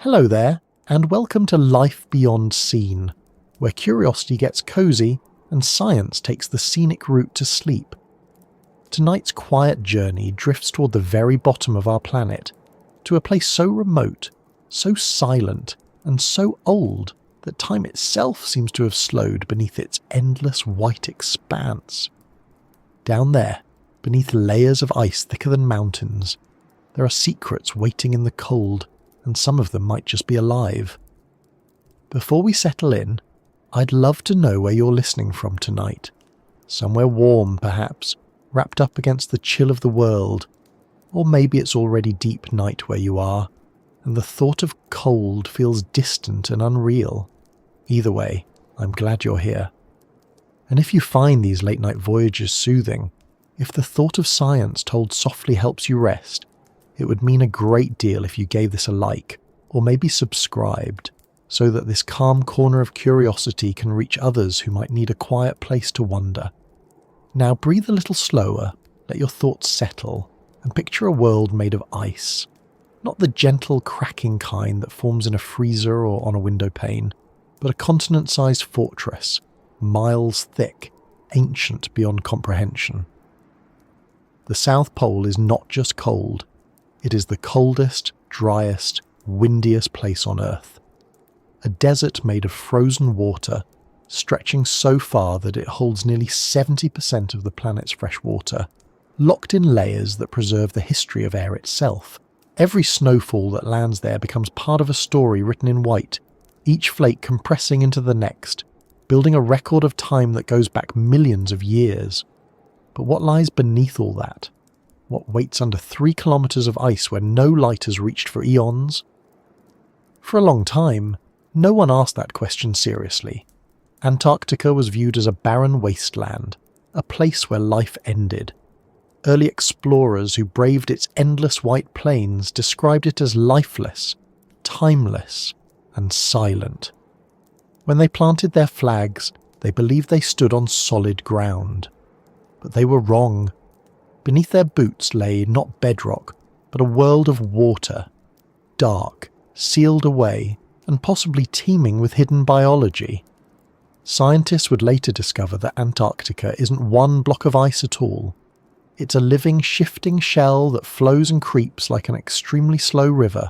Hello there, and welcome to Life Beyond Seen, where curiosity gets cozy and science takes the scenic route to sleep. Tonight's quiet journey drifts toward the very bottom of our planet, to a place so remote, so silent, and so old that time itself seems to have slowed beneath its endless white expanse. Down there, beneath layers of ice thicker than mountains, there are secrets waiting in the cold, and some of them might just be alive. Before we settle in, I'd love to know where you're listening from tonight. Somewhere warm, perhaps, wrapped up against the chill of the world. Or maybe it's already deep night where you are, and the thought of cold feels distant and unreal. Either way, I'm glad you're here. And if you find these late-night voyages soothing, if the thought of science told softly helps you rest, it would mean a great deal if you gave this a like, or maybe subscribed, so that this calm corner of curiosity can reach others who might need a quiet place to wonder. Now breathe a little slower, let your thoughts settle, and picture a world made of ice. Not the gentle cracking kind that forms in a freezer or on a window pane, but a continent-sized fortress, miles thick, ancient beyond comprehension. The South Pole is not just cold, it is the coldest, driest, windiest place on Earth. A desert made of frozen water, stretching so far that it holds nearly 70% of the planet's fresh water, locked in layers that preserve the history of air itself. Every snowfall that lands there becomes part of a story written in white, each flake compressing into the next, building a record of time that goes back millions of years. But what lies beneath all that? What waits under 3 kilometers of ice where no light has reached for eons? For a long time, no one asked that question seriously. Antarctica was viewed as a barren wasteland, a place where life ended. Early explorers who braved its endless white plains described it as lifeless, timeless, and silent. When they planted their flags, they believed they stood on solid ground. But they were wrong. Beneath their boots lay not bedrock, but a world of water, dark, sealed away, and possibly teeming with hidden biology. Scientists would later discover that Antarctica isn't one block of ice at all. It's a living, shifting shell that flows and creeps like an extremely slow river.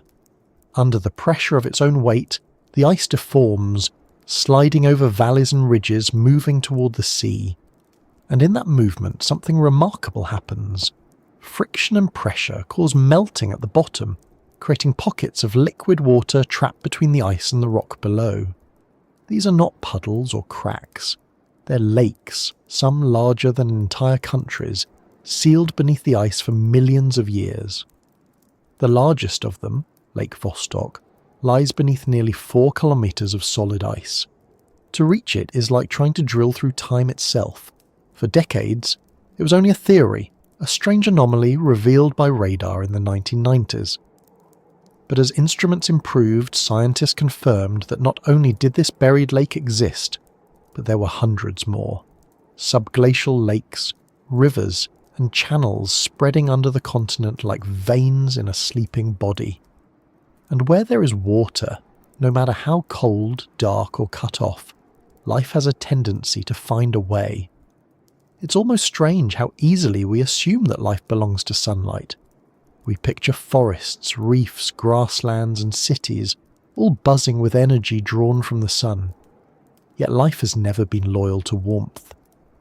Under the pressure of its own weight, the ice deforms, sliding over valleys and ridges, moving toward the sea. And in that movement, something remarkable happens. Friction and pressure cause melting at the bottom, creating pockets of liquid water trapped between the ice and the rock below. These are not puddles or cracks. They're lakes, some larger than entire countries, sealed beneath the ice for millions of years. The largest of them, Lake Vostok, lies beneath nearly 4 kilometers of solid ice. To reach it is like trying to drill through time itself. For decades, it was only a theory, a strange anomaly revealed by radar in the 1990s. But as instruments improved, scientists confirmed that not only did this buried lake exist, but there were hundreds more. Subglacial lakes, rivers, and channels spreading under the continent like veins in a sleeping body. And where there is water, no matter how cold, dark, or cut off, life has a tendency to find a way. It's almost strange how easily we assume that life belongs to sunlight. We picture forests, reefs, grasslands, and cities, all buzzing with energy drawn from the sun. Yet life has never been loyal to warmth.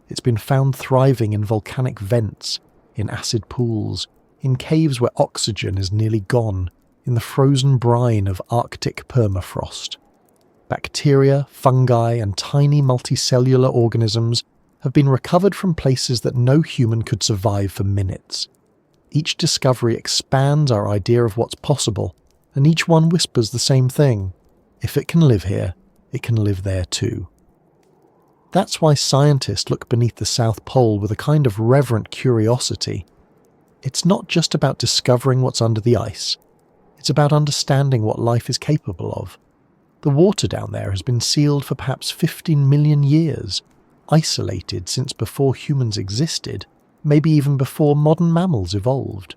It's been found thriving in volcanic vents, in acid pools, in caves where oxygen is nearly gone, in the frozen brine of Arctic permafrost. Bacteria, fungi, and tiny multicellular organisms have been recovered from places that no human could survive for minutes. Each discovery expands our idea of what's possible, and each one whispers the same thing. If it can live here, it can live there too. That's why scientists look beneath the South Pole with a kind of reverent curiosity. It's not just about discovering what's under the ice. It's about understanding what life is capable of. The water down there has been sealed for perhaps 15 million years, isolated since before humans existed, maybe even before modern mammals evolved.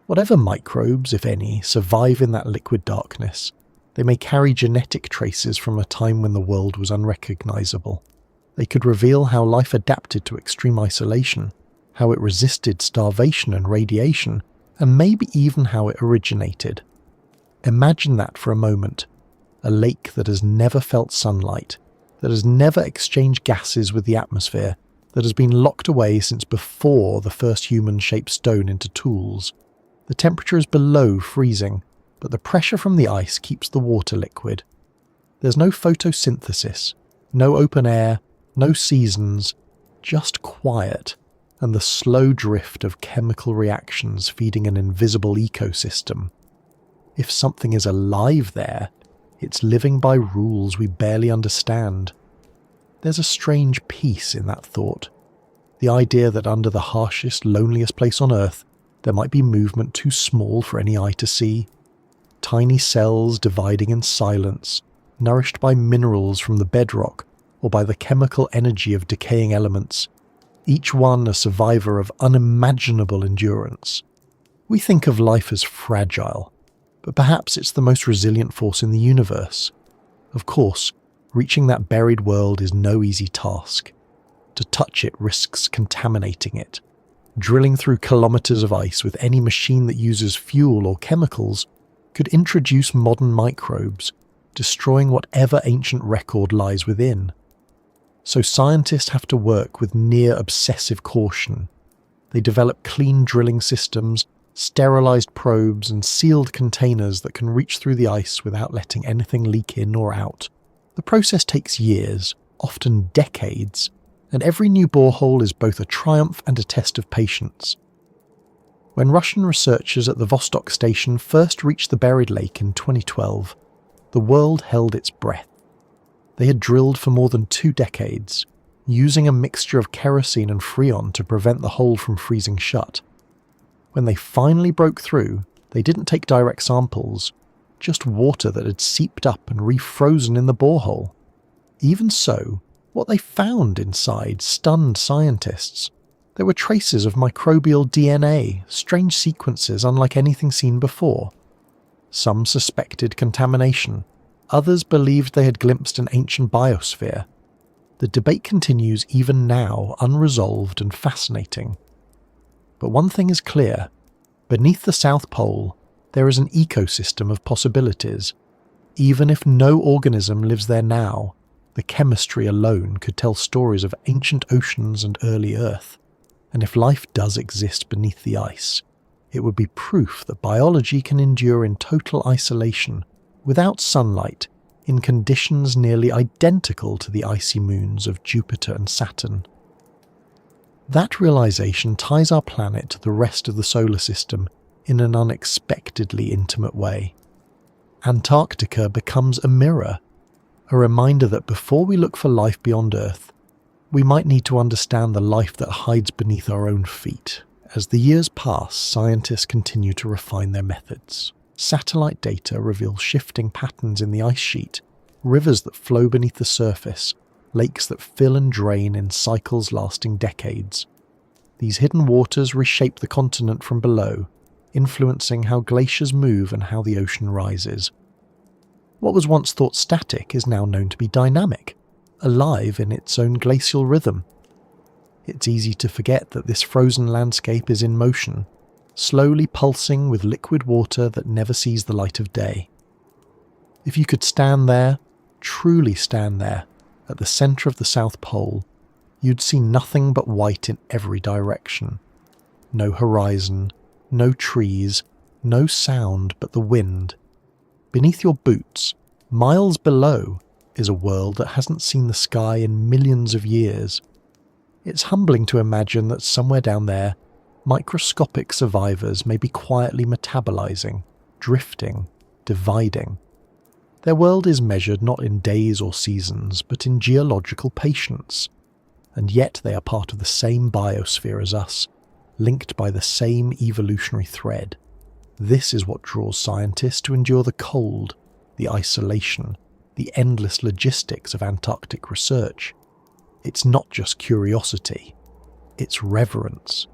Whatever microbes, if any, survive in that liquid darkness, They may carry genetic traces from a time when the world was unrecognizable. They could reveal how life adapted to extreme isolation, how it resisted starvation and radiation, and maybe even how it originated. Imagine that for a moment. A lake that has never felt sunlight, that has never exchanged gases with the atmosphere, that has been locked away since before the first humans shaped stone into tools. The temperature is below freezing, but the pressure from the ice keeps the water liquid. There's no photosynthesis, no open air, no seasons, just quiet, and the slow drift of chemical reactions feeding an invisible ecosystem. If something is alive there, it's living by rules we barely understand. There's a strange peace in that thought. The idea that under the harshest, loneliest place on Earth, there might be movement too small for any eye to see. Tiny cells dividing in silence, nourished by minerals from the bedrock or by the chemical energy of decaying elements, each one a survivor of unimaginable endurance. We think of life as fragile, but perhaps it's the most resilient force in the universe. Of course, reaching that buried world is no easy task. To touch it risks contaminating it. Drilling through kilometers of ice with any machine that uses fuel or chemicals could introduce modern microbes, destroying whatever ancient record lies within. So scientists have to work with near-obsessive caution. They develop clean drilling systems, sterilized probes, and sealed containers that can reach through the ice without letting anything leak in or out. The process takes years, often decades, and every new borehole is both a triumph and a test of patience. When Russian researchers at the Vostok station first reached the buried lake in 2012, the world held its breath. They had drilled for more than 2 decades, using a mixture of kerosene and freon to prevent the hole from freezing shut. When they finally broke through, they didn't take direct samples, just water that had seeped up and refrozen in the borehole. Even so, what they found inside stunned scientists. There were traces of microbial DNA, strange sequences unlike anything seen before. Some suspected contamination. Others believed they had glimpsed an ancient biosphere. The debate continues even now, unresolved and fascinating. But one thing is clear. Beneath the South Pole, there is an ecosystem of possibilities. Even if no organism lives there now, the chemistry alone could tell stories of ancient oceans and early Earth. And if life does exist beneath the ice, it would be proof that biology can endure in total isolation, without sunlight, in conditions nearly identical to the icy moons of Jupiter and Saturn. That realization ties our planet to the rest of the solar system in an unexpectedly intimate way. Antarctica becomes a mirror, a reminder that before we look for life beyond Earth, we might need to understand the life that hides beneath our own feet. As the years pass, scientists continue to refine their methods. Satellite data reveals shifting patterns in the ice sheet, rivers that flow beneath the surface, lakes that fill and drain in cycles lasting decades. These hidden waters reshape the continent from below, influencing how glaciers move and how the ocean rises. What was once thought static is now known to be dynamic, alive in its own glacial rhythm. It's easy to forget that this frozen landscape is in motion, slowly pulsing with liquid water that never sees the light of day. If you could stand there, truly stand there, at the centre of the South Pole, you'd see nothing but white in every direction. No horizon, no trees, no sound but the wind. Beneath your boots, miles below, is a world that hasn't seen the sky in millions of years. It's humbling to imagine that somewhere down there, microscopic survivors may be quietly metabolizing, drifting, dividing. Their world is measured not in days or seasons, but in geological patience. And yet they are part of the same biosphere as us, linked by the same evolutionary thread. This is what draws scientists to endure the cold, the isolation, the endless logistics of Antarctic research. It's not just curiosity, it's reverence.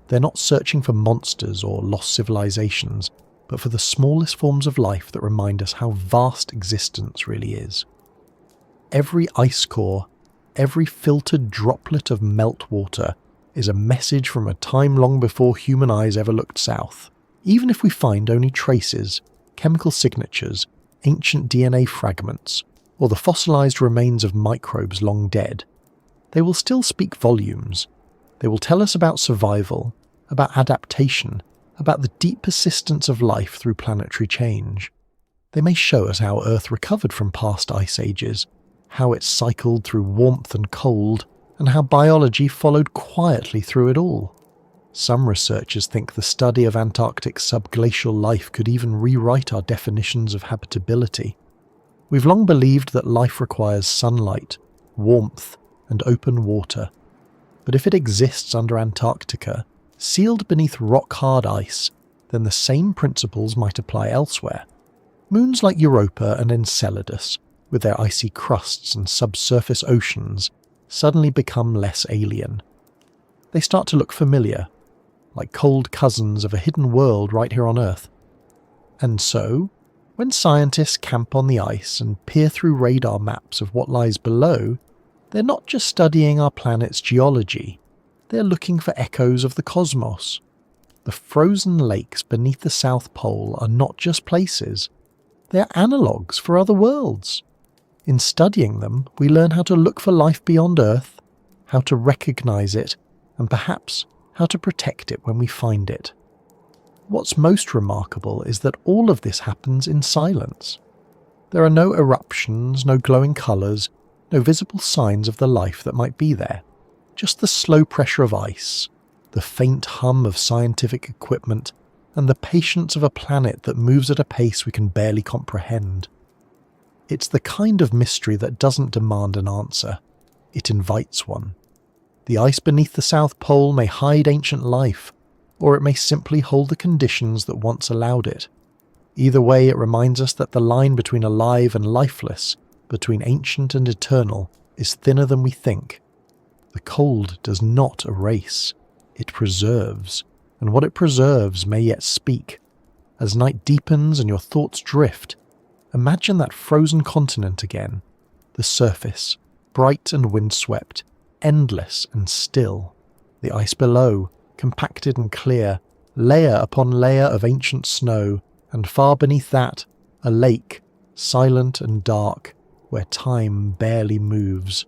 They're not searching for monsters or lost civilizations, but for the smallest forms of life that remind us how vast existence really is. Every ice core, every filtered droplet of meltwater is a message from a time long before human eyes ever looked south. Even if we find only traces, chemical signatures, ancient DNA fragments, or the fossilized remains of microbes long dead, they will still speak volumes. They will tell us about survival, about adaptation, about the deep persistence of life through planetary change. They may show us how Earth recovered from past ice ages, how it cycled through warmth and cold, and how biology followed quietly through it all. Some researchers think the study of Antarctic subglacial life could even rewrite our definitions of habitability. We've long believed that life requires sunlight, warmth, and open water. But if it exists under Antarctica, sealed beneath rock-hard ice, then the same principles might apply elsewhere. Moons like Europa and Enceladus, with their icy crusts and subsurface oceans, suddenly become less alien. They start to look familiar, like cold cousins of a hidden world right here on Earth. And so, when scientists camp on the ice and peer through radar maps of what lies below, they're not just studying our planet's geology, they're looking for echoes of the cosmos. The frozen lakes beneath the South Pole are not just places, they're analogues for other worlds. In studying them, we learn how to look for life beyond Earth, how to recognize it, and perhaps how to protect it when we find it. What's most remarkable is that all of this happens in silence. There are no eruptions, no glowing colours, no visible signs of the life that might be there. Just the slow pressure of ice, the faint hum of scientific equipment, and the patience of a planet that moves at a pace we can barely comprehend. It's the kind of mystery that doesn't demand an answer. It invites one. The ice beneath the South Pole may hide ancient life, or it may simply hold the conditions that once allowed it. Either way, it reminds us that the line between alive and lifeless, between ancient and eternal, is thinner than we think. The cold does not erase, it preserves, and what it preserves may yet speak. As night deepens and your thoughts drift, imagine that frozen continent again, the surface, bright and windswept, endless and still, the ice below, compacted and clear, layer upon layer of ancient snow, and far beneath that, a lake, silent and dark, where time barely moves.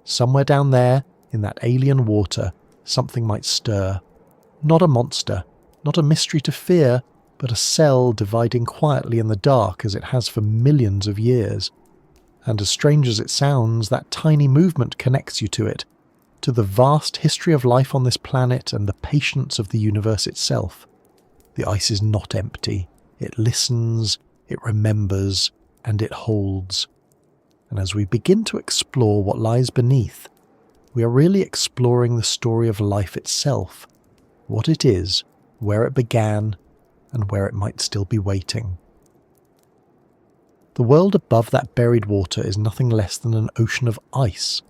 Somewhere down there, in that alien water, something might stir. Not a monster, not a mystery to fear, but a cell dividing quietly in the dark as it has for millions of years. And as strange as it sounds, that tiny movement connects you to it, to the vast history of life on this planet and the patience of the universe itself. The ice is not empty. It listens, it remembers, and it holds. And as we begin to explore what lies beneath, we are really exploring the story of life itself, what it is, where it began, and where it might still be waiting. The world above that buried water is nothing less than an ocean of ice.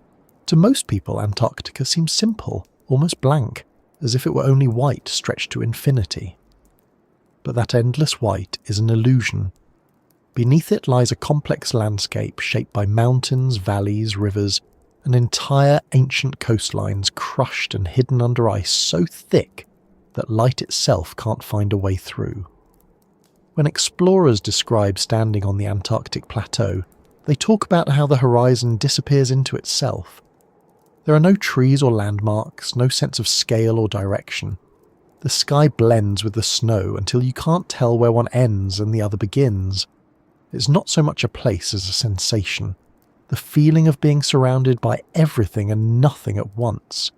To most people, Antarctica seems simple, almost blank, as if it were only white stretched to infinity. But that endless white is an illusion. Beneath it lies a complex landscape shaped by mountains, valleys, rivers, and entire ancient coastlines crushed and hidden under ice so thick that light itself can't find a way through. When explorers describe standing on the Antarctic plateau, they talk about how the horizon disappears into itself. There are no trees or landmarks, no sense of scale or direction. The sky blends with the snow until you can't tell where one ends and the other begins. It's not so much a place as a sensation, the feeling of being surrounded by everything and nothing at once.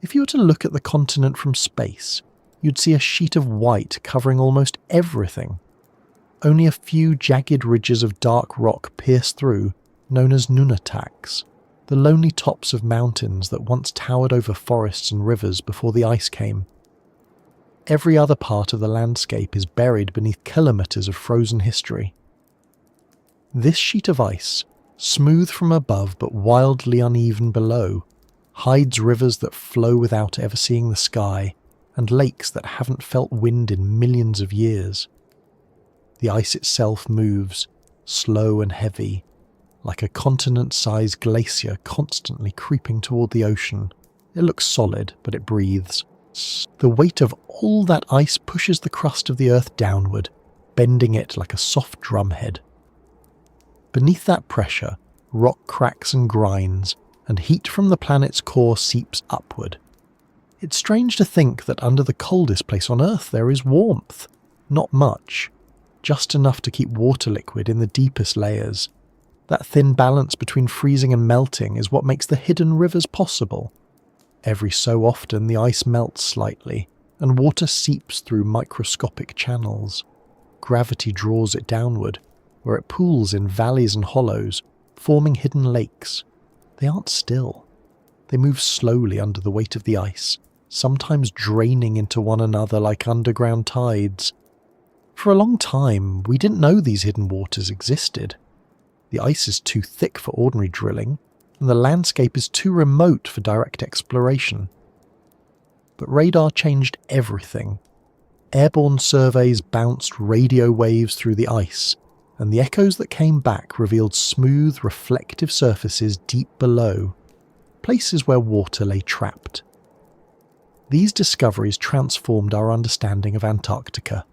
If you were to look at the continent from space, you'd see a sheet of white covering almost everything. Only a few jagged ridges of dark rock pierce through, known as nunataks, the lonely tops of mountains that once towered over forests and rivers before the ice came. Every other part of the landscape is buried beneath kilometres of frozen history. This sheet of ice, smooth from above but wildly uneven below, hides rivers that flow without ever seeing the sky, and lakes that haven't felt wind in millions of years. The ice itself moves, slow and heavy, like a continent-sized glacier constantly creeping toward the ocean. It looks solid, but it breathes. The weight of all that ice pushes the crust of the Earth downward, bending it like a soft drumhead. Beneath that pressure, rock cracks and grinds, and heat from the planet's core seeps upward. It's strange to think that under the coldest place on Earth there is warmth. Not much, just enough to keep water liquid in the deepest layers. That thin balance between freezing and melting is what makes the hidden rivers possible. Every so often the ice melts slightly, and water seeps through microscopic channels. Gravity draws it downward, where it pools in valleys and hollows, forming hidden lakes. They aren't still. They move slowly under the weight of the ice, sometimes draining into one another like underground tides. For a long time, we didn't know these hidden waters existed. The ice is too thick for ordinary drilling, and the landscape is too remote for direct exploration. But radar changed everything. Airborne surveys bounced radio waves through the ice, and the echoes that came back revealed smooth, reflective surfaces deep below, places where water lay trapped. These discoveries transformed our understanding of Antarctica.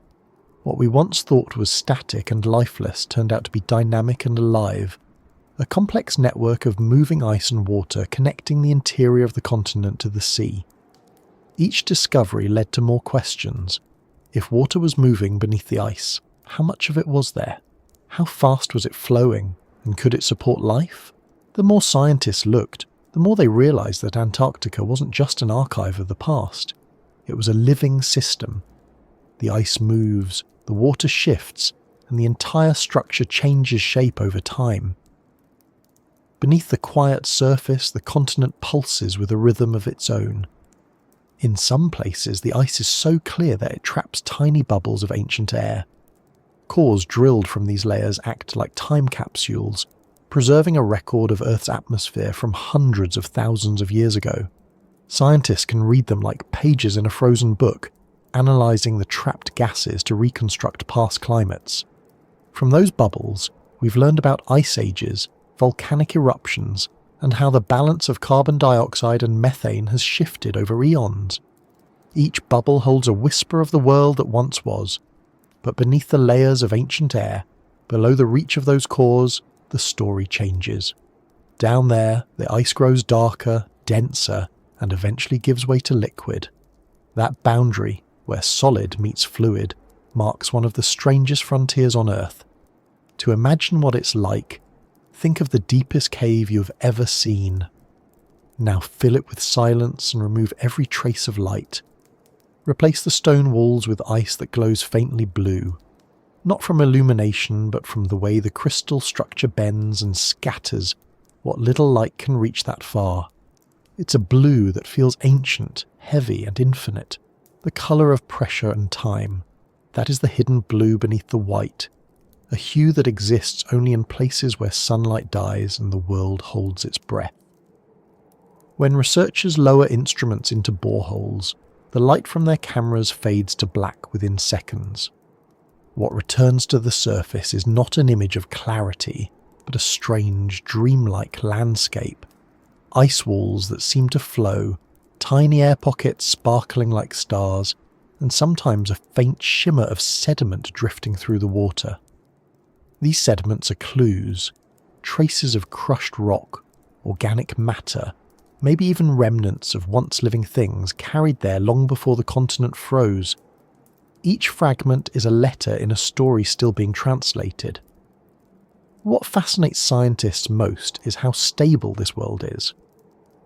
What we once thought was static and lifeless turned out to be dynamic and alive, a complex network of moving ice and water connecting the interior of the continent to the sea. Each discovery led to more questions. If water was moving beneath the ice, how much of it was there? How fast was it flowing, and could it support life? The more scientists looked, the more they realized that Antarctica wasn't just an archive of the past. It was a living system. The ice moves, the water shifts, and the entire structure changes shape over time. Beneath the quiet surface, the continent pulses with a rhythm of its own. In some places, the ice is so clear that it traps tiny bubbles of ancient air. Cores drilled from these layers act like time capsules, preserving a record of Earth's atmosphere from hundreds of thousands of years ago. Scientists can read them like pages in a frozen book, analysing the trapped gases to reconstruct past climates. From those bubbles, we've learned about ice ages, volcanic eruptions, and how the balance of carbon dioxide and methane has shifted over eons. Each bubble holds a whisper of the world that once was, but beneath the layers of ancient air, below the reach of those cores, the story changes. Down there, the ice grows darker, denser, and eventually gives way to liquid. That boundary, where solid meets fluid, marks one of the strangest frontiers on Earth. To imagine what it's like, think of the deepest cave you've ever seen. Now fill it with silence and remove every trace of light. Replace the stone walls with ice that glows faintly blue, not from illumination but from the way the crystal structure bends and scatters what little light can reach that far. It's a blue that feels ancient, heavy and infinite, the colour of pressure and time. That is the hidden blue beneath the white, a hue that exists only in places where sunlight dies and the world holds its breath. When researchers lower instruments into boreholes, the light from their cameras fades to black within seconds. What returns to the surface is not an image of clarity, but a strange, dreamlike landscape. Ice walls that seem to flow, tiny air pockets sparkling like stars, and sometimes a faint shimmer of sediment drifting through the water. These sediments are clues, traces of crushed rock, organic matter, maybe even remnants of once living things carried there long before the continent froze. Each fragment is a letter in a story still being translated. What fascinates scientists most is how stable this world is.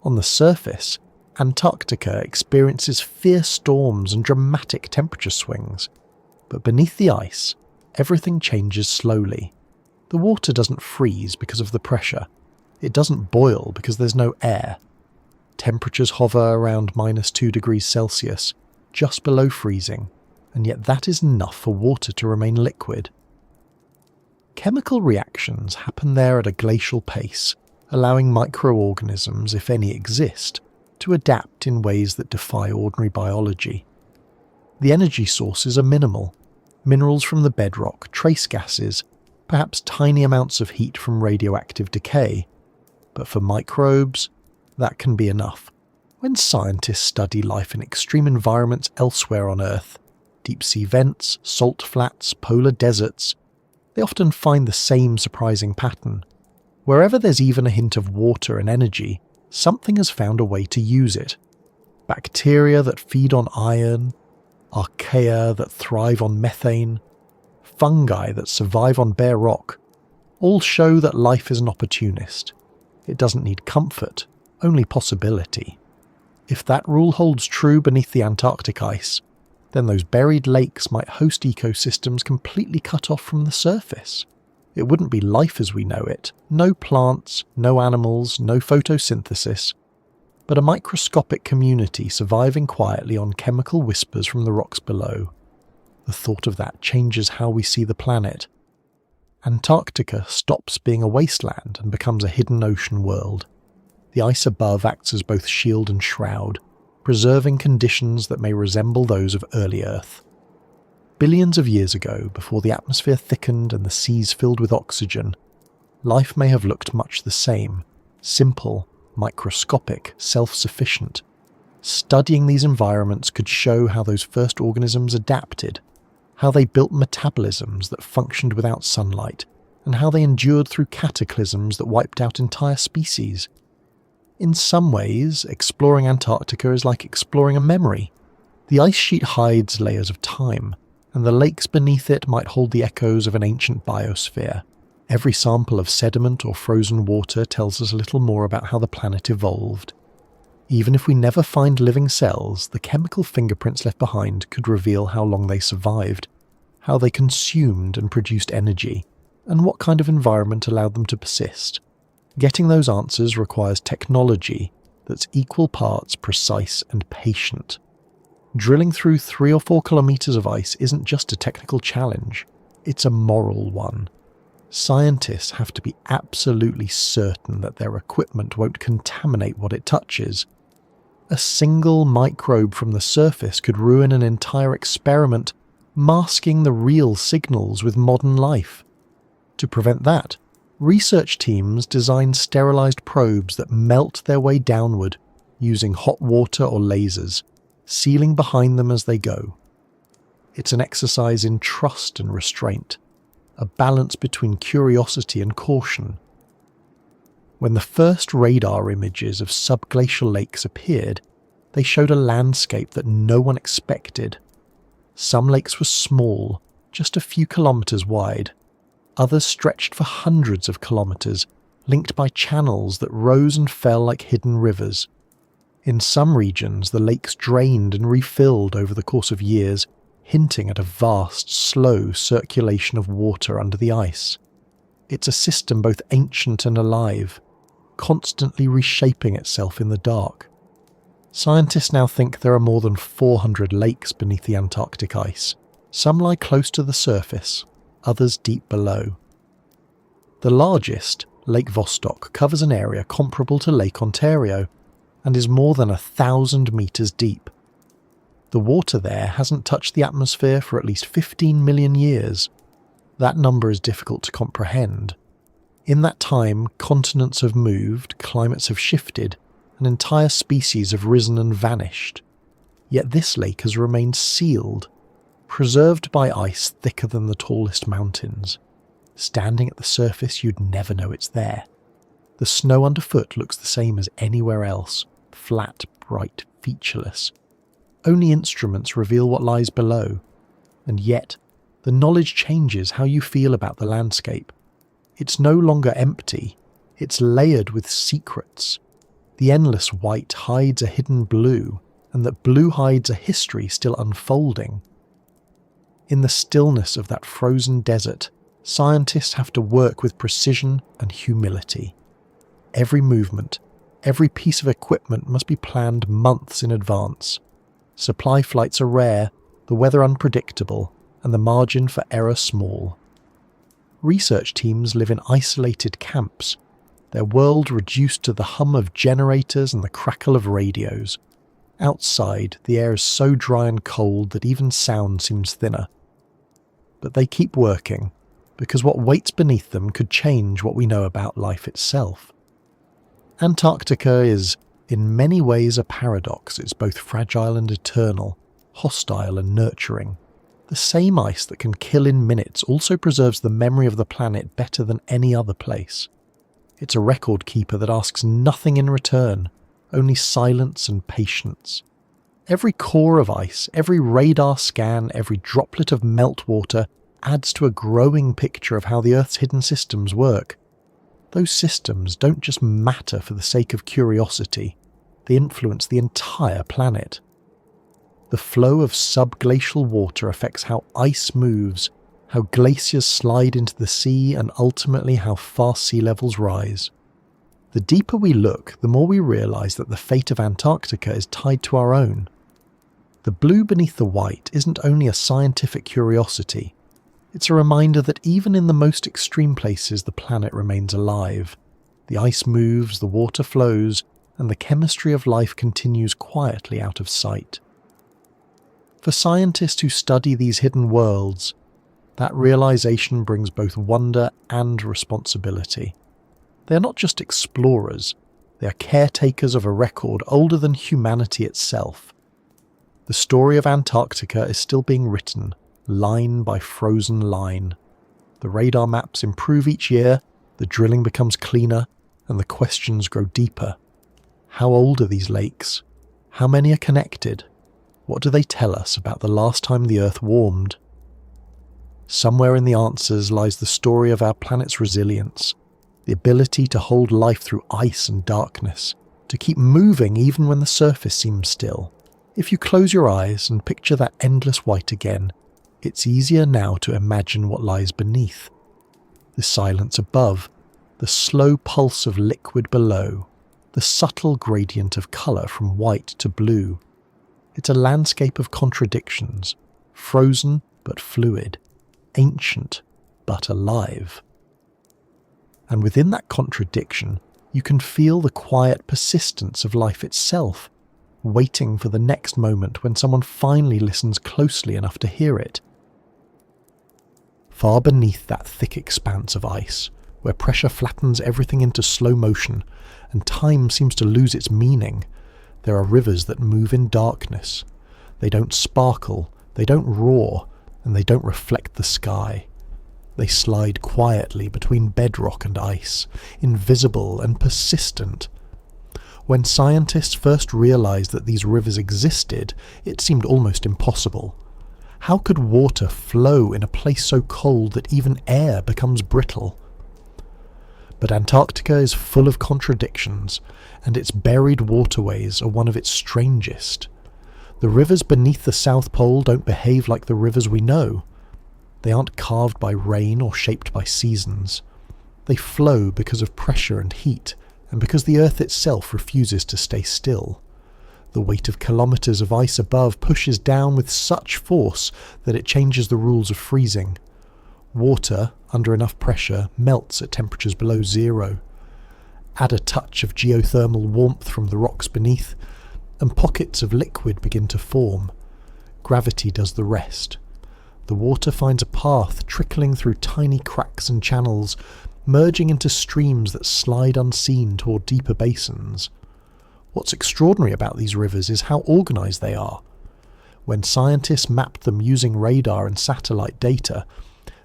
On the surface, Antarctica experiences fierce storms and dramatic temperature swings, but beneath the ice, everything changes slowly. The water doesn't freeze because of the pressure. It doesn't boil because there's no air. Temperatures hover around -2 degrees Celsius, just below freezing, and yet that is enough for water to remain liquid. Chemical reactions happen there at a glacial pace, allowing microorganisms, if any exist, to adapt in ways that defy ordinary biology. The energy sources are minimal. minerals from the bedrock, trace gases, perhaps tiny amounts of heat from radioactive decay. But for microbes, that can be enough. When scientists study life in extreme environments elsewhere on Earth, deep-sea vents, salt flats, polar deserts, they often find the same surprising pattern. Wherever there's even a hint of water and energy, something has found a way to use it. Bacteria that feed on iron, archaea that thrive on methane, fungi that survive on bare rock, all show that life is an opportunist. It doesn't need comfort, only possibility. If that rule holds true beneath the Antarctic ice, then those buried lakes might host ecosystems completely cut off from the surface. It wouldn't be life as we know it. No plants, no animals, no photosynthesis, but a microscopic community surviving quietly on chemical whispers from the rocks below. The thought of that changes how we see the planet. Antarctica stops being a wasteland and becomes a hidden ocean world. The ice above acts as both shield and shroud, preserving conditions that may resemble those of early Earth. Billions of years ago, before the atmosphere thickened and the seas filled with oxygen, life may have looked much the same, simple, microscopic, self-sufficient. Studying these environments could show how those first organisms adapted, how they built metabolisms that functioned without sunlight, and how they endured through cataclysms that wiped out entire species. In some ways, exploring Antarctica is like exploring a memory. The ice sheet hides layers of time, and the lakes beneath it might hold the echoes of an ancient biosphere. Every sample of sediment or frozen water tells us a little more about how the planet evolved. Even if we never find living cells, the chemical fingerprints left behind could reveal how long they survived, how they consumed and produced energy, and what kind of environment allowed them to persist. Getting those answers requires technology that's equal parts precise and patient. Drilling through 3 or 4 kilometers of ice isn't just a technical challenge, it's a moral one. Scientists have to be absolutely certain that their equipment won't contaminate what it touches. A single microbe from the surface could ruin an entire experiment, masking the real signals with modern life. To prevent that, research teams design sterilized probes that melt their way downward using hot water or lasers, sealing behind them as they go. It's an exercise in trust and restraint, a balance between curiosity and caution. When the first radar images of subglacial lakes appeared, they showed a landscape that no one expected. Some lakes were small, just a few kilometers wide. Others stretched for hundreds of kilometers, linked by channels that rose and fell like hidden rivers. In some regions, the lakes drained and refilled over the course of years, hinting at a vast, slow circulation of water under the ice. It's a system both ancient and alive, constantly reshaping itself in the dark. Scientists now think there are more than 400 lakes beneath the Antarctic ice. Some lie close to the surface, others deep below. The largest, Lake Vostok, covers an area comparable to Lake Ontario and is more than 1,000 meters deep. The water there hasn't touched the atmosphere for at least 15 million years. That number is difficult to comprehend. In that time, continents have moved, climates have shifted, and entire species have risen and vanished. Yet this lake has remained sealed, preserved by ice thicker than the tallest mountains. Standing at the surface, you'd never know it's there. The snow underfoot looks the same as anywhere else, flat, bright, featureless. Only instruments reveal what lies below, and yet the knowledge changes how you feel about the landscape. It's no longer empty, it's layered with secrets. The endless white hides a hidden blue, and that blue hides a history still unfolding. In the stillness of that frozen desert, scientists have to work with precision and humility. Every movement, every piece of equipment must be planned months in advance. Supply flights are rare, the weather unpredictable, and the margin for error small. Research teams live in isolated camps, their world reduced to the hum of generators and the crackle of radios. Outside, the air is so dry and cold that even sound seems thinner. but they keep working, because what waits beneath them could change what we know about life itself. Antarctica is, in many ways, a paradox. It's both fragile and eternal, hostile and nurturing. The same ice that can kill in minutes also preserves the memory of the planet better than any other place. It's a record keeper that asks nothing in return, only silence and patience. Every core of ice, every radar scan, every droplet of meltwater adds to a growing picture of how the Earth's hidden systems work. Those systems don't just matter for the sake of curiosity, they influence the entire planet. The flow of subglacial water affects how ice moves, how glaciers slide into the sea, and ultimately how fast sea levels rise. The deeper we look, the more we realise that the fate of Antarctica is tied to our own. The blue beneath the white isn't only a scientific curiosity, it's a reminder that even in the most extreme places the planet remains alive. The ice moves, the water flows, and the chemistry of life continues quietly out of sight. For scientists who study these hidden worlds, that realization brings both wonder and responsibility. They are not just explorers, they are caretakers of a record older than humanity itself. The story of Antarctica is still being written, line by frozen line. The radar maps improve each year, the drilling becomes cleaner, and the questions grow deeper. How old are these lakes? How many are connected? What do they tell us about the last time the Earth warmed? Somewhere in the answers lies the story of our planet's resilience, the ability to hold life through ice and darkness, to keep moving even when the surface seems still. If you close your eyes and picture that endless white again, it's easier now to imagine what lies beneath. The silence above, the slow pulse of liquid below, the subtle gradient of colour from white to blue. It's a landscape of contradictions, frozen but fluid, ancient but alive. And within that contradiction, you can feel the quiet persistence of life itself, waiting for the next moment when someone finally listens closely enough to hear it. Far beneath that thick expanse of ice, where pressure flattens everything into slow motion and time seems to lose its meaning, there are rivers that move in darkness. They don't sparkle, they don't roar, and they don't reflect the sky. They slide quietly between bedrock and ice, invisible and persistent. When scientists first realized that these rivers existed, it seemed almost impossible. How could water flow in a place so cold that even air becomes brittle? But Antarctica is full of contradictions, and its buried waterways are one of its strangest. The rivers beneath the South Pole don't behave like the rivers we know. They aren't carved by rain or shaped by seasons. They flow because of pressure and heat, and because the Earth itself refuses to stay still. The weight of kilometres of ice above pushes down with such force that it changes the rules of freezing. Water, under enough pressure, melts at temperatures below zero. Add a touch of geothermal warmth from the rocks beneath, and pockets of liquid begin to form. Gravity does the rest. The water finds a path trickling through tiny cracks and channels, merging into streams that slide unseen toward deeper basins. What's extraordinary about these rivers is how organised they are. When scientists mapped them using radar and satellite data,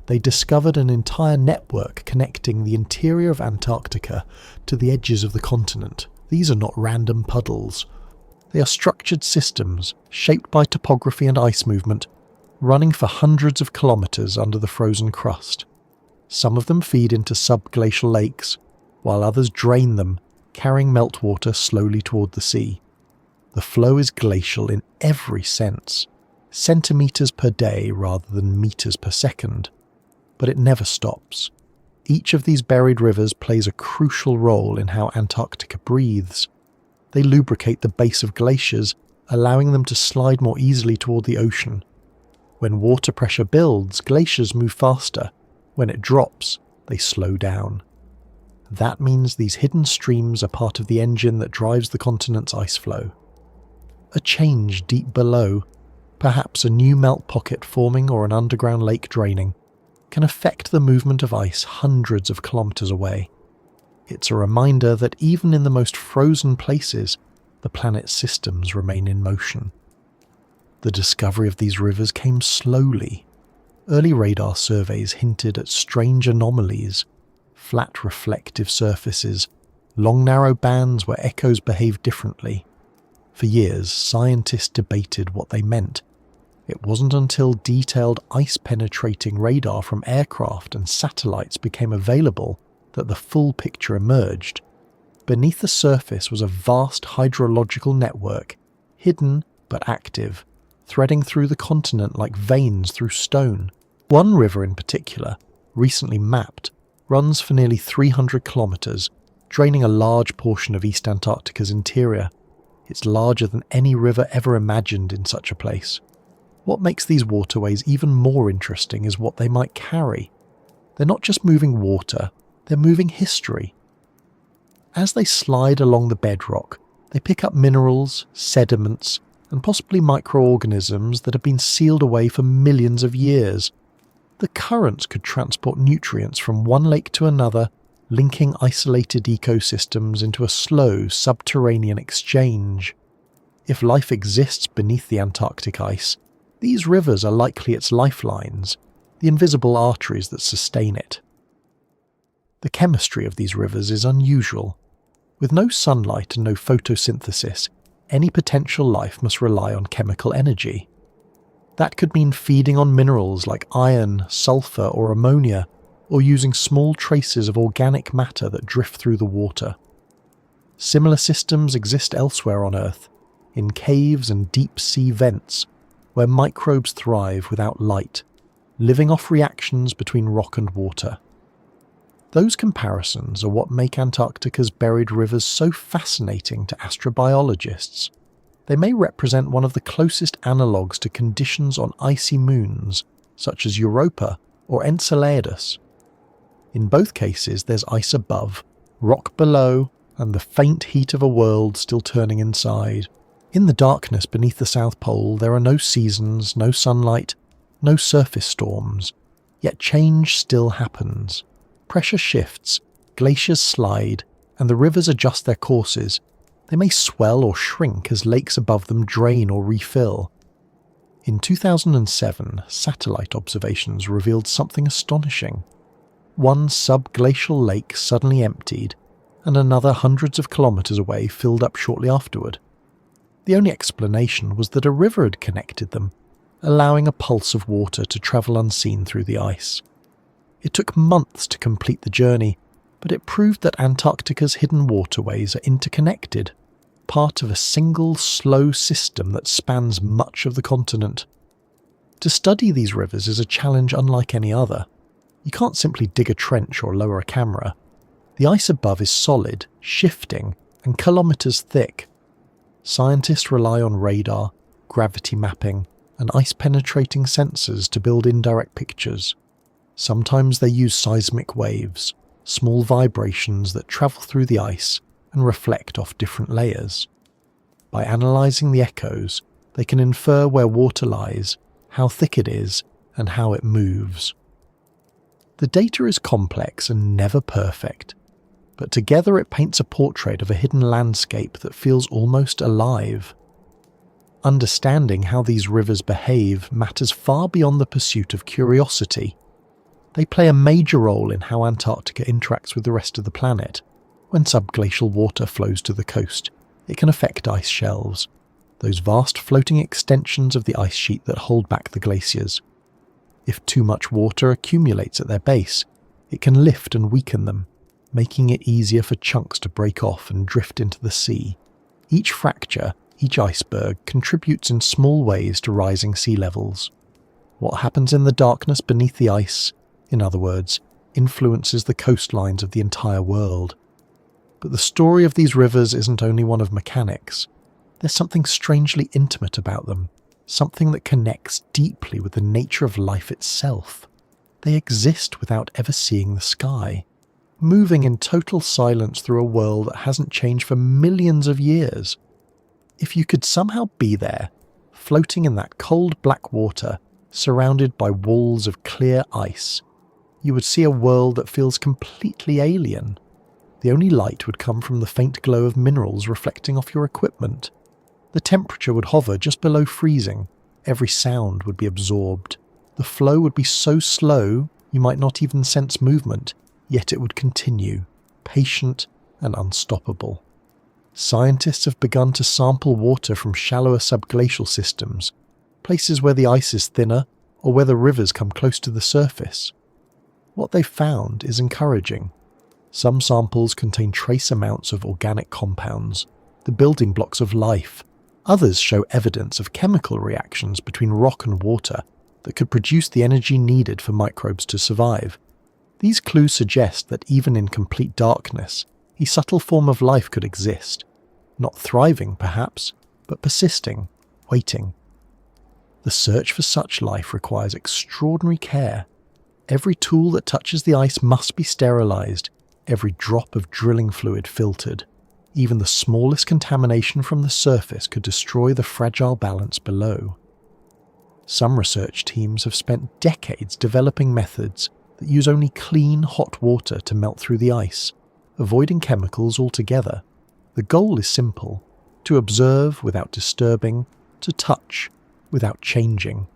they discovered an entire network connecting the interior of Antarctica to the edges of the continent. These are not random puddles. They are structured systems, shaped by topography and ice movement, running for hundreds of kilometres under the frozen crust. Some of them feed into subglacial lakes, while others drain them, carrying meltwater slowly toward the sea. The flow is glacial in every sense, centimetres per day rather than metres per second. But it never stops. Each of these buried rivers plays a crucial role in how Antarctica breathes. They lubricate the base of glaciers, allowing them to slide more easily toward the ocean. When water pressure builds, glaciers move faster. When it drops, they slow down. That means these hidden streams are part of the engine that drives the continent's ice flow. A change deep below, perhaps a new melt pocket forming or an underground lake draining, can affect the movement of ice hundreds of kilometers away. It's a reminder that even in the most frozen places, the planet's systems remain in motion. The discovery of these rivers came slowly. Early radar surveys hinted at strange anomalies, flat reflective surfaces, long narrow bands where echoes behaved differently. For years, scientists debated what they meant. It wasn't until detailed ice-penetrating radar from aircraft and satellites became available that the full picture emerged. Beneath the surface was a vast hydrological network, hidden but active, threading through the continent like veins through stone. One river in particular, recently mapped, runs for nearly 300 kilometers, draining a large portion of East Antarctica's interior. It's larger than any river ever imagined in such a place. What makes these waterways even more interesting is what they might carry. They're not just moving water, they're moving history. As they slide along the bedrock, they pick up minerals, sediments, and possibly microorganisms that have been sealed away for millions of years. The currents could transport nutrients from one lake to another, linking isolated ecosystems into a slow subterranean exchange. If life exists beneath the Antarctic ice, these rivers are likely its lifelines, the invisible arteries that sustain it. The chemistry of these rivers is unusual. With no sunlight and no photosynthesis, any potential life must rely on chemical energy. That could mean feeding on minerals like iron, sulfur, or ammonia, or using small traces of organic matter that drift through the water. Similar systems exist elsewhere on Earth, in caves and deep-sea vents, where microbes thrive without light, living off reactions between rock and water. Those comparisons are what make Antarctica's buried rivers so fascinating to astrobiologists. They may represent one of the closest analogues to conditions on icy moons, such as Europa or Enceladus. In both cases, there's ice above, rock below, and the faint heat of a world still turning inside. In the darkness beneath the South Pole, there are no seasons, no sunlight, no surface storms, yet change still happens. Pressure shifts, glaciers slide, and the rivers adjust their courses. They may swell or shrink as lakes above them drain or refill. In 2007, satellite observations revealed something astonishing. One subglacial lake suddenly emptied, and another hundreds of kilometers away filled up shortly afterward. The only explanation was that a river had connected them, allowing a pulse of water to travel unseen through the ice. It took months to complete the journey, but it proved that Antarctica's hidden waterways are interconnected, part of a single slow system that spans much of the continent. To study these rivers is a challenge unlike any other. You can't simply dig a trench or lower a camera. The ice above is solid, shifting, and kilometers thick. Scientists rely on radar, gravity mapping, and ice-penetrating sensors to build indirect pictures. Sometimes they use seismic waves, small vibrations that travel through the ice and reflect off different layers. By analysing the echoes, they can infer where water lies, how thick it is, and how it moves. The data is complex and never perfect, but together it paints a portrait of a hidden landscape that feels almost alive. Understanding how these rivers behave matters far beyond the pursuit of curiosity. They play a major role in how Antarctica interacts with the rest of the planet. When subglacial water flows to the coast, it can affect ice shelves, those vast floating extensions of the ice sheet that hold back the glaciers. If too much water accumulates at their base, it can lift and weaken them, making it easier for chunks to break off and drift into the sea. Each fracture, each iceberg, contributes in small ways to rising sea levels. What happens in the darkness beneath the ice, in other words, influences the coastlines of the entire world. But the story of these rivers isn't only one of mechanics. There's something strangely intimate about them, something that connects deeply with the nature of life itself. They exist without ever seeing the sky, moving in total silence through a world that hasn't changed for millions of years. If you could somehow be there, floating in that cold black water, surrounded by walls of clear ice, you would see a world that feels completely alien. The only light would come from the faint glow of minerals reflecting off your equipment. The temperature would hover just below freezing. Every sound would be absorbed. The flow would be so slow you might not even sense movement, yet it would continue, patient and unstoppable. Scientists have begun to sample water from shallower subglacial systems, places where the ice is thinner or where the rivers come close to the surface. What they've found is encouraging. Some samples contain trace amounts of organic compounds, the building blocks of life. Others show evidence of chemical reactions between rock and water that could produce the energy needed for microbes to survive. These clues suggest that even in complete darkness, a subtle form of life could exist. Not thriving, perhaps, but persisting, waiting. The search for such life requires extraordinary care. Every tool that touches the ice must be sterilized, every drop of drilling fluid filtered. Even the smallest contamination from the surface could destroy the fragile balance below. Some research teams have spent decades developing methods that use only clean, hot water to melt through the ice, avoiding chemicals altogether. The goal is simple: to observe without disturbing, to touch without changing.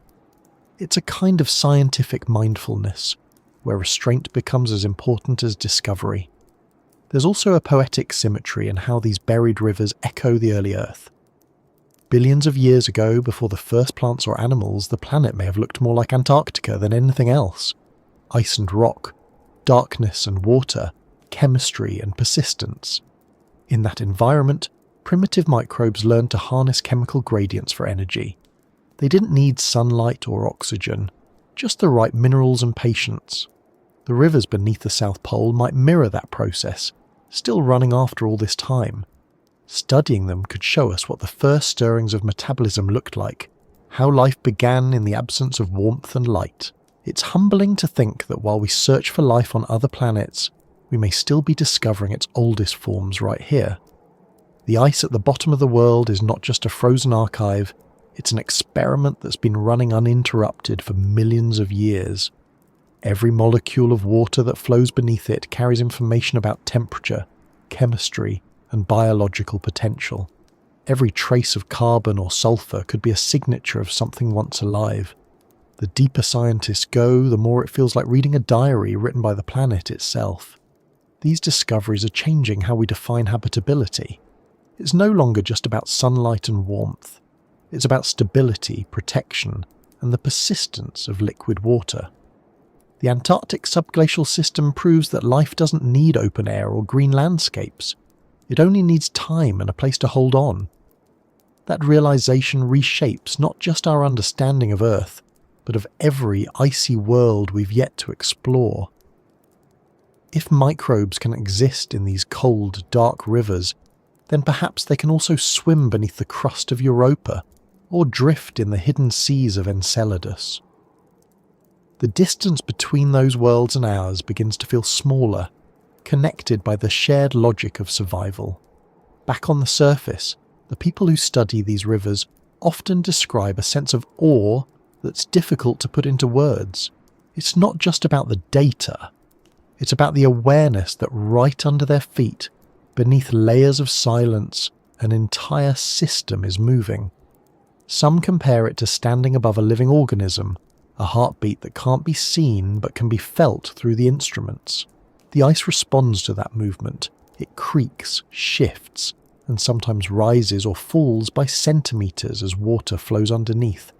It's a kind of scientific mindfulness, where restraint becomes as important as discovery. There's also a poetic symmetry in how these buried rivers echo the early Earth. Billions of years ago, before the first plants or animals, the planet may have looked more like Antarctica than anything else. Ice and rock, darkness and water, chemistry and persistence. In that environment, primitive microbes learned to harness chemical gradients for energy. They didn't need sunlight or oxygen, just the right minerals and patience. The rivers beneath the South Pole might mirror that process, still running after all this time. Studying them could show us what the first stirrings of metabolism looked like, how life began in the absence of warmth and light. It's humbling to think that while we search for life on other planets, we may still be discovering its oldest forms right here. The ice at the bottom of the world is not just a frozen archive, it's an experiment that's been running uninterrupted for millions of years. Every molecule of water that flows beneath it carries information about temperature, chemistry, and biological potential. Every trace of carbon or sulfur could be a signature of something once alive. The deeper scientists go, the more it feels like reading a diary written by the planet itself. These discoveries are changing how we define habitability. It's no longer just about sunlight and warmth. It's about stability, protection, and the persistence of liquid water. The Antarctic subglacial system proves that life doesn't need open air or green landscapes. It only needs time and a place to hold on. That realization reshapes not just our understanding of Earth, but of every icy world we've yet to explore. If microbes can exist in these cold, dark rivers, then perhaps they can also swim beneath the crust of Europa, or drift in the hidden seas of Enceladus. The distance between those worlds and ours begins to feel smaller, connected by the shared logic of survival. Back on the surface, the people who study these rivers often describe a sense of awe that's difficult to put into words. It's not just about the data. It's about the awareness that right under their feet, beneath layers of silence, an entire system is moving. Some compare it to standing above a living organism, a heartbeat that can't be seen but can be felt through the instruments. The ice responds to that movement. It creaks, shifts, and sometimes rises or falls by centimeters as water flows underneath.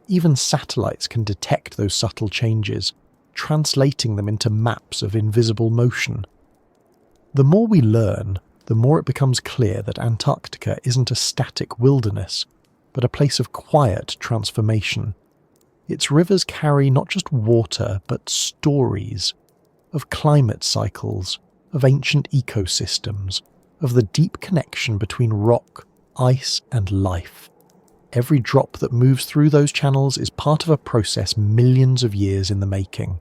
Even satellites can detect those subtle changes, translating them into maps of invisible motion. The more we learn, the more it becomes clear that Antarctica isn't a static wilderness, but a place of quiet transformation. Its rivers carry not just water, but stories of climate cycles, of ancient ecosystems, of the deep connection between rock, ice, and life. Every drop that moves through those channels is part of a process millions of years in the making.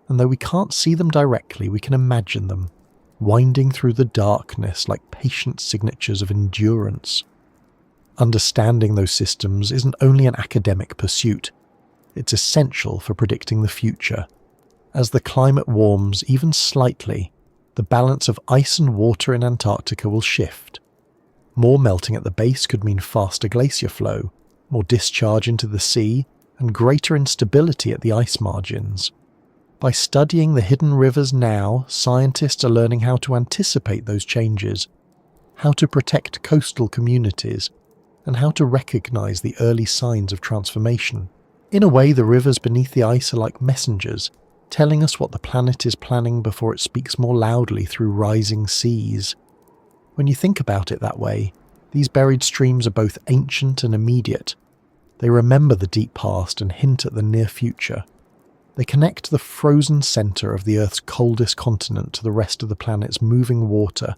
And though we can't see them directly, we can imagine them, winding through the darkness like patient signatures of endurance. Understanding those systems isn't only an academic pursuit, it's essential for predicting the future. As the climate warms even slightly, the balance of ice and water in Antarctica will shift. More melting at the base could mean faster glacier flow, more discharge into the sea, and greater instability at the ice margins. By studying the hidden rivers now, scientists are learning how to anticipate those changes, how to protect coastal communities, and how to recognize the early signs of transformation. In a way, the rivers beneath the ice are like messengers, telling us what the planet is planning before it speaks more loudly through rising seas. When you think about it that way, these buried streams are both ancient and immediate. They remember the deep past and hint at the near future. They connect the frozen center of the Earth's coldest continent to the rest of the planet's moving water.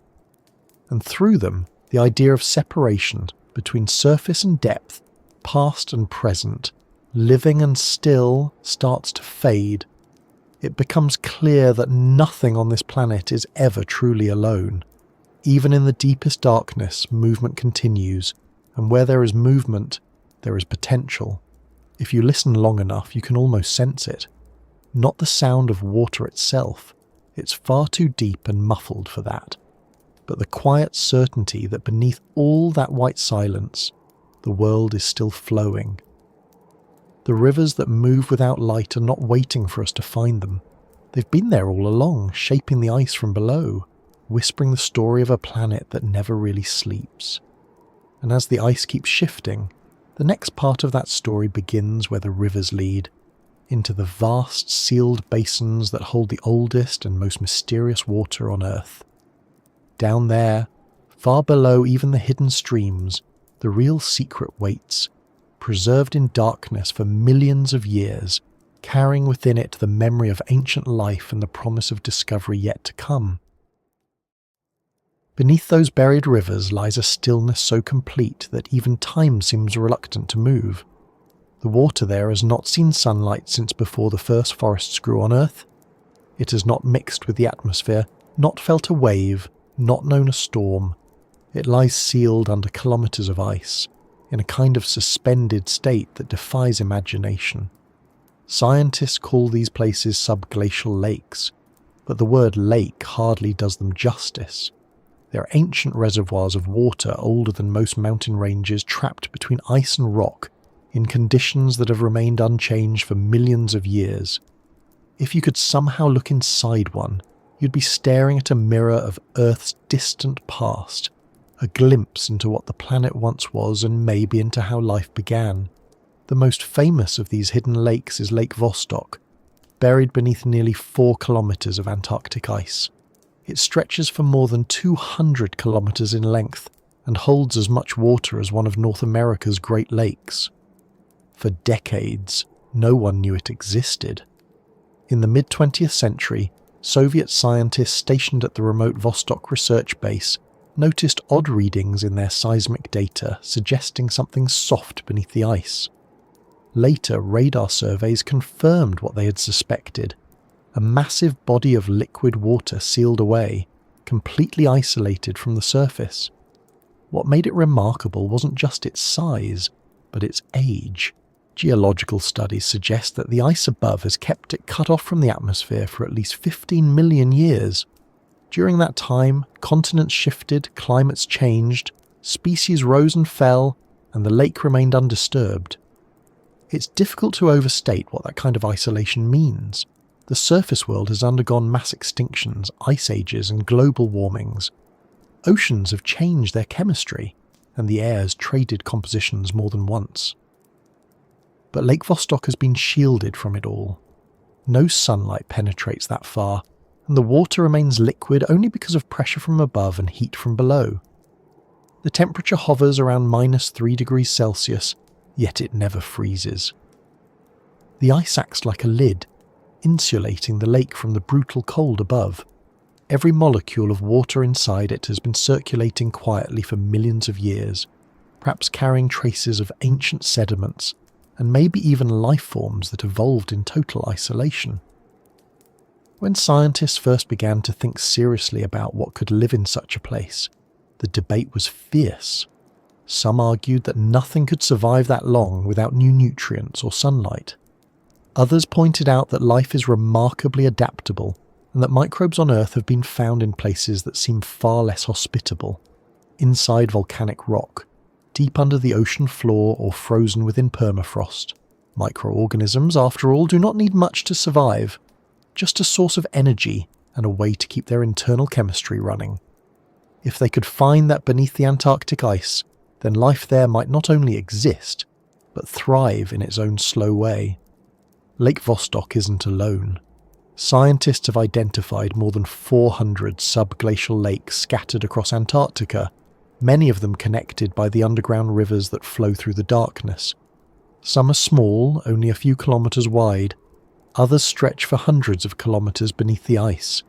And through them, the idea of separation between surface and depth, past and present, living and still, starts to fade. It becomes clear that nothing on this planet is ever truly alone. Even in the deepest darkness, movement continues, and where there is movement, there is potential. If you listen long enough, you can almost sense it. Not the sound of water itself, it's far too deep and muffled for that, but the quiet certainty that beneath all that white silence, the world is still flowing. The rivers that move without light are not waiting for us to find them. They've been there all along, shaping the ice from below, whispering the story of a planet that never really sleeps. And as the ice keeps shifting, the next part of that story begins where the rivers lead, into the vast sealed basins that hold the oldest and most mysterious water on Earth. Down there, far below even the hidden streams, the real secret waits, preserved in darkness for millions of years, carrying within it the memory of ancient life and the promise of discovery yet to come. Beneath those buried rivers lies a stillness so complete that even time seems reluctant to move. The water there has not seen sunlight since before the first forests grew on Earth. It has not mixed with the atmosphere, not felt a wave, not known a storm. It lies sealed under kilometers of ice, in a kind of suspended state that defies imagination. Scientists call these places subglacial lakes, but the word lake hardly does them justice. They are ancient reservoirs of water older than most mountain ranges, trapped between ice and rock in conditions that have remained unchanged for millions of years. If you could somehow look inside one, you'd be staring at a mirror of Earth's distant past, a glimpse into what the planet once was and maybe into how life began. The most famous of these hidden lakes is Lake Vostok, buried beneath nearly 4 kilometers of Antarctic ice. It stretches for more than 200 kilometers in length and holds as much water as one of North America's Great Lakes. For decades, no one knew it existed. In the mid-20th century, Soviet scientists stationed at the remote Vostok research base noticed odd readings in their seismic data suggesting something soft beneath the ice. Later, radar surveys confirmed what they had suspected: a massive body of liquid water sealed away, completely isolated from the surface. What made it remarkable wasn't just its size, but its age. Geological studies suggest that the ice above has kept it cut off from the atmosphere for at least 15 million years. During that time, continents shifted, climates changed, species rose and fell, and the lake remained undisturbed. It's difficult to overstate what that kind of isolation means. The surface world has undergone mass extinctions, ice ages, and global warmings. Oceans have changed their chemistry, and the air has traded compositions more than once. But Lake Vostok has been shielded from it all. No sunlight penetrates that far, and the water remains liquid only because of pressure from above and heat from below. The temperature hovers around -3 degrees Celsius, yet it never freezes. The ice acts like a lid, insulating the lake from the brutal cold above. Every molecule of water inside it has been circulating quietly for millions of years, perhaps carrying traces of ancient sediments, and maybe even life forms that evolved in total isolation. When scientists first began to think seriously about what could live in such a place, the debate was fierce. Some argued that nothing could survive that long without new nutrients or sunlight. Others pointed out that life is remarkably adaptable and that microbes on Earth have been found in places that seem far less hospitable, inside volcanic rock, deep under the ocean floor or frozen within permafrost. Microorganisms, after all, do not need much to survive, just a source of energy and a way to keep their internal chemistry running. If they could find that beneath the Antarctic ice, then life there might not only exist, but thrive in its own slow way. Lake Vostok isn't alone. Scientists have identified more than 400 subglacial lakes scattered across Antarctica, many of them connected by the underground rivers that flow through the darkness. Some are small, only a few kilometers wide. Others stretch for hundreds of kilometers beneath the ice.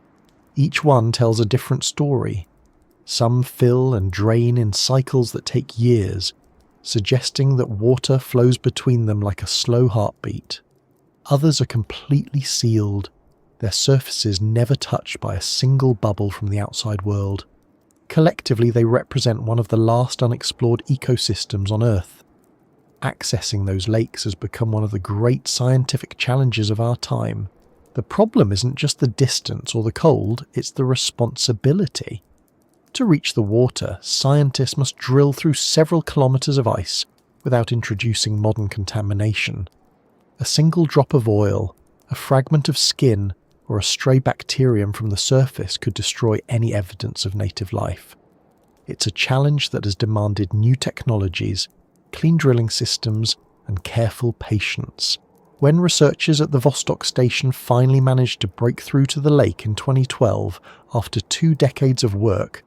Each one tells a different story. Some fill and drain in cycles that take years, suggesting that water flows between them like a slow heartbeat. Others are completely sealed, their surfaces never touched by a single bubble from the outside world. Collectively, they represent one of the last unexplored ecosystems on Earth. Accessing those lakes has become one of the great scientific challenges of our time. The problem isn't just the distance or the cold, it's the responsibility. To reach the water, scientists must drill through several kilometers of ice without introducing modern contamination. A single drop of oil, a fragment of skin, or a stray bacterium from the surface could destroy any evidence of native life. It's a challenge that has demanded new technologies, clean drilling systems, and careful patience. When researchers at the Vostok station finally managed to break through to the lake in 2012 after 2 decades of work,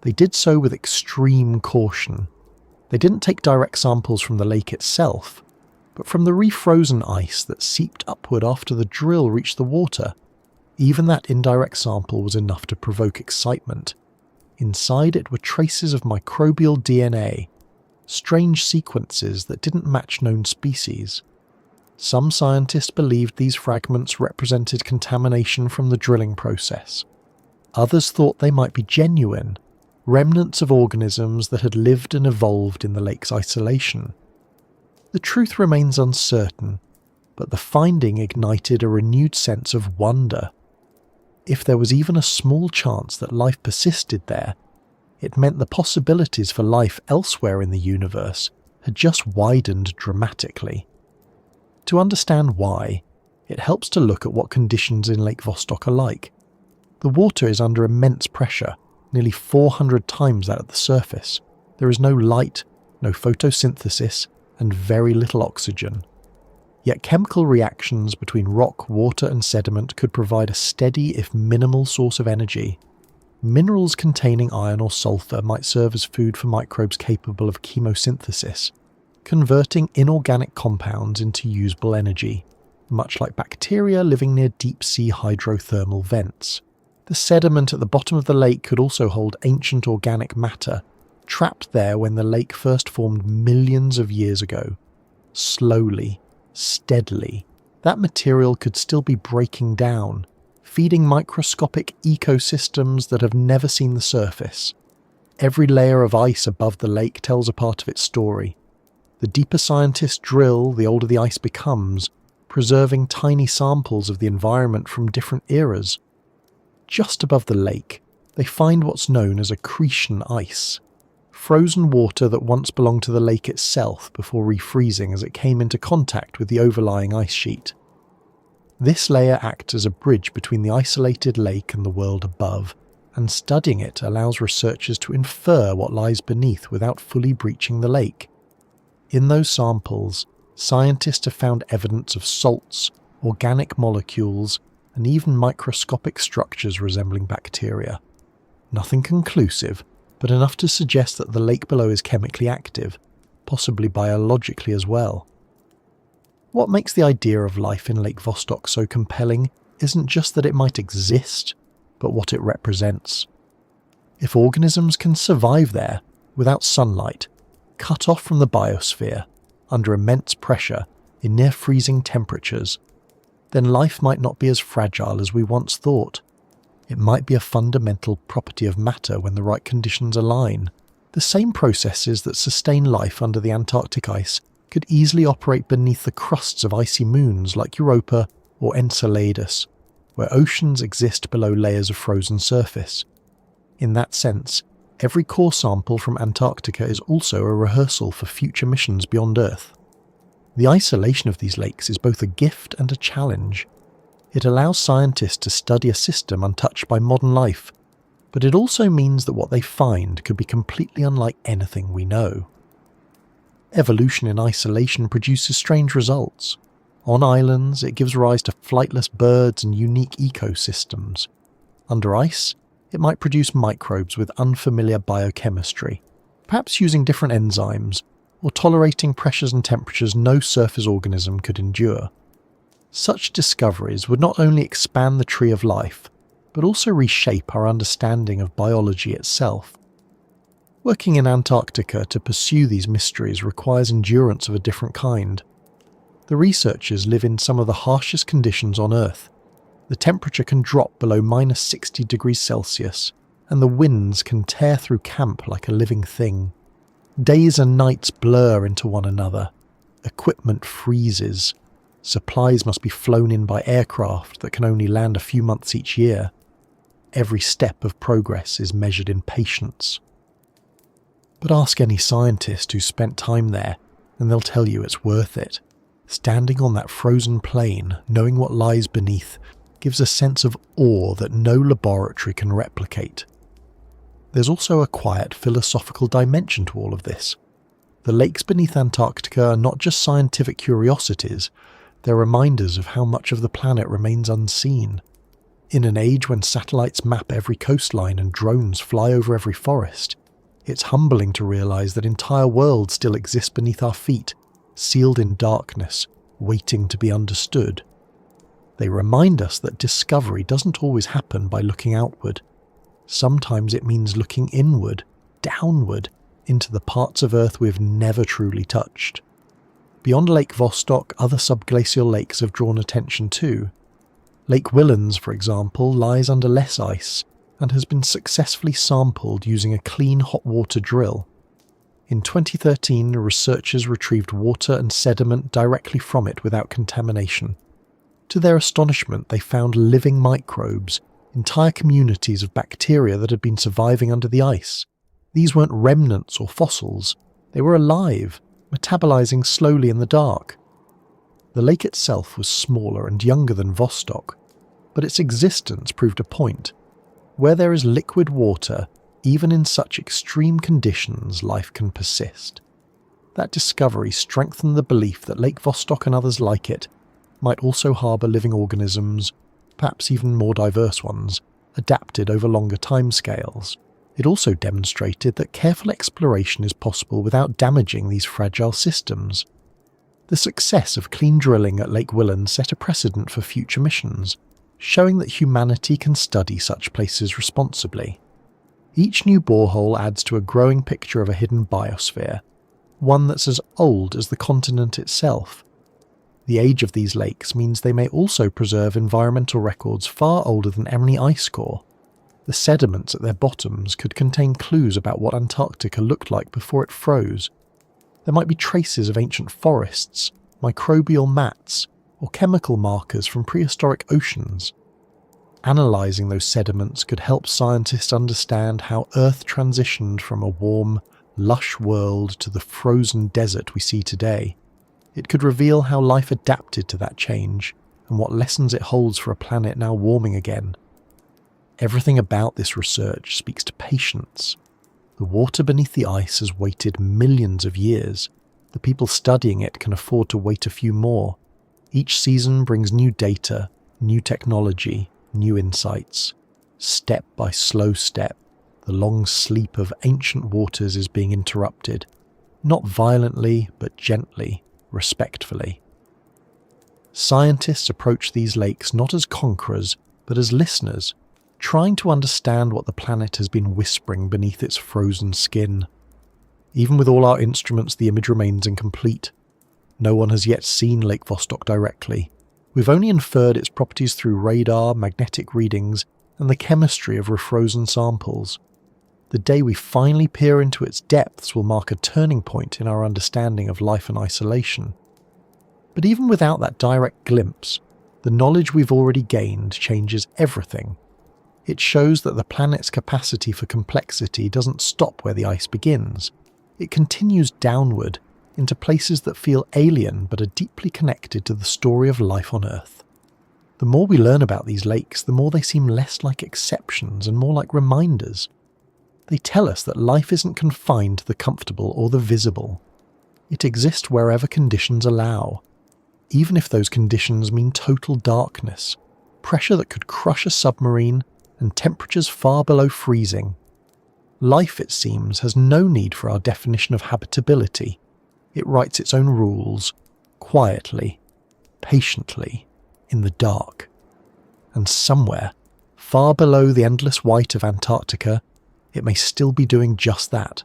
they did so with extreme caution. They didn't take direct samples from the lake itself, but from the refrozen ice that seeped upward after the drill reached the water. Even that indirect sample was enough to provoke excitement. Inside it were traces of microbial DNA, strange sequences that didn't match known species. Some scientists believed these fragments represented contamination from the drilling process. Others thought they might be genuine, remnants of organisms that had lived and evolved in the lake's isolation. The truth remains uncertain, but the finding ignited a renewed sense of wonder. If there was even a small chance that life persisted there, it meant the possibilities for life elsewhere in the universe had just widened dramatically. To understand why, it helps to look at what conditions in Lake Vostok are like. The water is under immense pressure, nearly 400 times that at the surface. There is no light, no photosynthesis, and very little oxygen. Yet chemical reactions between rock, water, and sediment could provide a steady, if minimal, source of energy. Minerals containing iron or sulfur might serve as food for microbes capable of chemosynthesis, converting inorganic compounds into usable energy, much like bacteria living near deep-sea hydrothermal vents. The sediment at the bottom of the lake could also hold ancient organic matter, trapped there when the lake first formed millions of years ago. Slowly, steadily, that material could still be breaking down, feeding microscopic ecosystems that have never seen the surface. Every layer of ice above the lake tells a part of its story. The deeper scientists drill, the older the ice becomes, preserving tiny samples of the environment from different eras. Just above the lake, they find what's known as accretion ice, frozen water that once belonged to the lake itself before refreezing as it came into contact with the overlying ice sheet. This layer acts as a bridge between the isolated lake and the world above, and studying it allows researchers to infer what lies beneath without fully breaching the lake. In those samples, scientists have found evidence of salts, organic molecules, and even microscopic structures resembling bacteria. Nothing conclusive, but enough to suggest that the lake below is chemically active, possibly biologically as well. What makes the idea of life in Lake Vostok so compelling isn't just that it might exist, but what it represents. If organisms can survive there, without sunlight, cut off from the biosphere, under immense pressure, in near-freezing temperatures, then life might not be as fragile as we once thought. It might be a fundamental property of matter when the right conditions align. The same processes that sustain life under the Antarctic ice could easily operate beneath the crusts of icy moons like Europa or Enceladus, where oceans exist below layers of frozen surface. In that sense, every core sample from Antarctica is also a rehearsal for future missions beyond Earth. The isolation of these lakes is both a gift and a challenge. It allows scientists to study a system untouched by modern life, but it also means that what they find could be completely unlike anything we know. Evolution in isolation produces strange results. On islands, it gives rise to flightless birds and unique ecosystems. Under ice, it might produce microbes with unfamiliar biochemistry, perhaps using different enzymes, or tolerating pressures and temperatures no surface organism could endure. Such discoveries would not only expand the tree of life, but also reshape our understanding of biology itself. Working in Antarctica to pursue these mysteries requires endurance of a different kind. The researchers live in some of the harshest conditions on Earth. The temperature can drop below -60 degrees Celsius, and the winds can tear through camp like a living thing. Days and nights blur into one another. Equipment freezes. Supplies must be flown in by aircraft that can only land a few months each year. Every step of progress is measured in patience. But ask any scientist who's spent time there, and they'll tell you it's worth it. Standing on that frozen plain, knowing what lies beneath, gives a sense of awe that no laboratory can replicate. There's also a quiet philosophical dimension to all of this. The lakes beneath Antarctica are not just scientific curiosities, they're reminders of how much of the planet remains unseen. In an age when satellites map every coastline and drones fly over every forest, it's humbling to realise that entire worlds still exist beneath our feet, sealed in darkness, waiting to be understood. They remind us that discovery doesn't always happen by looking outward. Sometimes it means looking inward, downward, into the parts of Earth we've never truly touched. Beyond Lake Vostok, other subglacial lakes have drawn attention too. Lake Willans, for example, lies under less ice and has been successfully sampled using a clean hot water drill. In 2013, researchers retrieved water and sediment directly from it without contamination. To their astonishment, they found living microbes, entire communities of bacteria that had been surviving under the ice. These weren't remnants or fossils, they were alive, metabolizing slowly in the dark. The lake itself was smaller and younger than Vostok, but its existence proved a point. Where there is liquid water, even in such extreme conditions, life can persist. That discovery strengthened the belief that Lake Vostok and others like it might also harbour living organisms, perhaps even more diverse ones, adapted over longer timescales. It also demonstrated that careful exploration is possible without damaging these fragile systems. The success of clean drilling at Lake Willans set a precedent for future missions, showing that humanity can study such places responsibly. Each new borehole adds to a growing picture of a hidden biosphere, one that's as old as the continent itself. The age of these lakes means they may also preserve environmental records far older than any ice core. The sediments at their bottoms could contain clues about what Antarctica looked like before it froze. There might be traces of ancient forests, microbial mats, or chemical markers from prehistoric oceans. Analysing those sediments could help scientists understand how Earth transitioned from a warm, lush world to the frozen desert we see today. It could reveal how life adapted to that change, and what lessons it holds for a planet now warming again. Everything about this research speaks to patience. The water beneath the ice has waited millions of years. The people studying it can afford to wait a few more. Each season brings new data, new technology, new insights. Step by slow step, the long sleep of ancient waters is being interrupted, not violently, but gently, respectfully. Scientists approach these lakes not as conquerors, but as listeners, trying to understand what the planet has been whispering beneath its frozen skin. Even with all our instruments, the image remains incomplete. No one has yet seen Lake Vostok directly. We've only inferred its properties through radar, magnetic readings, and the chemistry of refrozen samples. The day we finally peer into its depths will mark a turning point in our understanding of life and isolation. But even without that direct glimpse, the knowledge we've already gained changes everything. It shows that the planet's capacity for complexity doesn't stop where the ice begins. It continues downward into places that feel alien but are deeply connected to the story of life on Earth. The more we learn about these lakes, the more they seem less like exceptions and more like reminders. They tell us that life isn't confined to the comfortable or the visible. It exists wherever conditions allow, even if those conditions mean total darkness, pressure that could crush a submarine, and temperatures far below freezing. Life, it seems, has no need for our definition of habitability. It writes its own rules, quietly, patiently, in the dark. And somewhere, far below the endless white of Antarctica, it may still be doing just that.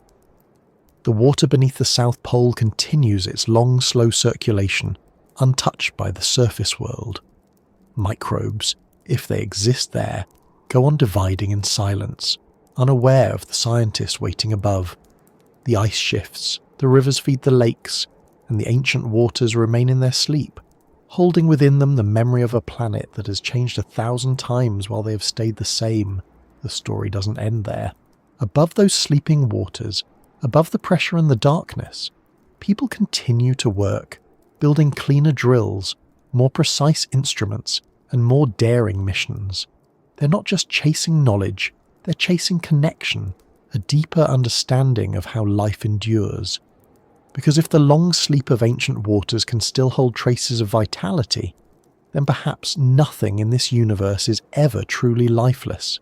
The water beneath the South Pole continues its long, slow circulation, untouched by the surface world. Microbes, if they exist there, go on dividing in silence, unaware of the scientists waiting above. The ice shifts, the rivers feed the lakes, and the ancient waters remain in their sleep, holding within them the memory of a planet that has changed 1,000 times while they have stayed the same. The story doesn't end there. Above those sleeping waters, above the pressure and the darkness, people continue to work, building cleaner drills, more precise instruments, and more daring missions. They're not just chasing knowledge, they're chasing connection, a deeper understanding of how life endures. Because if the long sleep of ancient waters can still hold traces of vitality, then perhaps nothing in this universe is ever truly lifeless.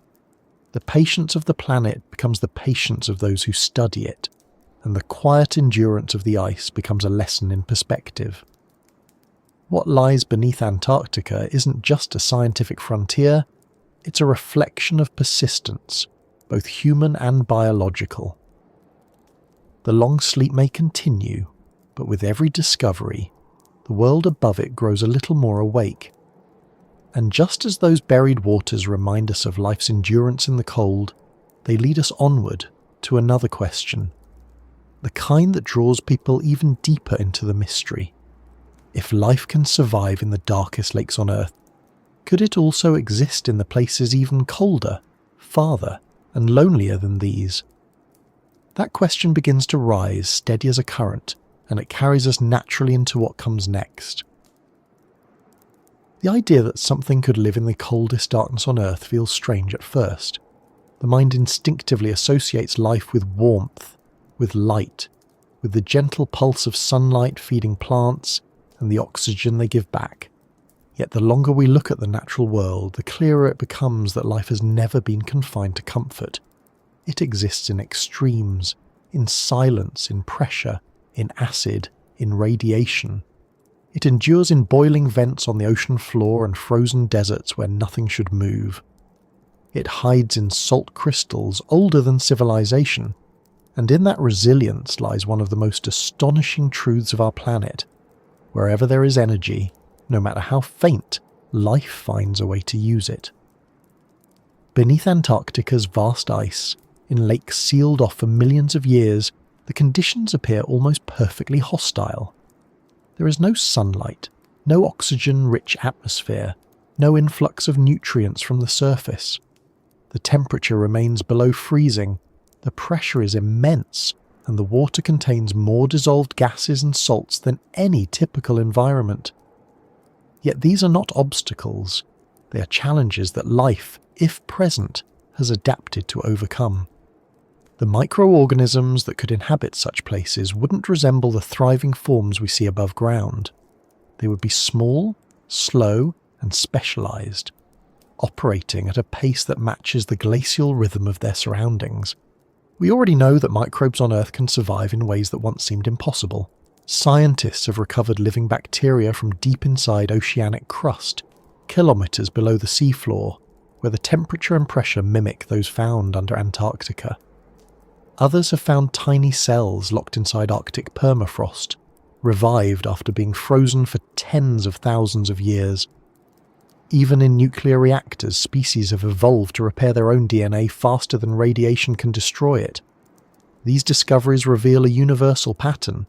The patience of the planet becomes the patience of those who study it, and the quiet endurance of the ice becomes a lesson in perspective. What lies beneath Antarctica isn't just a scientific frontier, it's a reflection of persistence, both human and biological. The long sleep may continue, but with every discovery, the world above it grows a little more awake. And just as those buried waters remind us of life's endurance in the cold, they lead us onward to another question, the kind that draws people even deeper into the mystery. If life can survive in the darkest lakes on Earth, could it also exist in the places even colder, farther, and lonelier than these? That question begins to rise steady as a current, and it carries us naturally into what comes next. The idea that something could live in the coldest darkness on Earth feels strange at first. The mind instinctively associates life with warmth, with light, with the gentle pulse of sunlight feeding plants and the oxygen they give back. Yet the longer we look at the natural world, the clearer it becomes that life has never been confined to comfort. It exists in extremes, in silence, in pressure, in acid, in radiation. It endures in boiling vents on the ocean floor and frozen deserts where nothing should move. It hides in salt crystals older than civilization, and in that resilience lies one of the most astonishing truths of our planet. Wherever there is energy, no matter how faint, life finds a way to use it. Beneath Antarctica's vast ice, in lakes sealed off for millions of years, the conditions appear almost perfectly hostile. There is no sunlight, no oxygen-rich atmosphere, no influx of nutrients from the surface. The temperature remains below freezing, the pressure is immense, and the water contains more dissolved gases and salts than any typical environment. Yet these are not obstacles, they are challenges that life, if present, has adapted to overcome. The microorganisms that could inhabit such places wouldn't resemble the thriving forms we see above ground. They would be small, slow, and specialized, operating at a pace that matches the glacial rhythm of their surroundings. We already know that microbes on Earth can survive in ways that once seemed impossible. Scientists have recovered living bacteria from deep inside oceanic crust, kilometers below the seafloor, where the temperature and pressure mimic those found under Antarctica. Others have found tiny cells locked inside Arctic permafrost, revived after being frozen for tens of thousands of years. Even in nuclear reactors, species have evolved to repair their own DNA faster than radiation can destroy it. These discoveries reveal a universal pattern.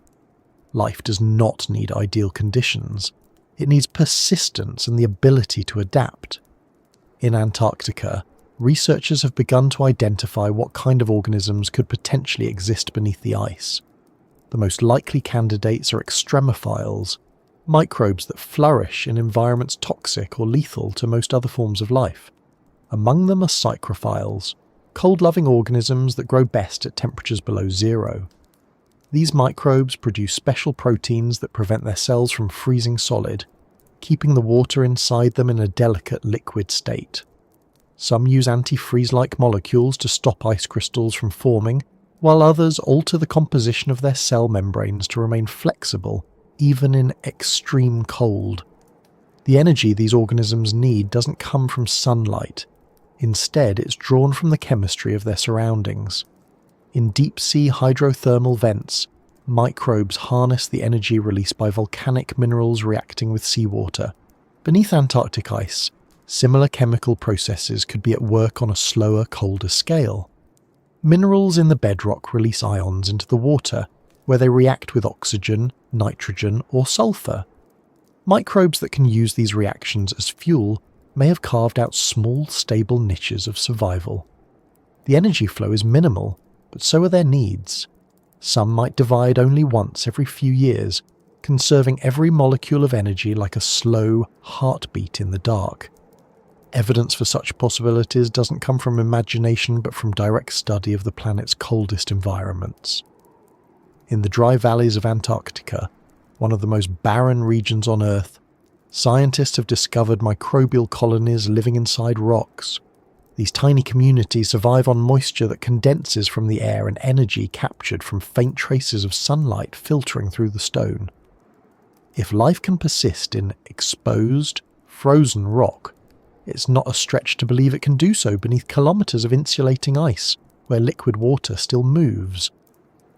Life does not need ideal conditions. It needs persistence and the ability to adapt. In Antarctica, researchers have begun to identify what kind of organisms could potentially exist beneath the ice. The most likely candidates are extremophiles, microbes that flourish in environments toxic or lethal to most other forms of life. Among them are psychrophiles, cold-loving organisms that grow best at temperatures below zero. These microbes produce special proteins that prevent their cells from freezing solid, keeping the water inside them in a delicate liquid state. Some use antifreeze-like molecules to stop ice crystals from forming, while others alter the composition of their cell membranes to remain flexible even in extreme cold. The energy these organisms need doesn't come from sunlight. Instead, it's drawn from the chemistry of their surroundings. In deep-sea hydrothermal vents, microbes harness the energy released by volcanic minerals reacting with seawater. Beneath Antarctic ice, similar chemical processes could be at work on a slower, colder scale. Minerals in the bedrock release ions into the water, where they react with oxygen, nitrogen, or sulfur. Microbes that can use these reactions as fuel may have carved out small, stable niches of survival. The energy flow is minimal, but so are their needs. Some might divide only once every few years, conserving every molecule of energy like a slow heartbeat in the dark. Evidence for such possibilities doesn't come from imagination but from direct study of the planet's coldest environments. In the dry valleys of Antarctica, one of the most barren regions on Earth, scientists have discovered microbial colonies living inside rocks. These tiny communities survive on moisture that condenses from the air and energy captured from faint traces of sunlight filtering through the stone. If life can persist in exposed, frozen rock, it's not a stretch to believe it can do so beneath kilometers of insulating ice, where liquid water still moves.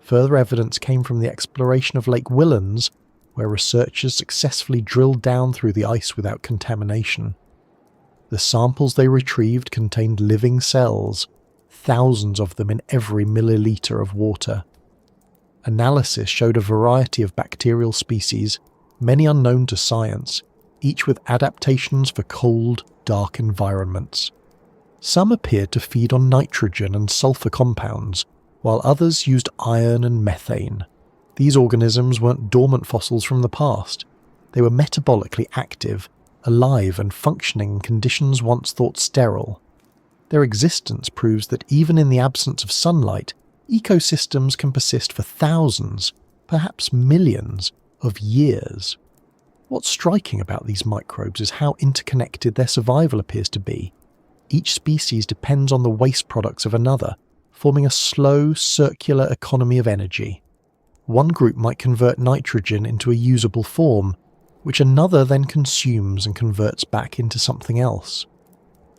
Further evidence came from the exploration of Lake Willans, where researchers successfully drilled down through the ice without contamination. The samples they retrieved contained living cells, thousands of them in every milliliter of water. Analysis showed a variety of bacterial species, many unknown to science, each with adaptations for cold, dark environments. Some appeared to feed on nitrogen and sulfur compounds, while others used iron and methane. These organisms weren't dormant fossils from the past. They were metabolically active, alive and functioning in conditions once thought sterile. Their existence proves that even in the absence of sunlight, ecosystems can persist for thousands, perhaps millions, of years. What's striking about these microbes is how interconnected their survival appears to be. Each species depends on the waste products of another, forming a slow, circular economy of energy. One group might convert nitrogen into a usable form, which another then consumes and converts back into something else.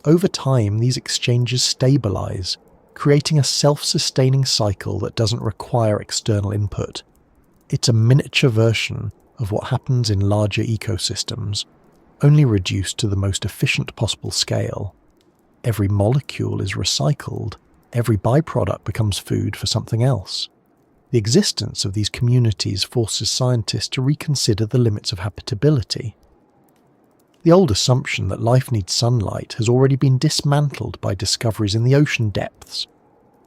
Over time, these exchanges stabilize, creating a self-sustaining cycle that doesn't require external input. It's a miniature version of what happens in larger ecosystems, only reduced to the most efficient possible scale. Every molecule is recycled, every byproduct becomes food for something else. The existence of these communities forces scientists to reconsider the limits of habitability. The old assumption that life needs sunlight has already been dismantled by discoveries in the ocean depths.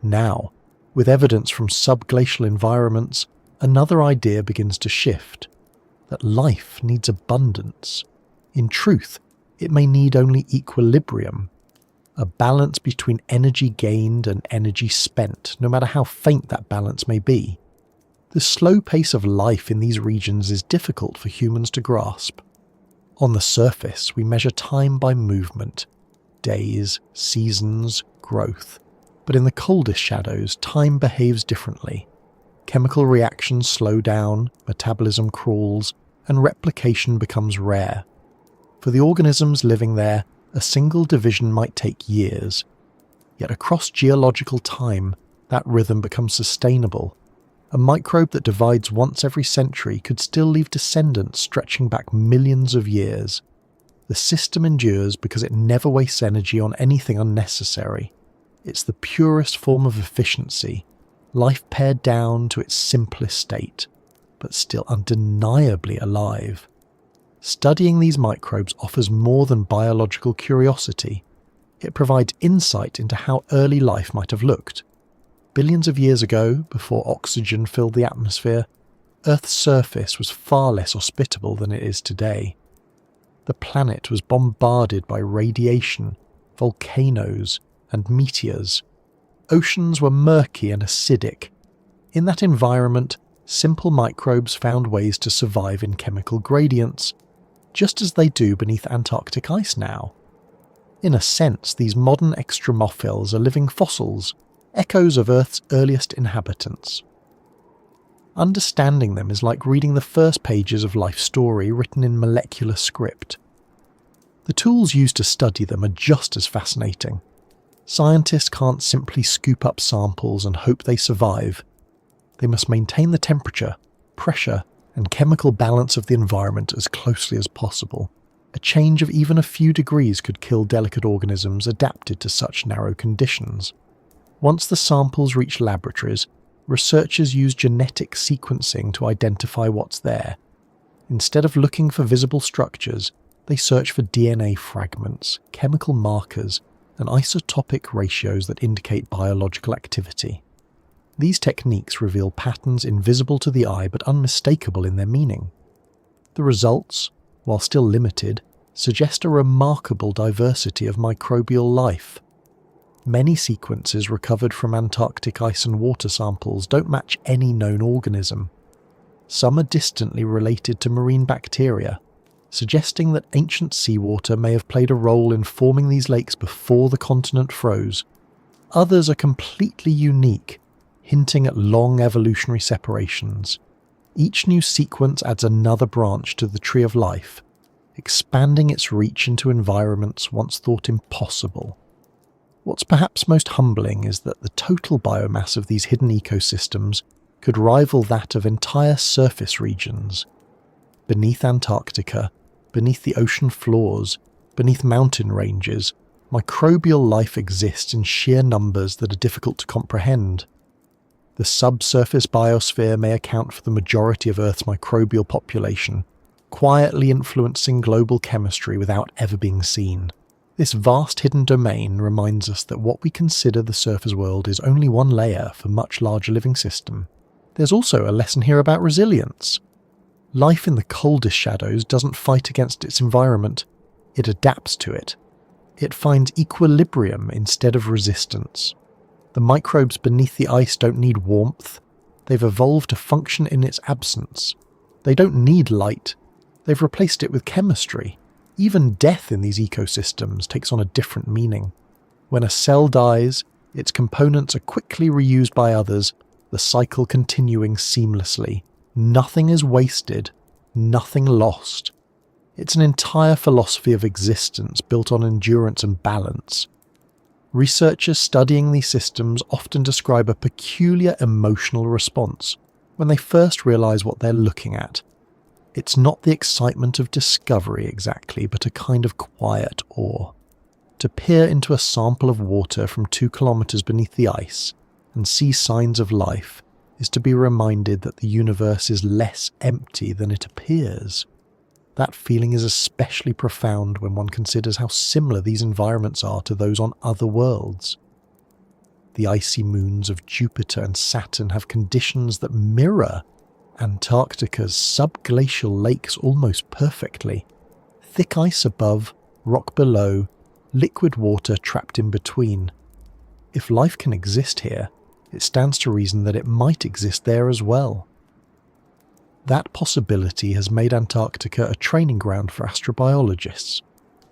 Now, with evidence from subglacial environments, another idea begins to shift, that life needs abundance. In truth, it may need only equilibrium, a balance between energy gained and energy spent, no matter how faint that balance may be. The slow pace of life in these regions is difficult for humans to grasp. On the surface, we measure time by movement, days, seasons, growth. But in the coldest shadows, time behaves differently. Chemical reactions slow down, metabolism crawls, and replication becomes rare. For the organisms living there, a single division might take years. Yet across geological time, that rhythm becomes sustainable. A microbe that divides once every century could still leave descendants stretching back millions of years. The system endures because it never wastes energy on anything unnecessary. It's the purest form of efficiency, life pared down to its simplest state, but still undeniably alive. Studying these microbes offers more than biological curiosity. It provides insight into how early life might have looked. Billions of years ago, before oxygen filled the atmosphere, Earth's surface was far less hospitable than it is today. The planet was bombarded by radiation, volcanoes, and meteors. Oceans were murky and acidic. In that environment, simple microbes found ways to survive in chemical gradients, just as they do beneath Antarctic ice now. In a sense, these modern extremophils are living fossils, echoes of Earth's earliest inhabitants. Understanding them is like reading the first pages of life's story written in molecular script. The tools used to study them are just as fascinating. Scientists can't simply scoop up samples and hope they survive. They must maintain the temperature, pressure, and chemical balance of the environment as closely as possible. A change of even a few degrees could kill delicate organisms adapted to such narrow conditions. Once the samples reach laboratories, researchers use genetic sequencing to identify what's there. Instead of looking for visible structures, they search for DNA fragments, chemical markers, and isotopic ratios that indicate biological activity. These techniques reveal patterns invisible to the eye but unmistakable in their meaning. The results, while still limited, suggest a remarkable diversity of microbial life. Many sequences recovered from Antarctic ice and water samples don't match any known organism. Some are distantly related to marine bacteria, suggesting that ancient seawater may have played a role in forming these lakes before the continent froze. Others are completely unique, hinting at long evolutionary separations. Each new sequence adds another branch to the tree of life, expanding its reach into environments once thought impossible. What's perhaps most humbling is that the total biomass of these hidden ecosystems could rival that of entire surface regions. Beneath Antarctica, beneath the ocean floors, beneath mountain ranges, microbial life exists in sheer numbers that are difficult to comprehend. The subsurface biosphere may account for the majority of Earth's microbial population, quietly influencing global chemistry without ever being seen. This vast hidden domain reminds us that what we consider the surface world is only one layer for a much larger living system. There's also a lesson here about resilience. Life in the coldest shadows doesn't fight against its environment, it adapts to it. It finds equilibrium instead of resistance. The microbes beneath the ice don't need warmth, they've evolved to function in its absence. They don't need light, they've replaced it with chemistry. Even death in these ecosystems takes on a different meaning. When a cell dies, its components are quickly reused by others, the cycle continuing seamlessly. Nothing is wasted, nothing lost. It's an entire philosophy of existence built on endurance and balance. Researchers studying these systems often describe a peculiar emotional response when they first realize what they're looking at. It's not the excitement of discovery exactly, but a kind of quiet awe. To peer into a sample of water from 2 kilometers beneath the ice and see signs of life is to be reminded that the universe is less empty than it appears. That feeling is especially profound when one considers how similar these environments are to those on other worlds. The icy moons of Jupiter and Saturn have conditions that mirror Antarctica's subglacial lakes almost perfectly. Thick ice above, rock below, liquid water trapped in between. If life can exist here, it stands to reason that it might exist there as well. That possibility has made Antarctica a training ground for astrobiologists.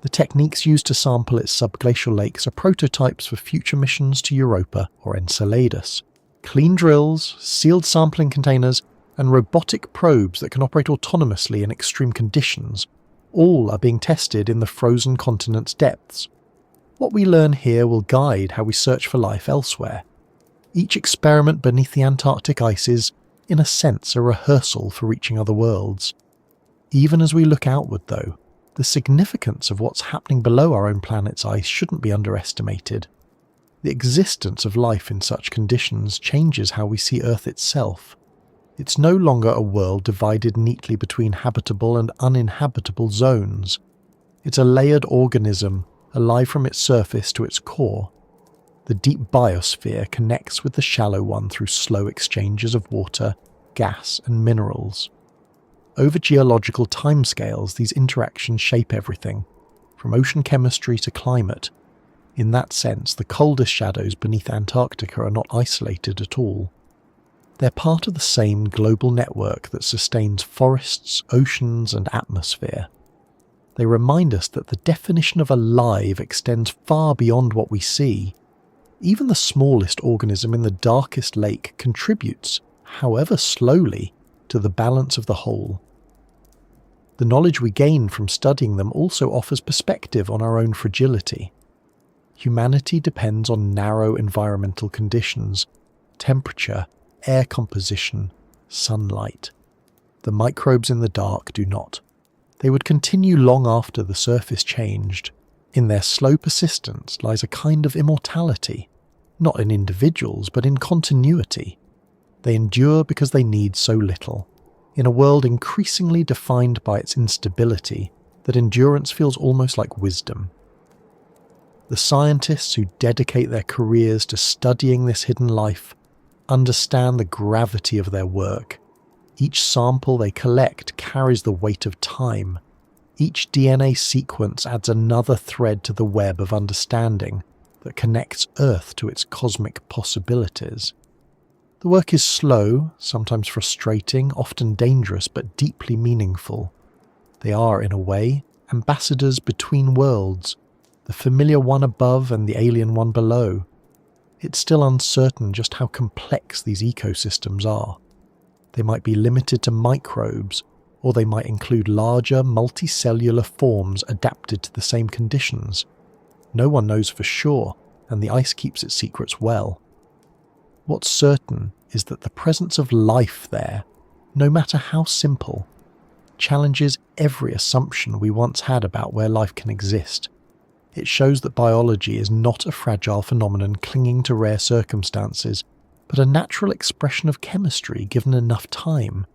The techniques used to sample its subglacial lakes are prototypes for future missions to Europa or Enceladus. Clean drills, sealed sampling containers, and robotic probes that can operate autonomously in extreme conditions, all are being tested in the frozen continent's depths. What we learn here will guide how we search for life elsewhere. Each experiment beneath the Antarctic ice is, in a sense, a rehearsal for reaching other worlds. Even as we look outward, though, The significance of what's happening below our own planet's ice shouldn't be underestimated. The existence of life in such conditions changes how we see Earth itself. It's no longer a world divided neatly between habitable and uninhabitable zones. It's a layered organism, alive from its surface to its core. The deep biosphere connects with the shallow one through slow exchanges of water, gas, and minerals. Over geological timescales, these interactions shape everything, from ocean chemistry to climate. In that sense, the coldest shadows beneath Antarctica are not isolated at all. They're part of the same global network that sustains forests, oceans, and atmosphere. They remind us that the definition of alive extends far beyond what we see. Even the smallest organism in the darkest lake contributes, however slowly, to the balance of the whole. The knowledge we gain from studying them also offers perspective on our own fragility. Humanity depends on narrow environmental conditions, temperature, air composition, sunlight. The microbes in the dark do not. They would continue long after the surface changed. In their slow persistence lies a kind of immortality, not in individuals but in continuity. They endure because they need so little. In a world increasingly defined by its instability, that endurance feels almost like wisdom. The scientists who dedicate their careers to studying this hidden life understand the gravity of their work. Each sample they collect carries the weight of time. Each DNA sequence adds another thread to the web of understanding that connects Earth to its cosmic possibilities. The work is slow, sometimes frustrating, often dangerous, but deeply meaningful. They are, in a way, ambassadors between worlds, the familiar one above and the alien one below. It's still uncertain just how complex these ecosystems are. They might be limited to microbes, or they might include larger, multicellular forms adapted to the same conditions. No one knows for sure, and the ice keeps its secrets well. What's certain is that the presence of life there, no matter how simple, challenges every assumption we once had about where life can exist. It shows that biology is not a fragile phenomenon clinging to rare circumstances, but a natural expression of chemistry given enough time.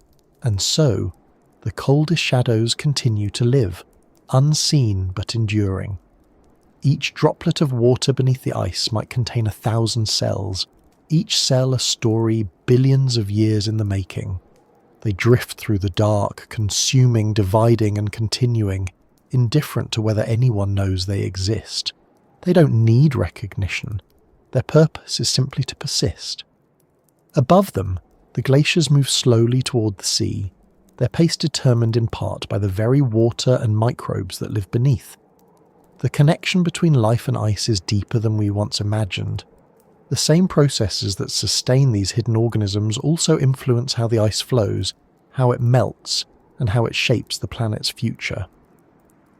And so, the coldest shadows continue to live, unseen but enduring. Each droplet of water beneath the ice might contain 1,000 cells, each cell a story billions of years in the making. They drift through the dark, consuming, dividing and continuing, indifferent to whether anyone knows they exist. They don't need recognition. Their purpose is simply to persist. Above them, the glaciers move slowly toward the sea, their pace determined in part by the very water and microbes that live beneath. The connection between life and ice is deeper than we once imagined. The same processes that sustain these hidden organisms also influence how the ice flows, how it melts, and how it shapes the planet's future.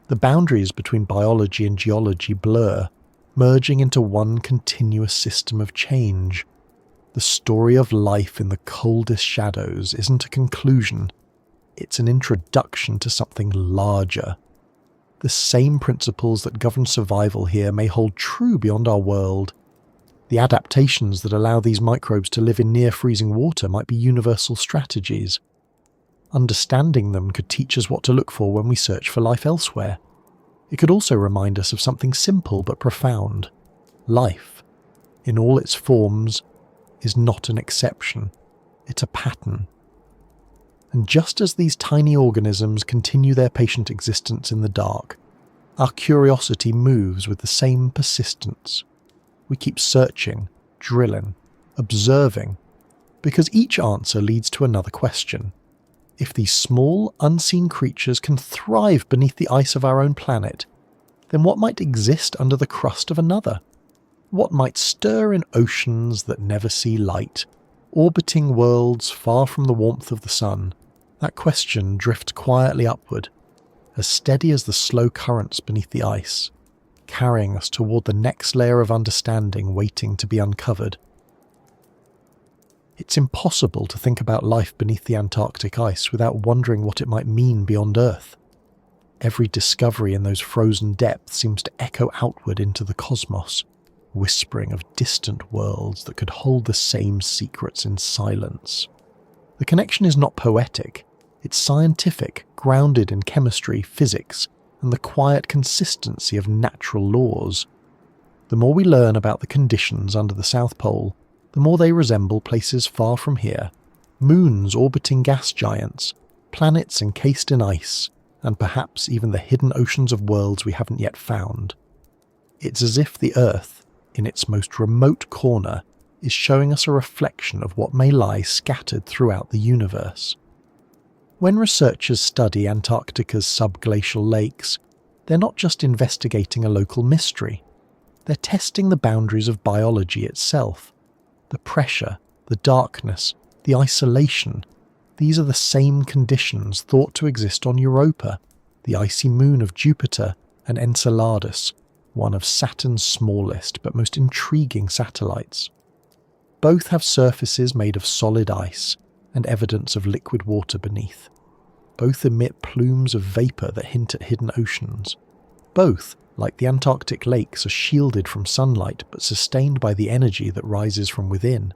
The boundaries between biology and geology blur, merging into one continuous system of change. The story of life in the coldest shadows isn't a conclusion, it's an introduction to something larger. The same principles that govern survival here may hold true beyond our world. The adaptations that allow these microbes to live in near-freezing water might be universal strategies. Understanding them could teach us what to look for when we search for life elsewhere. It could also remind us of something simple but profound. Life, in all its forms, is not an exception. It's a pattern. And just as these tiny organisms continue their patient existence in the dark, our curiosity moves with the same persistence. We keep searching, drilling, observing, because each answer leads to another question. If these small, unseen creatures can thrive beneath the ice of our own planet, then what might exist under the crust of another? What might stir in oceans that never see light, orbiting worlds far from the warmth of the sun? That question drifts quietly upward, as steady as the slow currents beneath the ice, carrying us toward the next layer of understanding waiting to be uncovered. It's impossible to think about life beneath the Antarctic ice without wondering what it might mean beyond Earth. Every discovery in those frozen depths seems to echo outward into the cosmos, whispering of distant worlds that could hold the same secrets in silence. The connection is not poetic, it's scientific, grounded in chemistry, physics, and the quiet consistency of natural laws. The more we learn about the conditions under the South Pole, the more they resemble places far from here, moons orbiting gas giants, planets encased in ice, and perhaps even the hidden oceans of worlds we haven't yet found. It's as if the Earth, in its most remote corner, is showing us a reflection of what may lie scattered throughout the universe. When researchers study Antarctica's subglacial lakes, they're not just investigating a local mystery. They're testing the boundaries of biology itself. The pressure, the darkness, the isolation, these are the same conditions thought to exist on Europa, the icy moon of Jupiter, and Enceladus, one of Saturn's smallest but most intriguing satellites. Both have surfaces made of solid ice and evidence of liquid water beneath. Both emit plumes of vapour that hint at hidden oceans. Both, like the Antarctic lakes, are shielded from sunlight but sustained by the energy that rises from within.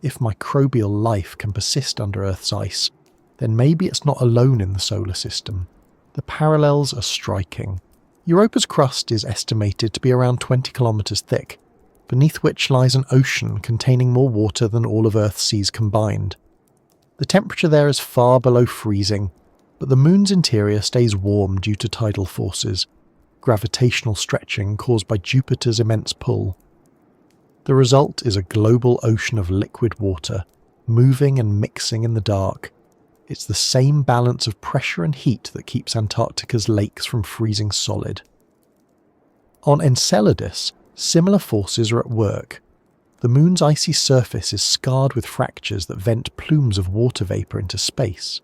If microbial life can persist under Earth's ice, then maybe it's not alone in the solar system. The parallels are striking. Europa's crust is estimated to be around 20 kilometres thick, beneath which lies an ocean containing more water than all of Earth's seas combined. The temperature there is far below freezing, but the moon's interior stays warm due to tidal forces, gravitational stretching caused by Jupiter's immense pull. The result is a global ocean of liquid water, moving and mixing in the dark. It's the same balance of pressure and heat that keeps Antarctica's lakes from freezing solid. On Enceladus, similar forces are at work. The moon's icy surface is scarred with fractures that vent plumes of water vapour into space.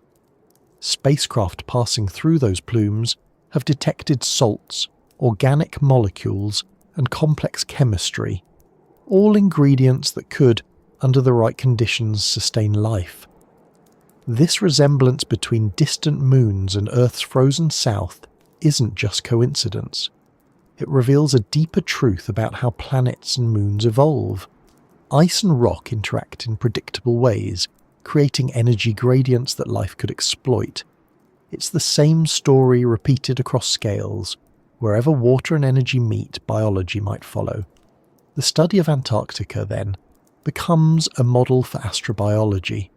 Spacecraft passing through those plumes have detected salts, organic molecules, and complex chemistry, all ingredients that could, under the right conditions, sustain life. This resemblance between distant moons and Earth's frozen south isn't just coincidence. It reveals a deeper truth about how planets and moons evolve. Ice and rock interact in predictable ways, creating energy gradients that life could exploit. It's the same story repeated across scales. Wherever water and energy meet, biology might follow. The study of Antarctica, then, becomes a model for astrobiology,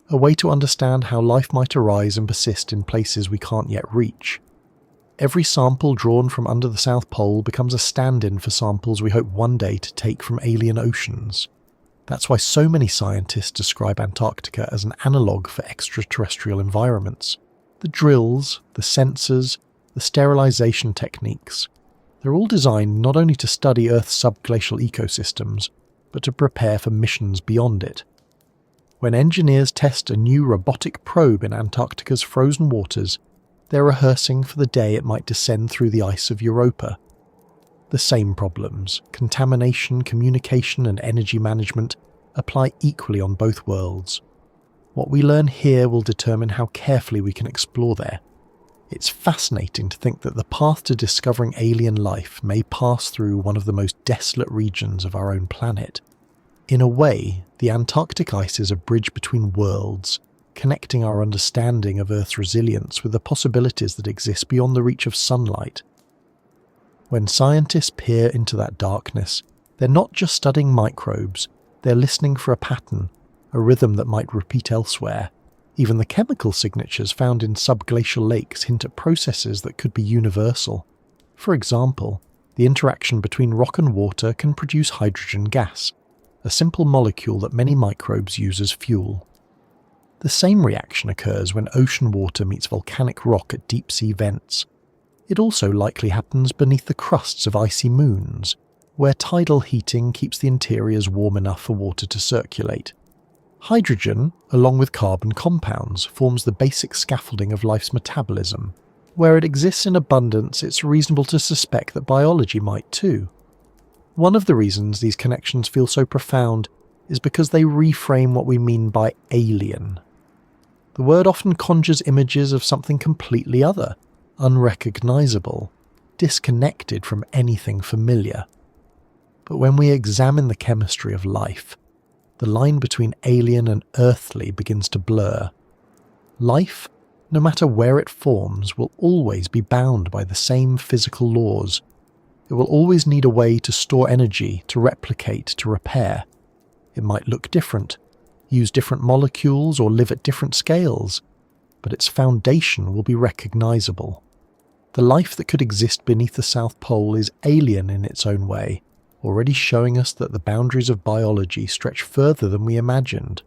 a way to understand how life might arise and persist in places we can't yet reach. Every sample drawn from under the South Pole becomes a stand-in for samples we hope one day to take from alien oceans. That's why so many scientists describe Antarctica as an analogue for extraterrestrial environments. The drills, the sensors, the sterilisation techniques, they're all designed not only to study Earth's subglacial ecosystems, but to prepare for missions beyond it. When engineers test a new robotic probe in Antarctica's frozen waters, they're rehearsing for the day it might descend through the ice of Europa. The same problems, contamination, communication and energy management, apply equally on both worlds. What we learn here will determine how carefully we can explore there. It's fascinating to think that the path to discovering alien life may pass through one of the most desolate regions of our own planet. In a way, the Antarctic ice is a bridge between worlds, connecting our understanding of Earth's resilience with the possibilities that exist beyond the reach of sunlight. When scientists peer into that darkness, they're not just studying microbes, they're listening for a pattern, a rhythm that might repeat elsewhere. Even the chemical signatures found in subglacial lakes hint at processes that could be universal. For example, the interaction between rock and water can produce hydrogen gas, a simple molecule that many microbes use as fuel. The same reaction occurs when ocean water meets volcanic rock at deep-sea vents. It also likely happens beneath the crusts of icy moons, where tidal heating keeps the interiors warm enough for water to circulate. Hydrogen, along with carbon compounds, forms the basic scaffolding of life's metabolism. Where it exists in abundance, it's reasonable to suspect that biology might too. One of the reasons these connections feel so profound is because they reframe what we mean by alien. The word often conjures images of something completely other, unrecognizable, disconnected from anything familiar. But when we examine the chemistry of life, the line between alien and earthly begins to blur. Life, no matter where it forms, will always be bound by the same physical laws. It will always need a way to store energy, to replicate, to repair. It might look different, use different molecules, or live at different scales, but its foundation will be recognizable. The life that could exist beneath the South Pole is alien in its own way, already showing us that the boundaries of biology stretch further than we imagined.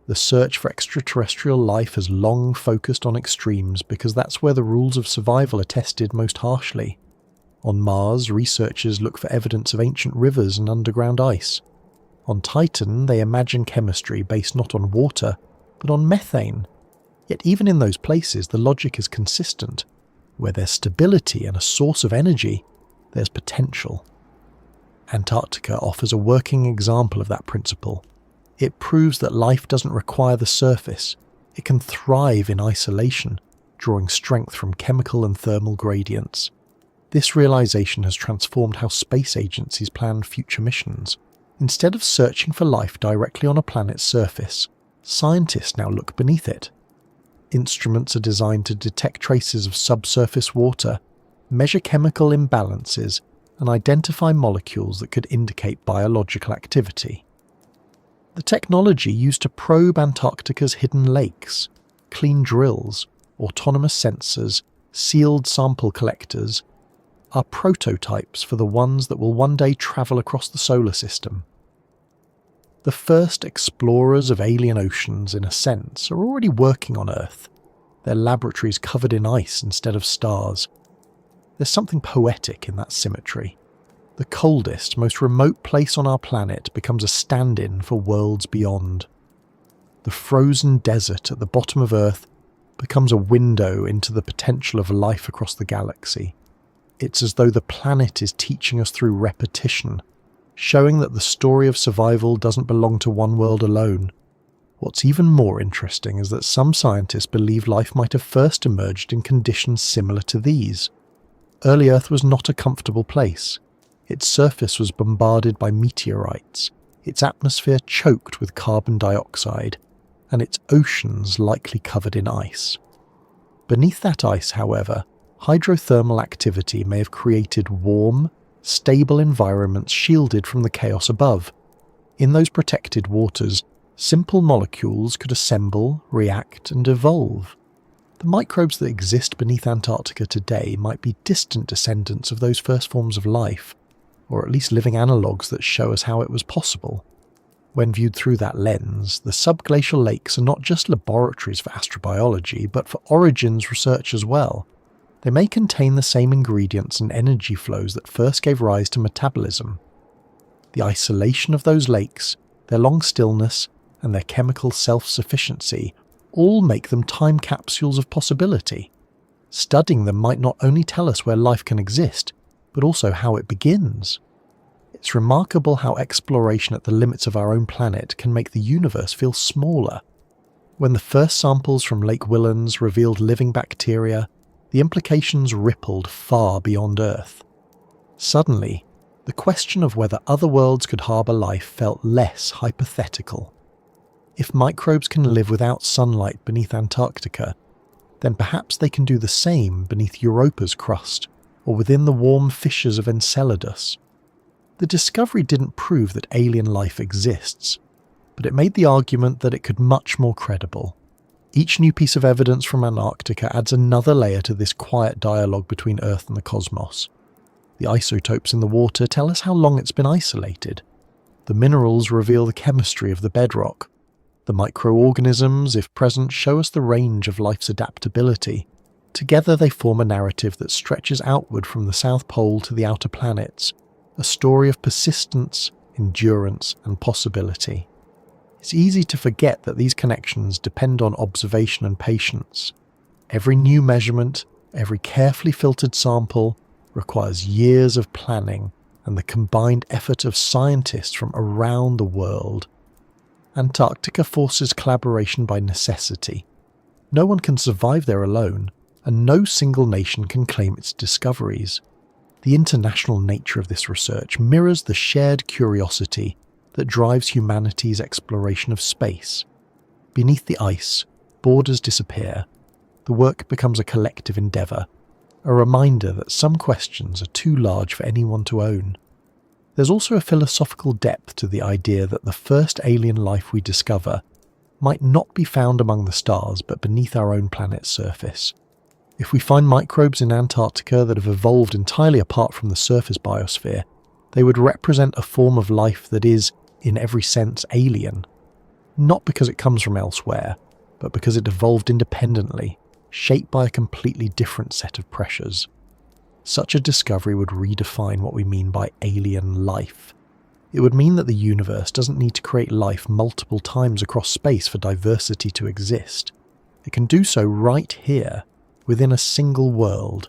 The search for extraterrestrial life has long focused on extremes because that's where the rules of survival are tested most harshly. On Mars, researchers look for evidence of ancient rivers and underground ice. On Titan, they imagine chemistry based not on water, but on methane. Yet even in those places, the logic is consistent. Where there's stability and a source of energy, there's potential. Antarctica offers a working example of that principle. It proves that life doesn't require the surface. It can thrive in isolation, drawing strength from chemical and thermal gradients. This realization has transformed how space agencies plan future missions. Instead of searching for life directly on a planet's surface, scientists now look beneath it. Instruments are designed to detect traces of subsurface water, measure chemical imbalances, and identify molecules that could indicate biological activity. The technology used to probe Antarctica's hidden lakes, clean drills, autonomous sensors, sealed sample collectors, are prototypes for the ones that will one day travel across the solar system. The first explorers of alien oceans, in a sense, are already working on Earth, their laboratories covered in ice instead of stars. There's something poetic in that symmetry. The coldest, most remote place on our planet becomes a stand-in for worlds beyond. The frozen desert at the bottom of Earth becomes a window into the potential of life across the galaxy. It's as though the planet is teaching us through repetition, showing that the story of survival doesn't belong to one world alone. What's even more interesting is that some scientists believe life might have first emerged in conditions similar to these. Early Earth was not a comfortable place. Its surface was bombarded by meteorites, its atmosphere choked with carbon dioxide, and its oceans likely covered in ice. Beneath that ice, however, hydrothermal activity may have created warm, stable environments shielded from the chaos above. In those protected waters, simple molecules could assemble, react, and evolve. The microbes that exist beneath Antarctica today might be distant descendants of those first forms of life, or at least living analogues that show us how it was possible. When viewed through that lens, the subglacial lakes are not just laboratories for astrobiology, but for origins research as well. They may contain the same ingredients and energy flows that first gave rise to metabolism. The isolation of those lakes, their long stillness, and their chemical self-sufficiency all make them time capsules of possibility. Studying them might not only tell us where life can exist, but also how it begins. It's remarkable how exploration at the limits of our own planet can make the universe feel smaller. When the first samples from Lake Willans revealed living bacteria, the implications rippled far beyond Earth. Suddenly, the question of whether other worlds could harbour life felt less hypothetical. If microbes can live without sunlight beneath Antarctica, then perhaps they can do the same beneath Europa's crust, or within the warm fissures of Enceladus. The discovery didn't prove that alien life exists, but it made the argument that it could much more credible. Each new piece of evidence from Antarctica adds another layer to this quiet dialogue between Earth and the cosmos. The isotopes in the water tell us how long it's been isolated. The minerals reveal the chemistry of the bedrock. The microorganisms, if present, show us the range of life's adaptability. Together they form a narrative that stretches outward from the South Pole to the outer planets, a story of persistence, endurance, and possibility. It's easy to forget that these connections depend on observation and patience. Every new measurement, every carefully filtered sample, requires years of planning and the combined effort of scientists from around the world. Antarctica forces collaboration by necessity. No one can survive there alone, and no single nation can claim its discoveries. The international nature of this research mirrors the shared curiosity that drives humanity's exploration of space. Beneath the ice, borders disappear. The work becomes a collective endeavour, a reminder that some questions are too large for anyone to own. There's also a philosophical depth to the idea that the first alien life we discover might not be found among the stars but beneath our own planet's surface. If we find microbes in Antarctica that have evolved entirely apart from the surface biosphere, they would represent a form of life that is, in every sense, alien. Not because it comes from elsewhere, but because it evolved independently, shaped by a completely different set of pressures. Such a discovery would redefine what we mean by alien life. It would mean that the universe doesn't need to create life multiple times across space for diversity to exist. It can do so right here, within a single world.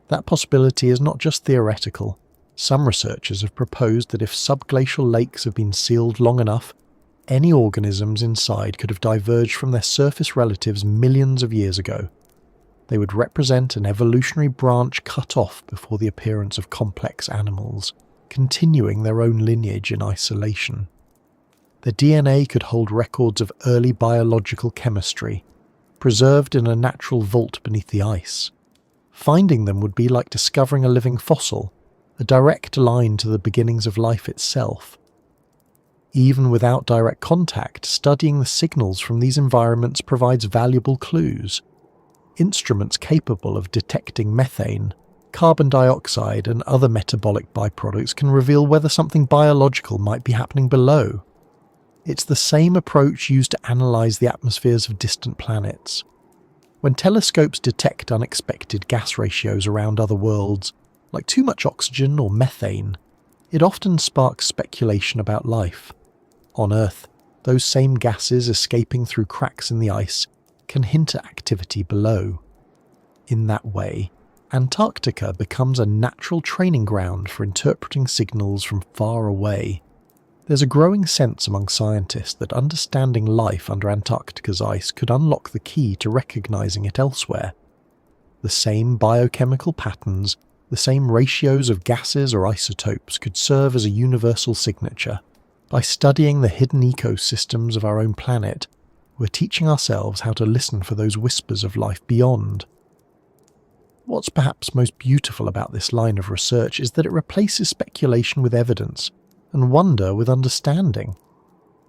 That possibility is not just theoretical. Some researchers have proposed that if subglacial lakes have been sealed long enough, any organisms inside could have diverged from their surface relatives millions of years ago. They would represent an evolutionary branch cut off before the appearance of complex animals, continuing their own lineage in isolation. Their DNA could hold records of early biological chemistry, preserved in a natural vault beneath the ice. Finding them would be like discovering a living fossil, a direct line to the beginnings of life itself. Even without direct contact, studying the signals from these environments provides valuable clues. Instruments capable of detecting methane, carbon dioxide, and other metabolic byproducts can reveal whether something biological might be happening below. It's the same approach used to analyse the atmospheres of distant planets. When telescopes detect unexpected gas ratios around other worlds, like too much oxygen or methane, it often sparks speculation about life. On Earth, those same gases escaping through cracks in the ice can hint at activity below. In that way, Antarctica becomes a natural training ground for interpreting signals from far away. There's a growing sense among scientists that understanding life under Antarctica's ice could unlock the key to recognizing it elsewhere. The same biochemical patterns, the same ratios of gases or isotopes could serve as a universal signature. By studying the hidden ecosystems of our own planet, we're teaching ourselves how to listen for those whispers of life beyond. What's perhaps most beautiful about this line of research is that it replaces speculation with evidence, and wonder with understanding.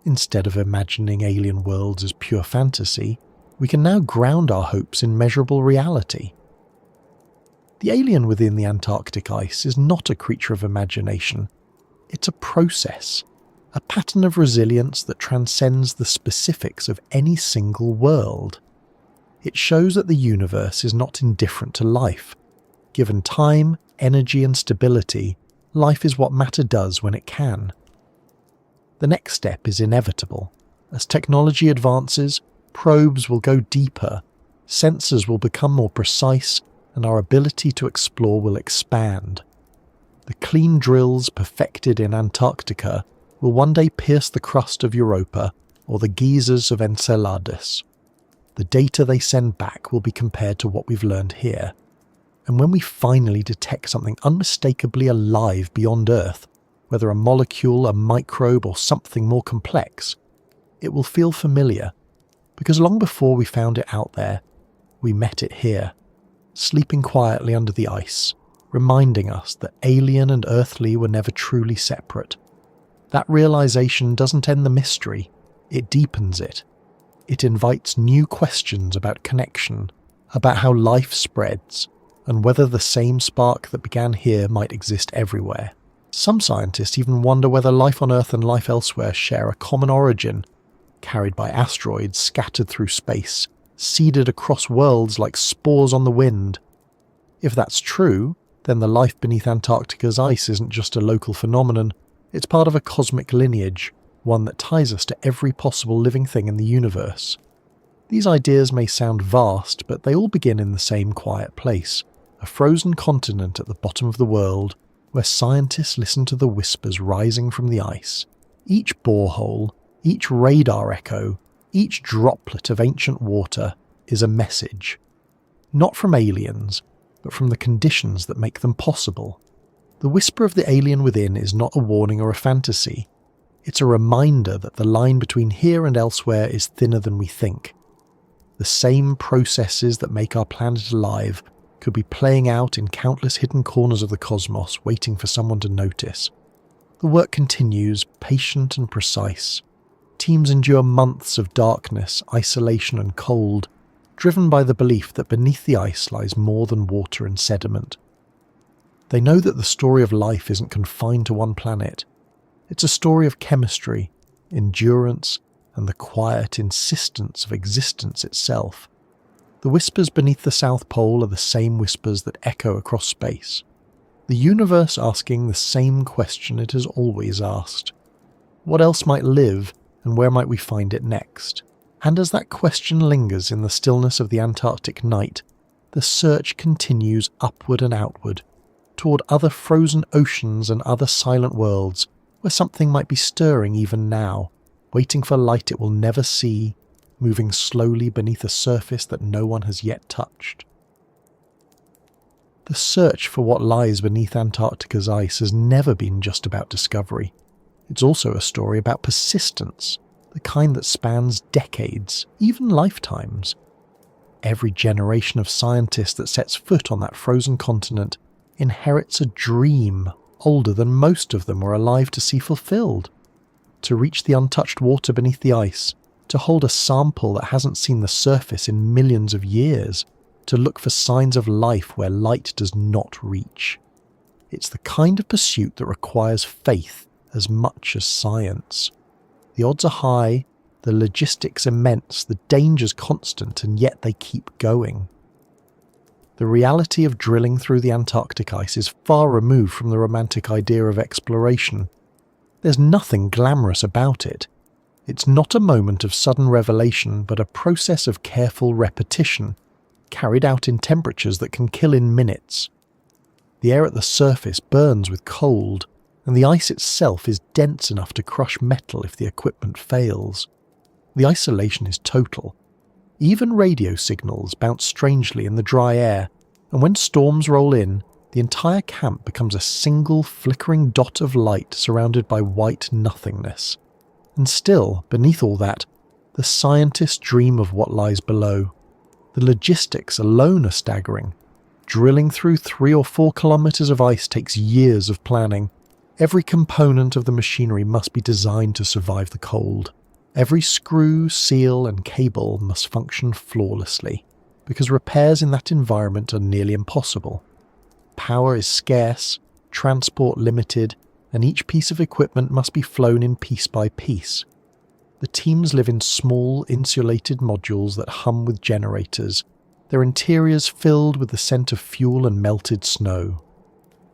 Instead of imagining alien worlds as pure fantasy, we can now ground our hopes in measurable reality. The alien within the Antarctic ice is not a creature of imagination. It's a process, a pattern of resilience that transcends the specifics of any single world. It shows that the universe is not indifferent to life. Given time, energy, and stability, life is what matter does when it can. The next step is inevitable. As technology advances, probes will go deeper, sensors will become more precise, and our ability to explore will expand. The clean drills perfected in Antarctica will one day pierce the crust of Europa or the geysers of Enceladus. The data they send back will be compared to what we've learned here. And when we finally detect something unmistakably alive beyond Earth, whether a molecule, a microbe, or something more complex, it will feel familiar, because long before we found it out there, we met it here, sleeping quietly under the ice, reminding us that alien and earthly were never truly separate. That realization doesn't end the mystery, it deepens it. It invites new questions about connection, about how life spreads, and whether the same spark that began here might exist everywhere. Some scientists even wonder whether life on Earth and life elsewhere share a common origin, carried by asteroids scattered through space, seeded across worlds like spores on the wind. If that's true, then the life beneath Antarctica's ice isn't just a local phenomenon, it's part of a cosmic lineage, one that ties us to every possible living thing in the universe. These ideas may sound vast, but they all begin in the same quiet place, a frozen continent at the bottom of the world, where scientists listen to the whispers rising from the ice. Each borehole, each radar echo, each droplet of ancient water is a message. Not from aliens, but from the conditions that make them possible. The whisper of the alien within is not a warning or a fantasy. It's a reminder that the line between here and elsewhere is thinner than we think. The same processes that make our planet alive could be playing out in countless hidden corners of the cosmos, waiting for someone to notice. The work continues, patient and precise. Teams endure months of darkness, isolation and cold, driven by the belief that beneath the ice lies more than water and sediment. They know that the story of life isn't confined to one planet. It's a story of chemistry, endurance, and the quiet insistence of existence itself. The whispers beneath the South Pole are the same whispers that echo across space. The universe asking the same question it has always asked. What else might live, and where might we find it next? And as that question lingers in the stillness of the Antarctic night, the search continues upward and outward, toward other frozen oceans and other silent worlds where something might be stirring even now, waiting for light it will never see, moving slowly beneath a surface that no one has yet touched. The search for what lies beneath Antarctica's ice has never been just about discovery. It's also a story about persistence, the kind that spans decades, even lifetimes. Every generation of scientists that sets foot on that frozen continent inherits a dream older than most of them were alive to see fulfilled. To reach the untouched water beneath the ice, to hold a sample that hasn't seen the surface in millions of years, to look for signs of life where light does not reach. It's the kind of pursuit that requires faith as much as science. The odds are high, the logistics immense, the dangers constant, and yet they keep going. The reality of drilling through the Antarctic ice is far removed from the romantic idea of exploration. There's nothing glamorous about it. It's not a moment of sudden revelation, but a process of careful repetition, carried out in temperatures that can kill in minutes. The air at the surface burns with cold, and the ice itself is dense enough to crush metal if the equipment fails. The isolation is total. Even radio signals bounce strangely in the dry air, and when storms roll in, the entire camp becomes a single flickering dot of light surrounded by white nothingness. And still, beneath all that, the scientists dream of what lies below. The logistics alone are staggering. Drilling through 3 or 4 kilometers of ice takes years of planning. Every component of the machinery must be designed to survive the cold. Every screw, seal, and cable must function flawlessly, because repairs in that environment are nearly impossible. Power is scarce, transport limited, and each piece of equipment must be flown in piece by piece. The teams live in small, insulated modules that hum with generators, their interiors filled with the scent of fuel and melted snow.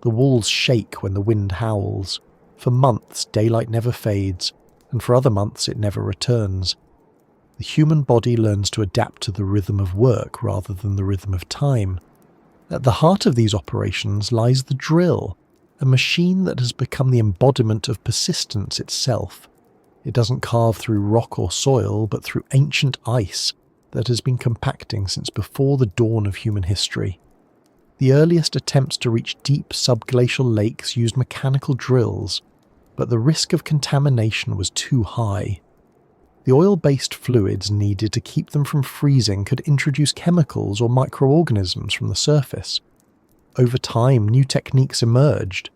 The walls shake when the wind howls. For months, daylight never fades, and for other months it never returns. The human body learns to adapt to the rhythm of work rather than the rhythm of time. At the heart of these operations lies the drill, a machine that has become the embodiment of persistence itself. It doesn't carve through rock or soil, but through ancient ice that has been compacting since before the dawn of human history. The earliest attempts to reach deep subglacial lakes used mechanical drills, but the risk of contamination was too high. The oil-based fluids needed to keep them from freezing could introduce chemicals or microorganisms from the surface. Over time, new techniques emerged.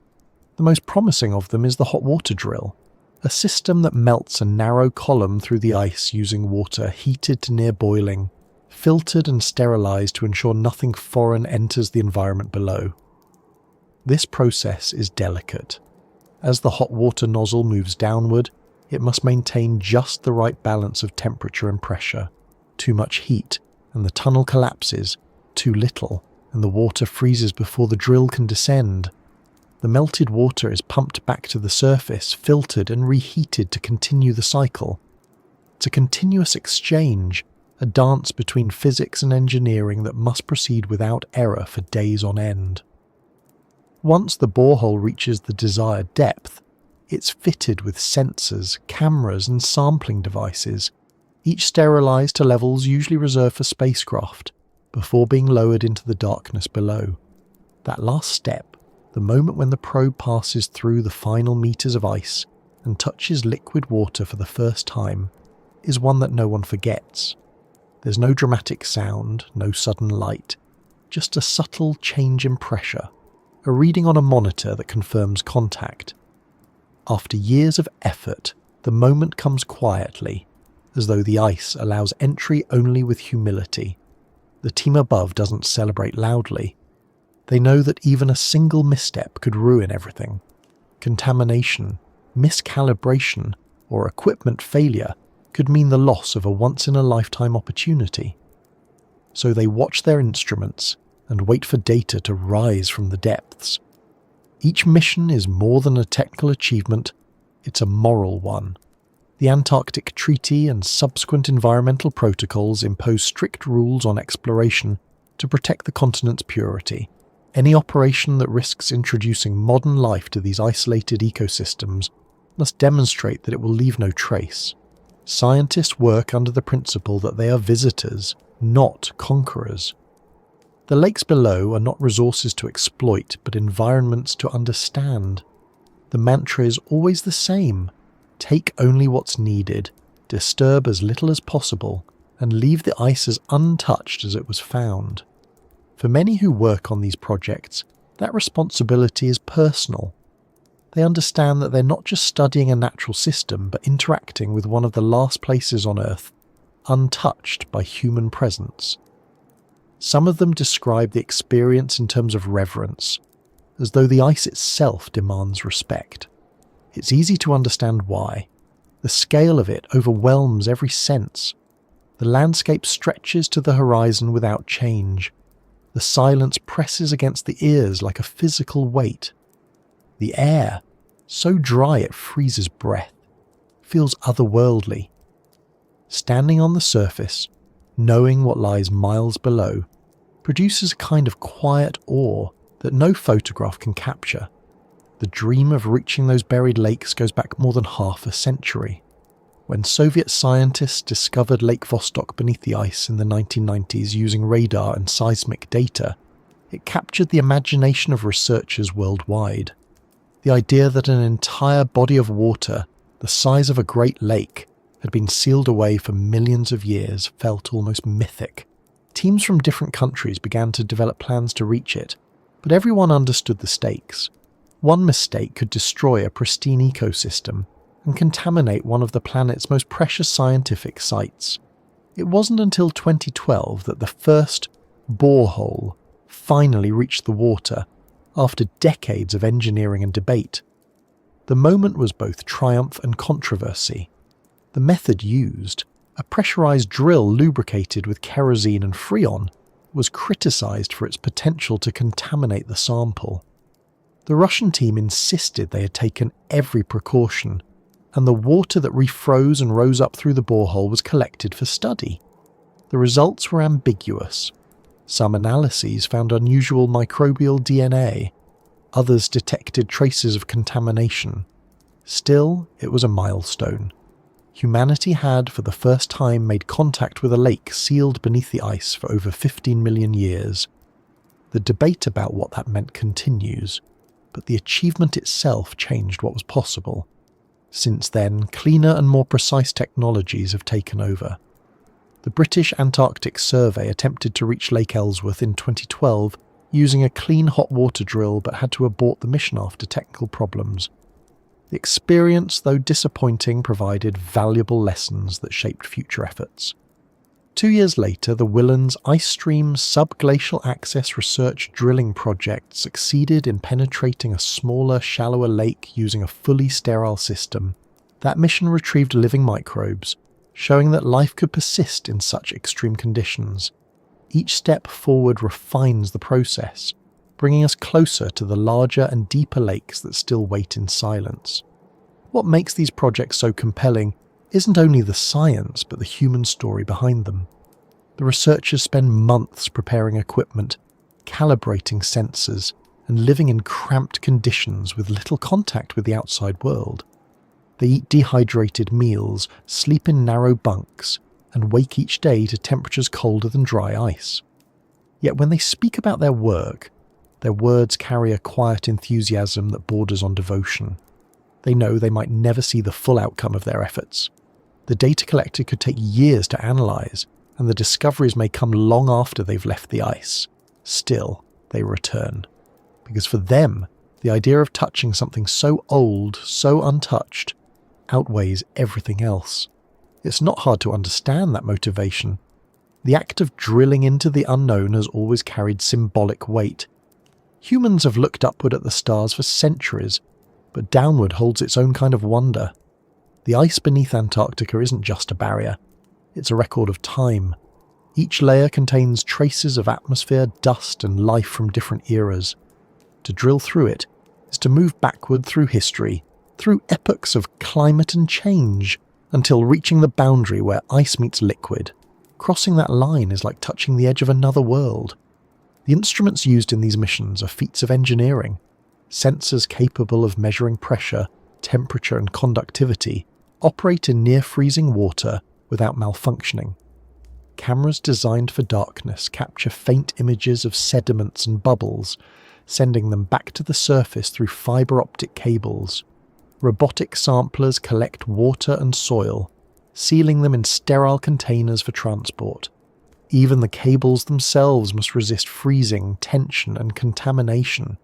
The most promising of them is the hot water drill, a system that melts a narrow column through the ice using water heated to near boiling, filtered and sterilized to ensure nothing foreign enters the environment below. This process is delicate. As the hot water nozzle moves downward, it must maintain just the right balance of temperature and pressure. Too much heat, and the tunnel collapses. Too little, and the water freezes before the drill can descend. The melted water is pumped back to the surface, filtered and reheated to continue the cycle. It's a continuous exchange, a dance between physics and engineering that must proceed without error for days on end. Once the borehole reaches the desired depth, it's fitted with sensors, cameras and sampling devices, each sterilized to levels usually reserved for spacecraft. before being lowered into the darkness below. That last step, the moment when the probe passes through the final meters of ice and touches liquid water for the first time, is one that no one forgets. There's no dramatic sound, no sudden light, just a subtle change in pressure, a reading on a monitor that confirms contact. After years of effort, the moment comes quietly, as though the ice allows entry only with humility. The team above doesn't celebrate loudly. They know that even a single misstep could ruin everything. Contamination, miscalibration, or equipment failure could mean the loss of a once-in-a-lifetime opportunity. So they watch their instruments and wait for data to rise from the depths. Each mission is more than a technical achievement, it's a moral one. The Antarctic Treaty and subsequent environmental protocols impose strict rules on exploration to protect the continent's purity. Any operation that risks introducing modern life to these isolated ecosystems must demonstrate that it will leave no trace. Scientists work under the principle that they are visitors, not conquerors. The lakes below are not resources to exploit, but environments to understand. The mantra is always the same: take only what's needed, disturb as little as possible, and leave the ice as untouched as it was found. For many who work on these projects, that responsibility is personal. They understand that they're not just studying a natural system, but interacting with one of the last places on Earth untouched by human presence. Some of them describe the experience in terms of reverence, as though the ice itself demands respect. It's easy to understand why. The scale of it overwhelms every sense. The landscape stretches to the horizon without change. The silence presses against the ears like a physical weight. The air, so dry it freezes breath, feels otherworldly. Standing on the surface, knowing what lies miles below, produces a kind of quiet awe that no photograph can capture. The dream of reaching those buried lakes goes back more than half a century. When Soviet scientists discovered Lake Vostok beneath the ice in the 1990s using radar and seismic data, it captured the imagination of researchers worldwide. The idea that an entire body of water, the size of a great lake, had been sealed away for millions of years felt almost mythic. Teams from different countries began to develop plans to reach it, but everyone understood the stakes. One mistake could destroy a pristine ecosystem and contaminate one of the planet's most precious scientific sites. It wasn't until 2012 that the first borehole finally reached the water, after decades of engineering and debate. The moment was both triumph and controversy. The method used, a pressurized drill lubricated with kerosene and freon, was criticized for its potential to contaminate the sample. The Russian team insisted they had taken every precaution, and the water that refroze and rose up through the borehole was collected for study. The results were ambiguous. Some analyses found unusual microbial DNA. Others detected traces of contamination. Still, it was a milestone. Humanity had, for the first time, made contact with a lake sealed beneath the ice for over 15 million years. The debate about what that meant continues, but the achievement itself changed what was possible. Since then, cleaner and more precise technologies have taken over. The British Antarctic Survey attempted to reach Lake Ellsworth in 2012 using a clean hot water drill but had to abort the mission after technical problems. The experience, though disappointing, provided valuable lessons that shaped future efforts. 2 years later, the Whillans Ice Stream Subglacial Access Research Drilling Project succeeded in penetrating a smaller, shallower lake using a fully sterile system. That mission retrieved living microbes, showing that life could persist in such extreme conditions. Each step forward refines the process, bringing us closer to the larger and deeper lakes that still wait in silence. What makes these projects so compelling isn't only the science, but the human story behind them. The researchers spend months preparing equipment, calibrating sensors, and living in cramped conditions with little contact with the outside world. They eat dehydrated meals, sleep in narrow bunks, and wake each day to temperatures colder than dry ice. Yet when they speak about their work, their words carry a quiet enthusiasm that borders on devotion. They know they might never see the full outcome of their efforts. The data collected could take years to analyse, and the discoveries may come long after they've left the ice. Still, they return. Because for them, the idea of touching something so old, so untouched, outweighs everything else. It's not hard to understand that motivation. The act of drilling into the unknown has always carried symbolic weight. Humans have looked upward at the stars for centuries, but downward holds its own kind of wonder. The ice beneath Antarctica isn't just a barrier. It's a record of time. Each layer contains traces of atmosphere, dust, and life from different eras. To drill through it is to move backward through history, through epochs of climate and change, until reaching the boundary where ice meets liquid. Crossing that line is like touching the edge of another world. The instruments used in these missions are feats of engineering. Sensors capable of measuring pressure, temperature, and conductivity operate in near-freezing water without malfunctioning. Cameras designed for darkness capture faint images of sediments and bubbles, sending them back to the surface through fibre optic cables. Robotic samplers collect water and soil, sealing them in sterile containers for transport. Even the cables themselves must resist freezing, tension, and contamination.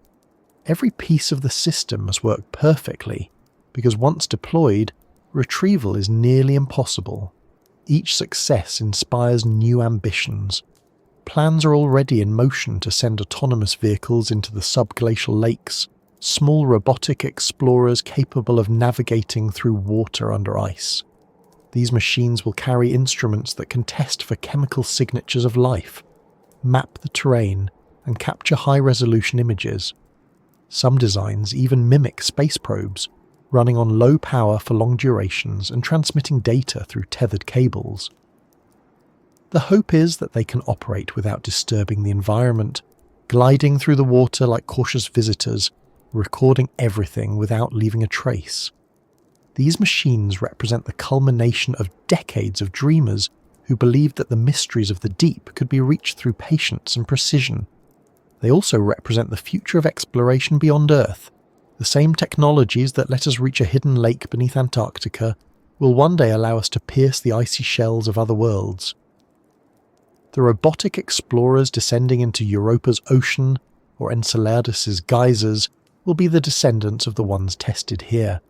Every piece of the system must work perfectly, because once deployed, retrieval is nearly impossible. Each success inspires new ambitions. Plans are already in motion to send autonomous vehicles into the subglacial lakes, small robotic explorers capable of navigating through water under ice. These machines will carry instruments that can test for chemical signatures of life, map the terrain, and capture high-resolution images. Some designs even mimic space probes, running on low power for long durations and transmitting data through tethered cables. The hope is that they can operate without disturbing the environment, gliding through the water like cautious visitors, recording everything without leaving a trace. These machines represent the culmination of decades of dreamers who believed that the mysteries of the deep could be reached through patience and precision. They also represent the future of exploration beyond Earth. The same technologies that let us reach a hidden lake beneath Antarctica will one day allow us to pierce the icy shells of other worlds. The robotic explorers descending into Europa's ocean or Enceladus's geysers will be the descendants of the ones tested here.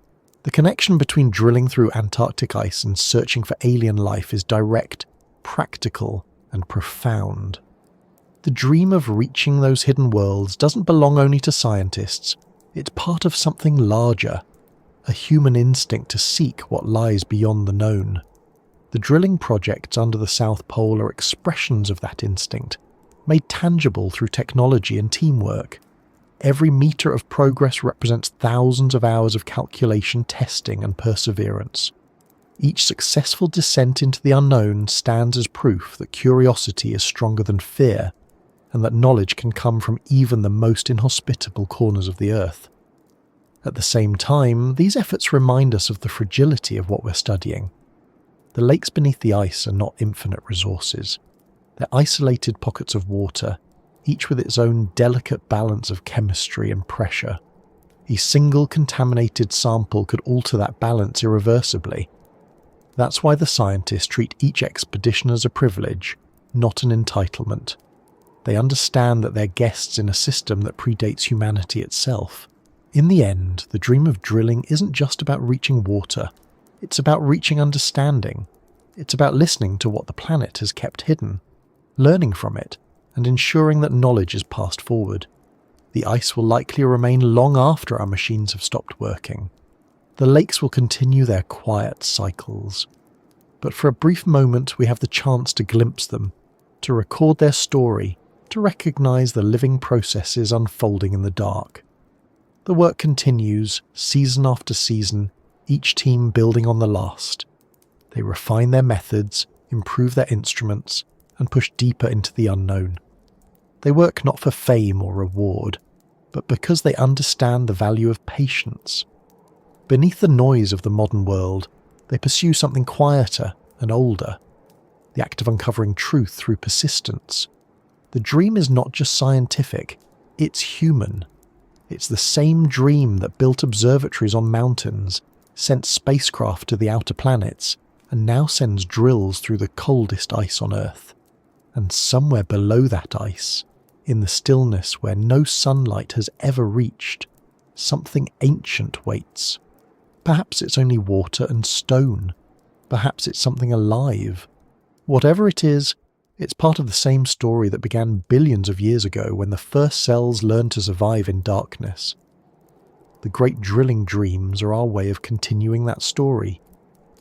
The connection between drilling through Antarctic ice and searching for alien life is direct, practical, and profound. The dream of reaching those hidden worlds doesn't belong only to scientists. It's part of something larger, a human instinct to seek what lies beyond the known. The drilling projects under the South Pole are expressions of that instinct, made tangible through technology and teamwork. Every metre of progress represents thousands of hours of calculation, testing, and perseverance. Each successful descent into the unknown stands as proof that curiosity is stronger than fear, and that knowledge can come from even the most inhospitable corners of the earth. At the same time, these efforts remind us of the fragility of what we're studying. The lakes beneath the ice are not infinite resources. They're isolated pockets of water, each with its own delicate balance of chemistry and pressure. A single contaminated sample could alter that balance irreversibly. That's why the scientists treat each expedition as a privilege, not an entitlement. They understand that they're guests in a system that predates humanity itself. In the end, the dream of drilling isn't just about reaching water. It's about reaching understanding. It's about listening to what the planet has kept hidden, learning from it, and ensuring that knowledge is passed forward. The ice will likely remain long after our machines have stopped working. The lakes will continue their quiet cycles. But for a brief moment we have the chance to glimpse them, to record their story, to recognise the living processes unfolding in the dark. The work continues, season after season, each team building on the last. They refine their methods, improve their instruments, and push deeper into the unknown. They work not for fame or reward, but because they understand the value of patience. Beneath the noise of the modern world, they pursue something quieter and older, the act of uncovering truth through persistence. The dream is not just scientific, it's human. It's the same dream that built observatories on mountains, sent spacecraft to the outer planets, and now sends drills through the coldest ice on Earth. And somewhere below that ice, in the stillness where no sunlight has ever reached, something ancient waits. Perhaps it's only water and stone. Perhaps it's something alive. Whatever it is, it's part of the same story that began billions of years ago when the first cells learned to survive in darkness. The great drilling dreams are our way of continuing that story,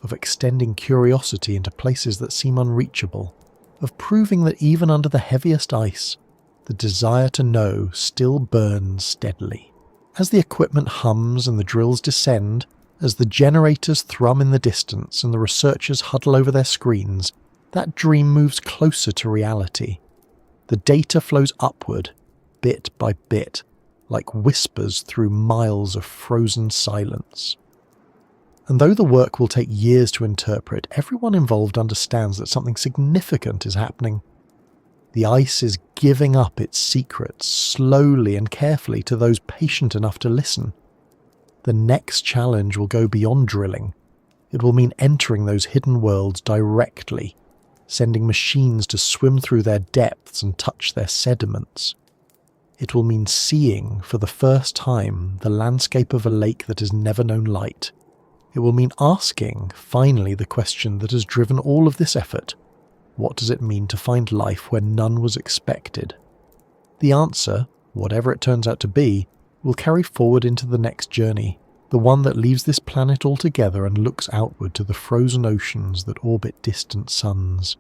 of extending curiosity into places that seem unreachable, of proving that even under the heaviest ice, the desire to know still burns steadily. As the equipment hums and the drills descend, as the generators thrum in the distance and the researchers huddle over their screens, that dream moves closer to reality. The data flows upward, bit by bit, like whispers through miles of frozen silence. And though the work will take years to interpret, everyone involved understands that something significant is happening. The ice is giving up its secrets slowly and carefully to those patient enough to listen. The next challenge will go beyond drilling. It will mean entering those hidden worlds directly, sending machines to swim through their depths and touch their sediments. It will mean seeing, for the first time, the landscape of a lake that has never known light. It will mean asking, finally, the question that has driven all of this effort. What does it mean to find life where none was expected? The answer, whatever it turns out to be, will carry forward into the next journey, the one that leaves this planet altogether and looks outward to the frozen oceans that orbit distant suns.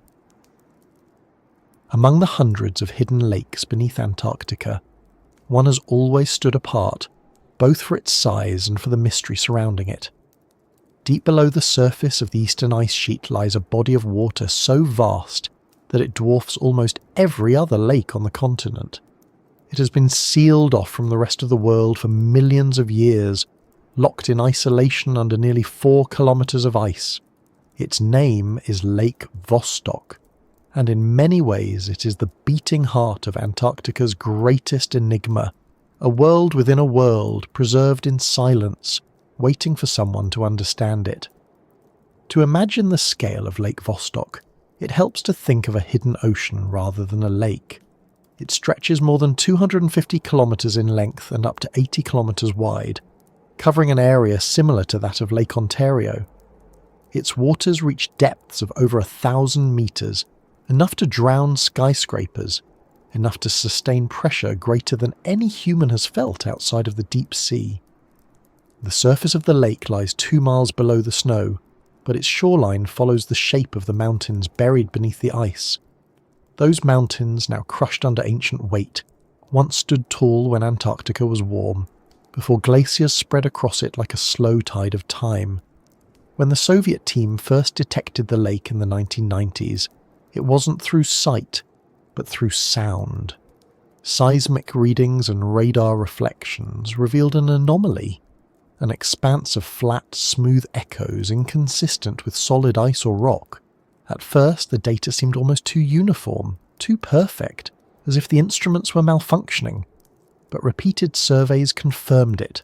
Among the hundreds of hidden lakes beneath Antarctica, one has always stood apart, both for its size and for the mystery surrounding it. Deep below the surface of the eastern ice sheet lies a body of water so vast that it dwarfs almost every other lake on the continent. It has been sealed off from the rest of the world for millions of years, locked in isolation under nearly 4 kilometers of ice. Its name is Lake Vostok, and in many ways it is the beating heart of Antarctica's greatest enigma, a world within a world preserved in silence, waiting for someone to understand it. To imagine the scale of Lake Vostok, it helps to think of a hidden ocean rather than a lake. It stretches more than 250 kilometers in length and up to 80 kilometers wide, covering an area similar to that of Lake Ontario. Its waters reach depths of over 1,000 meters, enough to drown skyscrapers, enough to sustain pressure greater than any human has felt outside of the deep sea. The surface of the lake lies 2 miles below the snow, but its shoreline follows the shape of the mountains buried beneath the ice. Those mountains, now crushed under ancient weight, once stood tall when Antarctica was warm, before glaciers spread across it like a slow tide of time. When the Soviet team first detected the lake in the 1990s, it wasn't through sight, but through sound. Seismic readings and radar reflections revealed an anomaly, an expanse of flat, smooth echoes inconsistent with solid ice or rock. At first, the data seemed almost too uniform, too perfect, as if the instruments were malfunctioning. But repeated surveys confirmed it.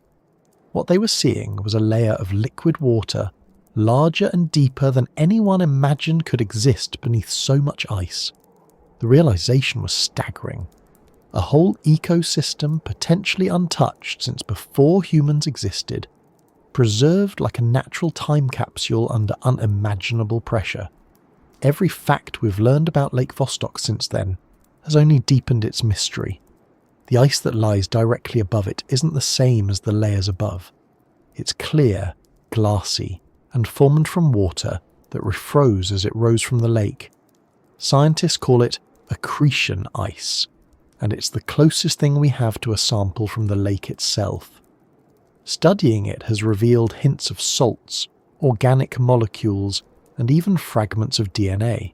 What they were seeing was a layer of liquid water, larger and deeper than anyone imagined could exist beneath so much ice. The realization was staggering. A whole ecosystem potentially untouched since before humans existed, preserved like a natural time capsule under unimaginable pressure. Every fact we've learned about Lake Vostok since then has only deepened its mystery. The ice that lies directly above it isn't the same as the layers above. It's clear, glassy, and formed from water that refroze as it rose from the lake. Scientists call it accretion ice, and it's the closest thing we have to a sample from the lake itself. Studying it has revealed hints of salts, organic molecules, and even fragments of DNA.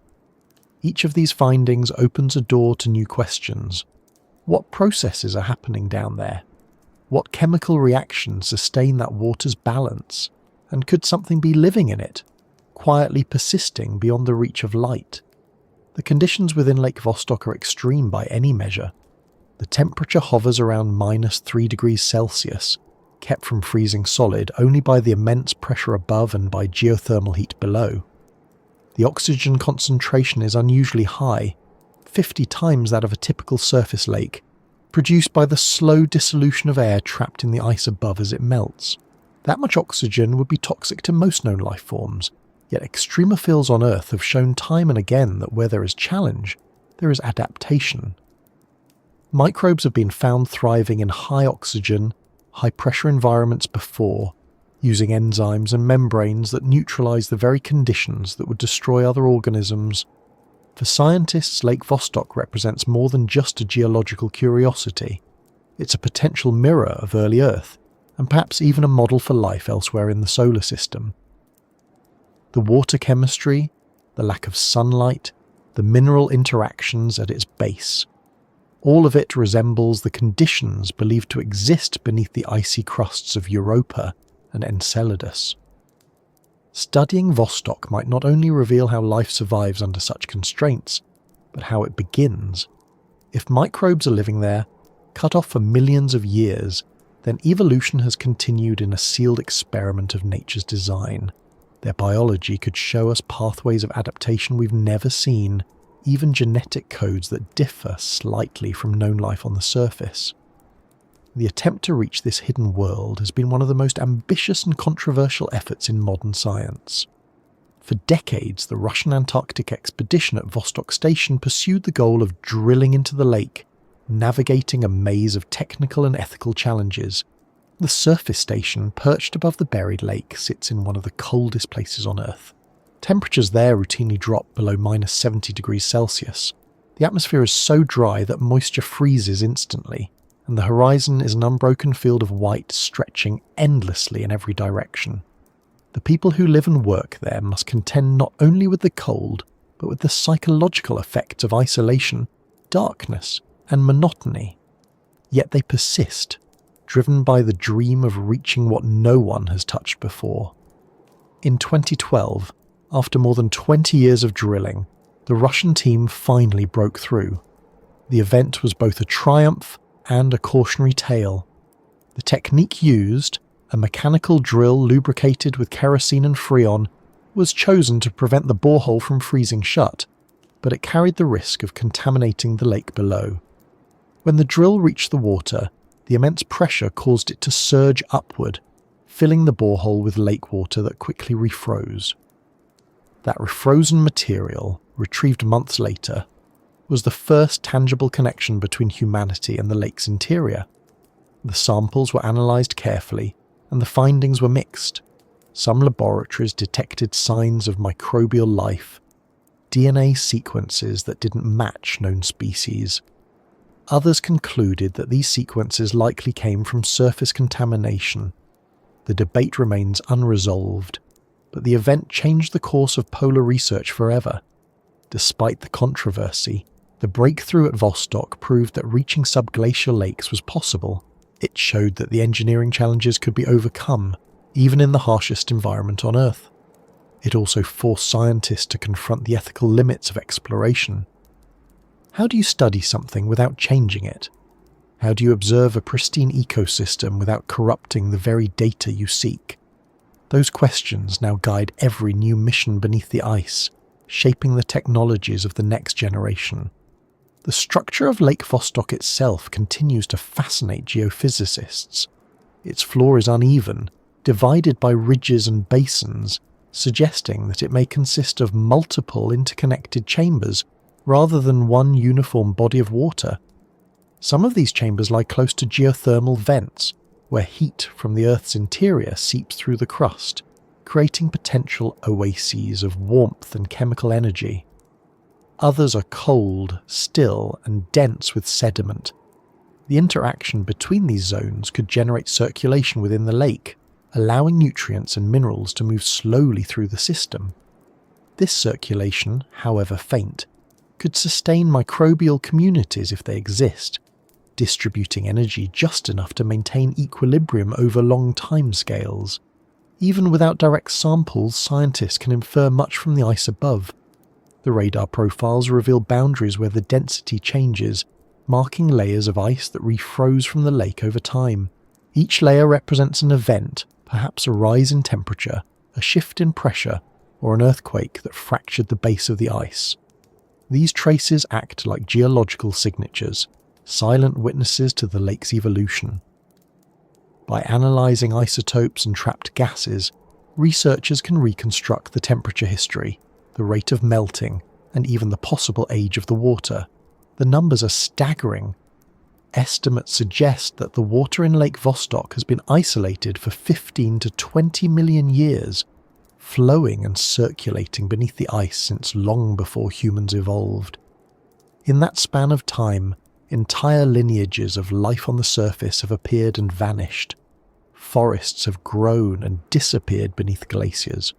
Each of these findings opens a door to new questions. What processes are happening down there? What chemical reactions sustain that water's balance? And could something be living in it, quietly persisting beyond the reach of light? The conditions within Lake Vostok are extreme by any measure. The temperature hovers around -3 degrees Celsius, kept from freezing solid only by the immense pressure above and by geothermal heat below. The oxygen concentration is unusually high, 50 times that of a typical surface lake, produced by the slow dissolution of air trapped in the ice above as it melts. That much oxygen would be toxic to most known life forms, yet extremophiles on Earth have shown time and again that where there is challenge, there is adaptation. Microbes have been found thriving in high oxygen, high pressure environments before, using enzymes and membranes that neutralize the very conditions that would destroy other organisms. For scientists, Lake Vostok represents more than just a geological curiosity. It's a potential mirror of early Earth, and perhaps even a model for life elsewhere in the solar system. The water chemistry, the lack of sunlight, the mineral interactions at its base. All of it resembles the conditions believed to exist beneath the icy crusts of Europa and Enceladus. Studying Vostok might not only reveal how life survives under such constraints, but how it begins. If microbes are living there, cut off for millions of years, then evolution has continued in a sealed experiment of nature's design. Their biology could show us pathways of adaptation we've never seen, even genetic codes that differ slightly from known life on the surface. The attempt to reach this hidden world has been one of the most ambitious and controversial efforts in modern science. For decades, the Russian Antarctic expedition at Vostok Station pursued the goal of drilling into the lake, navigating a maze of technical and ethical challenges. The surface station, perched above the buried lake, sits in one of the coldest places on Earth. Temperatures there routinely drop below -70 degrees Celsius. The atmosphere is so dry that moisture freezes instantly, and the horizon is an unbroken field of white stretching endlessly in every direction. The people who live and work there must contend not only with the cold, but with the psychological effects of isolation, darkness, and monotony. Yet they persist, driven by the dream of reaching what no one has touched before. In 2012, after more than 20 years of drilling, the Russian team finally broke through. The event was both a triumph and a cautionary tale. The technique used, a mechanical drill lubricated with kerosene and freon, was chosen to prevent the borehole from freezing shut, but it carried the risk of contaminating the lake below. When the drill reached the water, the immense pressure caused it to surge upward, filling the borehole with lake water that quickly refroze. That refrozen material, retrieved months later, was the first tangible connection between humanity and the lake's interior. The samples were analysed carefully, and the findings were mixed. Some laboratories detected signs of microbial life, DNA sequences that didn't match known species. Others concluded that these sequences likely came from surface contamination. The debate remains unresolved, but the event changed the course of polar research forever. Despite the controversy, the breakthrough at Vostok proved that reaching subglacial lakes was possible. It showed that the engineering challenges could be overcome, even in the harshest environment on Earth. It also forced scientists to confront the ethical limits of exploration. How do you study something without changing it? How do you observe a pristine ecosystem without corrupting the very data you seek? Those questions now guide every new mission beneath the ice, shaping the technologies of the next generation. The structure of Lake Vostok itself continues to fascinate geophysicists. Its floor is uneven, divided by ridges and basins, suggesting that it may consist of multiple interconnected chambers rather than one uniform body of water. Some of these chambers lie close to geothermal vents, where heat from the Earth's interior seeps through the crust, creating potential oases of warmth and chemical energy. Others are cold, still, and dense with sediment. The interaction between these zones could generate circulation within the lake, allowing nutrients and minerals to move slowly through the system. This circulation, however faint, could sustain microbial communities if they exist, distributing energy just enough to maintain equilibrium over long timescales. Even without direct samples, scientists can infer much from the ice above. The radar profiles reveal boundaries where the density changes, marking layers of ice that refroze from the lake over time. Each layer represents an event, perhaps a rise in temperature, a shift in pressure, or an earthquake that fractured the base of the ice. These traces act like geological signatures, silent witnesses to the lake's evolution. By analysing isotopes and trapped gases, researchers can reconstruct the temperature history, the rate of melting, and even the possible age of the water. The numbers are staggering. Estimates suggest that the water in Lake Vostok has been isolated for 15 to 20 million years, flowing and circulating beneath the ice since long before humans evolved. In that span of time, entire lineages of life on the surface have appeared and vanished. Forests have grown and disappeared beneath glaciers.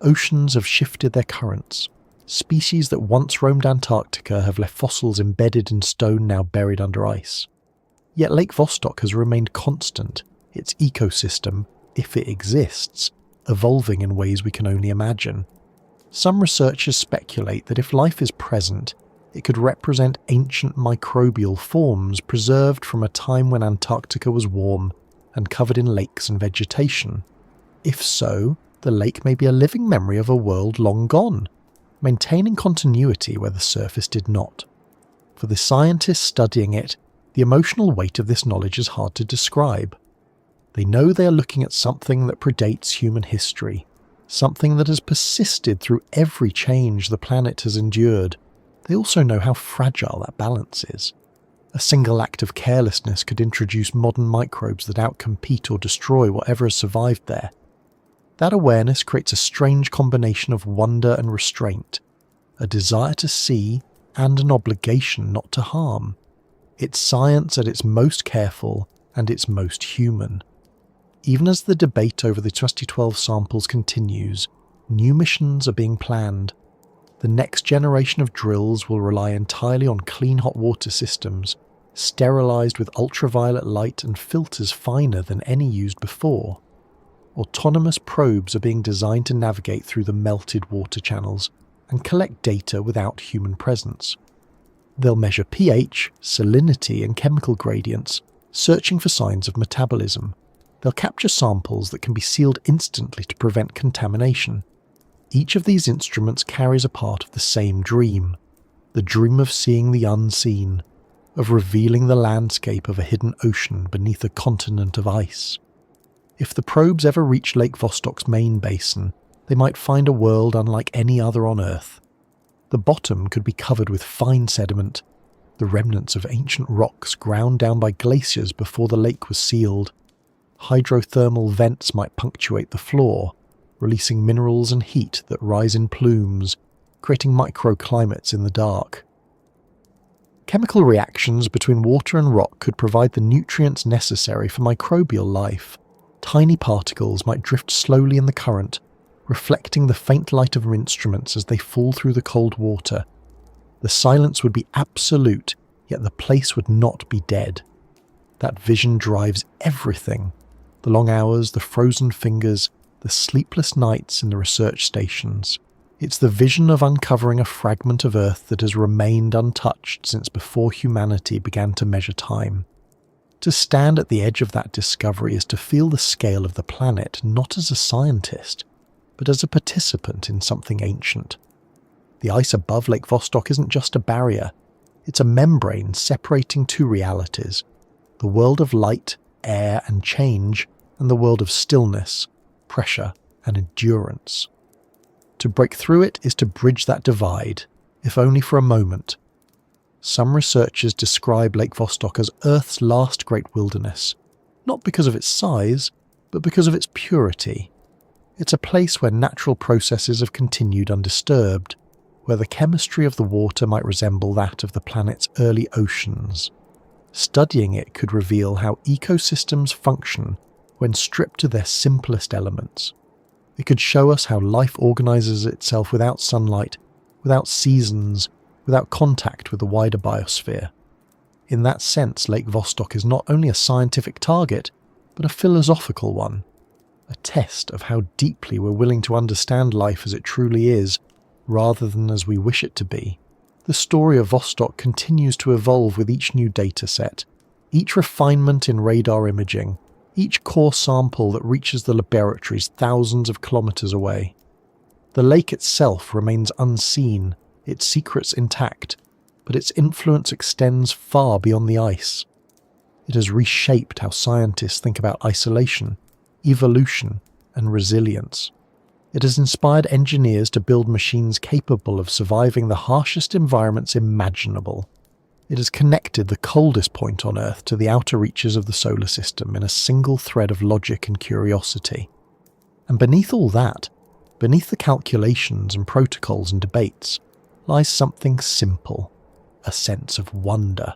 Oceans have shifted their currents. Species that once roamed Antarctica have left fossils embedded in stone now buried under ice. Yet Lake Vostok has remained constant, its ecosystem, if it exists, evolving in ways we can only imagine. Some researchers speculate that if life is present, it could represent ancient microbial forms preserved from a time when Antarctica was warm and covered in lakes and vegetation. If so, the lake may be a living memory of a world long gone, maintaining continuity where the surface did not. For the scientists studying it, the emotional weight of this knowledge is hard to describe. They know they are looking at something that predates human history, something that has persisted through every change the planet has endured. They also know how fragile that balance is. A single act of carelessness could introduce modern microbes that outcompete or destroy whatever has survived there. That awareness creates a strange combination of wonder and restraint, a desire to see and an obligation not to harm. It's science at its most careful and its most human. Even as the debate over the 2012 samples continues, new missions are being planned. The next generation of drills will rely entirely on clean hot water systems, sterilised with ultraviolet light and filters finer than any used before. Autonomous probes are being designed to navigate through the melted water channels and collect data without human presence. They'll measure pH, salinity and chemical gradients, searching for signs of metabolism. They'll capture samples that can be sealed instantly to prevent contamination. Each of these instruments carries a part of the same dream, the dream of seeing the unseen, of revealing the landscape of a hidden ocean beneath a continent of ice. If the probes ever reach Lake Vostok's main basin, they might find a world unlike any other on Earth. The bottom could be covered with fine sediment, the remnants of ancient rocks ground down by glaciers before the lake was sealed. Hydrothermal vents might punctuate the floor, releasing minerals and heat that rise in plumes, creating microclimates in the dark. Chemical reactions between water and rock could provide the nutrients necessary for microbial life. Tiny particles might drift slowly in the current, reflecting the faint light of instruments as they fall through the cold water. The silence would be absolute, yet the place would not be dead. That vision drives everything. The long hours, the frozen fingers, the sleepless nights in the research stations. It's the vision of uncovering a fragment of Earth that has remained untouched since before humanity began to measure time. To stand at the edge of that discovery is to feel the scale of the planet not as a scientist, but as a participant in something ancient. The ice above Lake Vostok isn't just a barrier, it's a membrane separating two realities, the world of light, air and change, and the world of stillness, pressure and endurance. To break through it is to bridge that divide, if only for a moment. Some researchers describe Lake Vostok as Earth's last great wilderness, not because of its size, but because of its purity. It's a place where natural processes have continued undisturbed, where the chemistry of the water might resemble that of the planet's early oceans. Studying it could reveal how ecosystems function when stripped to their simplest elements. It could show us how life organises itself without sunlight, without seasons, without contact with the wider biosphere. In that sense, Lake Vostok is not only a scientific target, but a philosophical one, a test of how deeply we're willing to understand life as it truly is, rather than as we wish it to be, the story of Vostok continues to evolve with each new dataset, each refinement in radar imaging, each core sample that reaches the laboratories thousands of kilometers away. The lake itself remains unseen, its secrets intact, but its influence extends far beyond the ice. It has reshaped how scientists think about isolation, evolution, and resilience. It has inspired engineers to build machines capable of surviving the harshest environments imaginable. It has connected the coldest point on Earth to the outer reaches of the solar system in a single thread of logic and curiosity. And beneath all that, beneath the calculations and protocols and debates, lies something simple, a sense of wonder.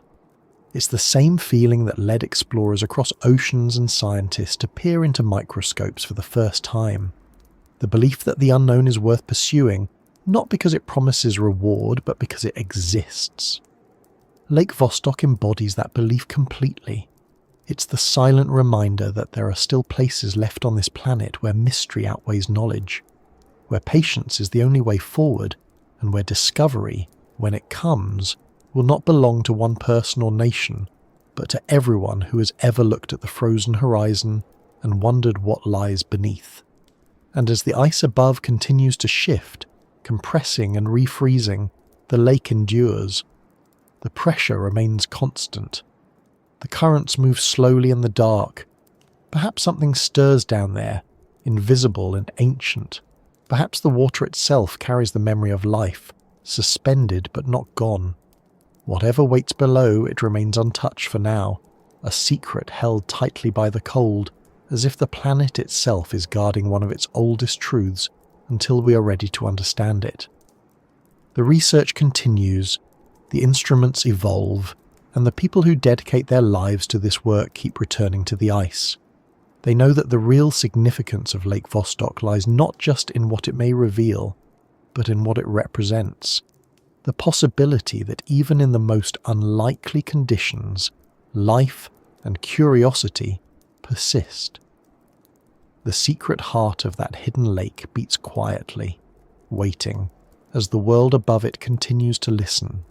It's the same feeling that led explorers across oceans and scientists to peer into microscopes for the first time. The belief that the unknown is worth pursuing, not because it promises reward, but because it exists. Lake Vostok embodies that belief completely. It's the silent reminder that there are still places left on this planet where mystery outweighs knowledge, where patience is the only way forward, and where discovery, when it comes, will not belong to one person or nation, but to everyone who has ever looked at the frozen horizon and wondered what lies beneath. And as the ice above continues to shift, compressing and refreezing, the lake endures. The pressure remains constant. The currents move slowly in the dark. Perhaps something stirs down there, invisible and ancient. Perhaps the water itself carries the memory of life, suspended but not gone. Whatever waits below, it remains untouched for now, a secret held tightly by the cold, as if the planet itself is guarding one of its oldest truths until we are ready to understand it. The research continues, the instruments evolve, and the people who dedicate their lives to this work keep returning to the ice. They know that the real significance of Lake Vostok lies not just in what it may reveal, but in what it represents. The possibility that even in the most unlikely conditions, life and curiosity persist. The secret heart of that hidden lake beats quietly, waiting, as the world above it continues to listen.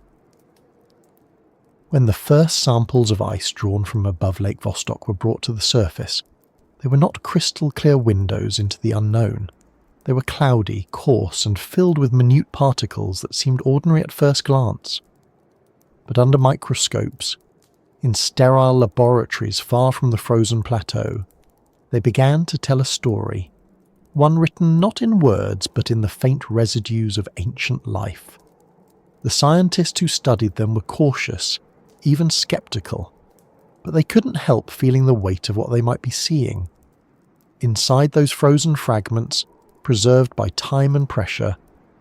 When the first samples of ice drawn from above Lake Vostok were brought to the surface, they were not crystal clear windows into the unknown. They were cloudy, coarse, and filled with minute particles that seemed ordinary at first glance. But under microscopes, in sterile laboratories far from the frozen plateau, they began to tell a story, one written not in words but in the faint residues of ancient life. The scientists who studied them were cautious, even skeptical, but they couldn't help feeling the weight of what they might be seeing. Inside those frozen fragments, preserved by time and pressure,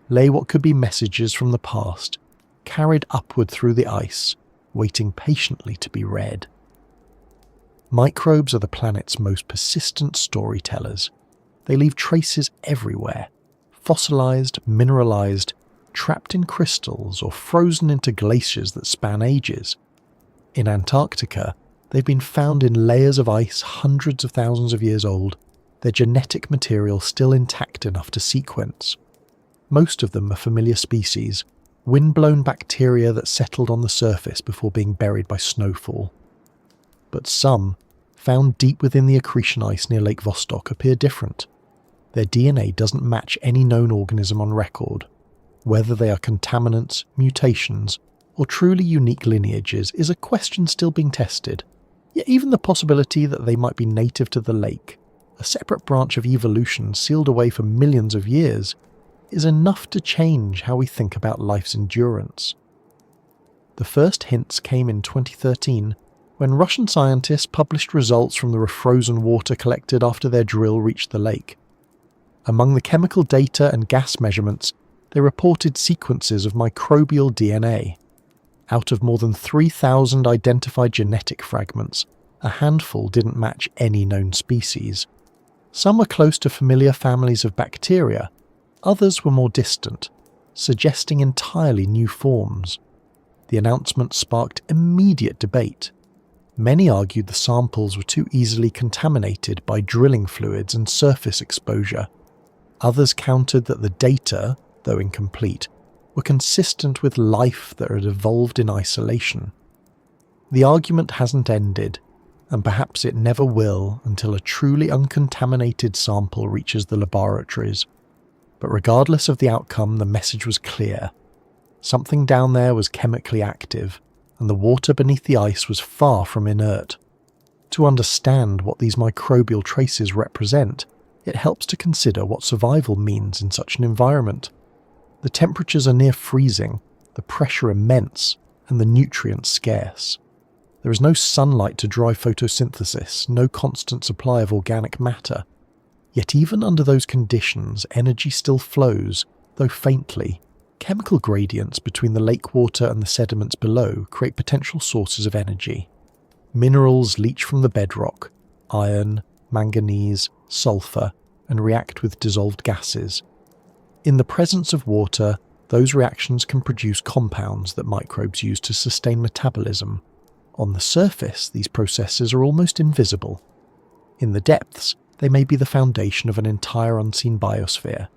lay what could be messages from the past, carried upward through the ice, waiting patiently to be read. Microbes are the planet's most persistent storytellers. They leave traces everywhere, fossilized, mineralized, trapped in crystals or frozen into glaciers that span ages. In Antarctica, they've been found in layers of ice hundreds of thousands of years old, their genetic material still intact enough to sequence. Most of them are familiar species, wind-blown bacteria that settled on the surface before being buried by snowfall. But some, found deep within the accretion ice near Lake Vostok, appear different. Their DNA doesn't match any known organism on record. Whether they are contaminants, mutations, or truly unique lineages is a question still being tested. Yet even the possibility that they might be native to the lake, a separate branch of evolution sealed away for millions of years, is enough to change how we think about life's endurance. The first hints came in 2013, when Russian scientists published results from the refrozen water collected after their drill reached the lake. Among the chemical data and gas measurements, they reported sequences of microbial DNA. Out of more than 3,000 identified genetic fragments, a handful didn't match any known species. Some were close to familiar families of bacteria, others were more distant, suggesting entirely new forms. The announcement sparked immediate debate. Many argued the samples were too easily contaminated by drilling fluids and surface exposure. Others countered that the data, though incomplete, were consistent with life that had evolved in isolation. The argument hasn't ended, and perhaps it never will until a truly uncontaminated sample reaches the laboratories. But regardless of the outcome, the message was clear. Something down there was chemically active, and the water beneath the ice was far from inert. To understand what these microbial traces represent, it helps to consider what survival means in such an environment. The temperatures are near freezing, the pressure immense, and the nutrients scarce. There is no sunlight to drive photosynthesis, no constant supply of organic matter. Yet even under those conditions, energy still flows, though faintly. Chemical gradients between the lake water and the sediments below create potential sources of energy. Minerals leach from the bedrock, iron, manganese, sulfur, and react with dissolved gases. In the presence of water, those reactions can produce compounds that microbes use to sustain metabolism. On the surface, these processes are almost invisible. In the depths, they may be the foundation of an entire unseen biosphere.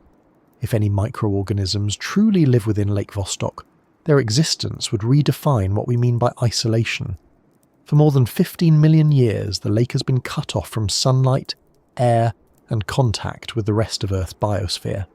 If any microorganisms truly live within Lake Vostok, their existence would redefine what we mean by isolation. For more than 15 million years, the lake has been cut off from sunlight, air, and contact with the rest of Earth's biosphere.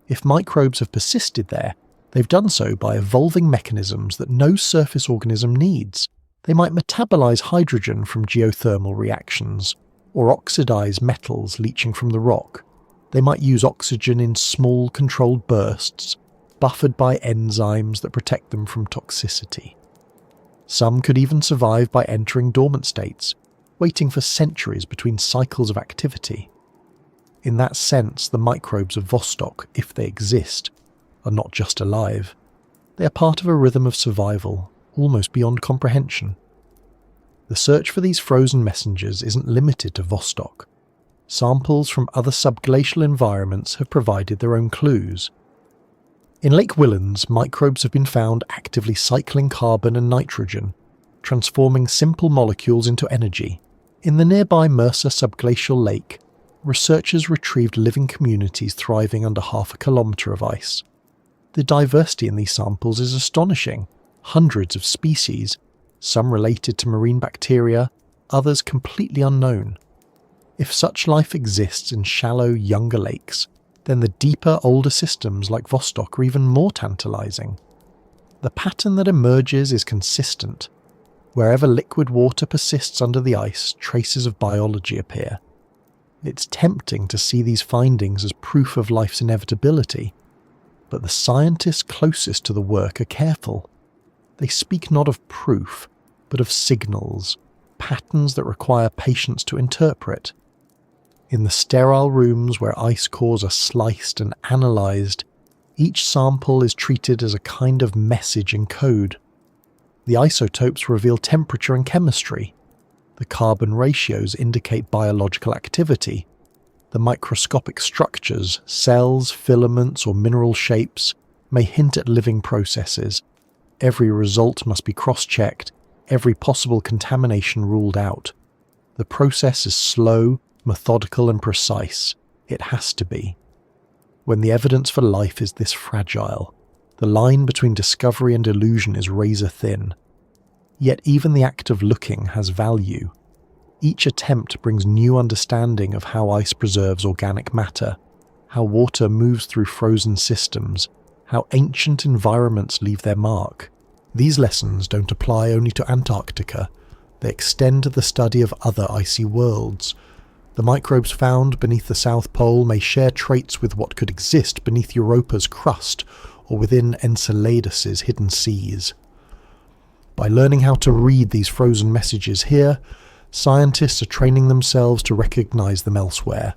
If microbes have persisted there, they've done so by evolving mechanisms that no surface organism needs. They might metabolize hydrogen from geothermal reactions, or oxidize metals leaching from the rock. They might use oxygen in small, controlled bursts, buffered by enzymes that protect them from toxicity. Some could even survive by entering dormant states, waiting for centuries between cycles of activity. In that sense, the microbes of Vostok, if they exist, are not just alive. They are part of a rhythm of survival, almost beyond comprehension. The search for these frozen messengers isn't limited to Vostok. Samples from other subglacial environments have provided their own clues. In Lake Willans, microbes have been found actively cycling carbon and nitrogen, transforming simple molecules into energy. In the nearby Mercer subglacial lake, researchers retrieved living communities thriving under 0.5 kilometre of ice. The diversity in these samples is astonishing. Hundreds of species, some related to marine bacteria, others completely unknown. If such life exists in shallow, younger lakes, then the deeper, older systems like Vostok are even more tantalizing. The pattern that emerges is consistent. Wherever liquid water persists under the ice, traces of biology appear. It's tempting to see these findings as proof of life's inevitability, but the scientists closest to the work are careful. They speak not of proof, but of signals, patterns that require patience to interpret. In the sterile rooms where ice cores are sliced and analysed, each sample is treated as a kind of message in code. The isotopes reveal temperature and chemistry. The carbon ratios indicate biological activity. The microscopic structures, cells, filaments, or mineral shapes, may hint at living processes. Every result must be cross-checked, every possible contamination ruled out. The process is slow, methodical, and precise. It has to be. When the evidence for life is this fragile, the line between discovery and illusion is razor thin. Yet even the act of looking has value. Each attempt brings new understanding of how ice preserves organic matter, how water moves through frozen systems, how ancient environments leave their mark. These lessons don't apply only to Antarctica. They extend to the study of other icy worlds. The microbes found beneath the South Pole may share traits with what could exist beneath Europa's crust or within Enceladus's hidden seas. By learning how to read these frozen messages here, scientists are training themselves to recognize them elsewhere.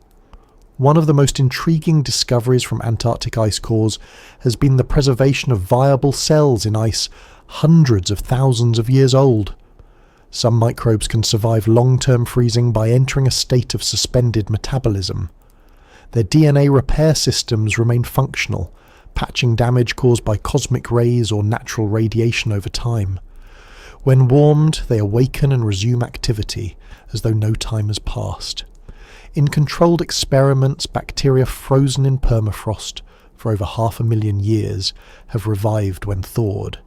One of the most intriguing discoveries from Antarctic ice cores has been the preservation of viable cells in ice hundreds of thousands of years old. Some microbes can survive long-term freezing by entering a state of suspended metabolism. Their DNA repair systems remain functional, patching damage caused by cosmic rays or natural radiation over time. When warmed, they awaken and resume activity, as though no time has passed. In controlled experiments, bacteria frozen in permafrost for over 500,000 years, have revived when thawed.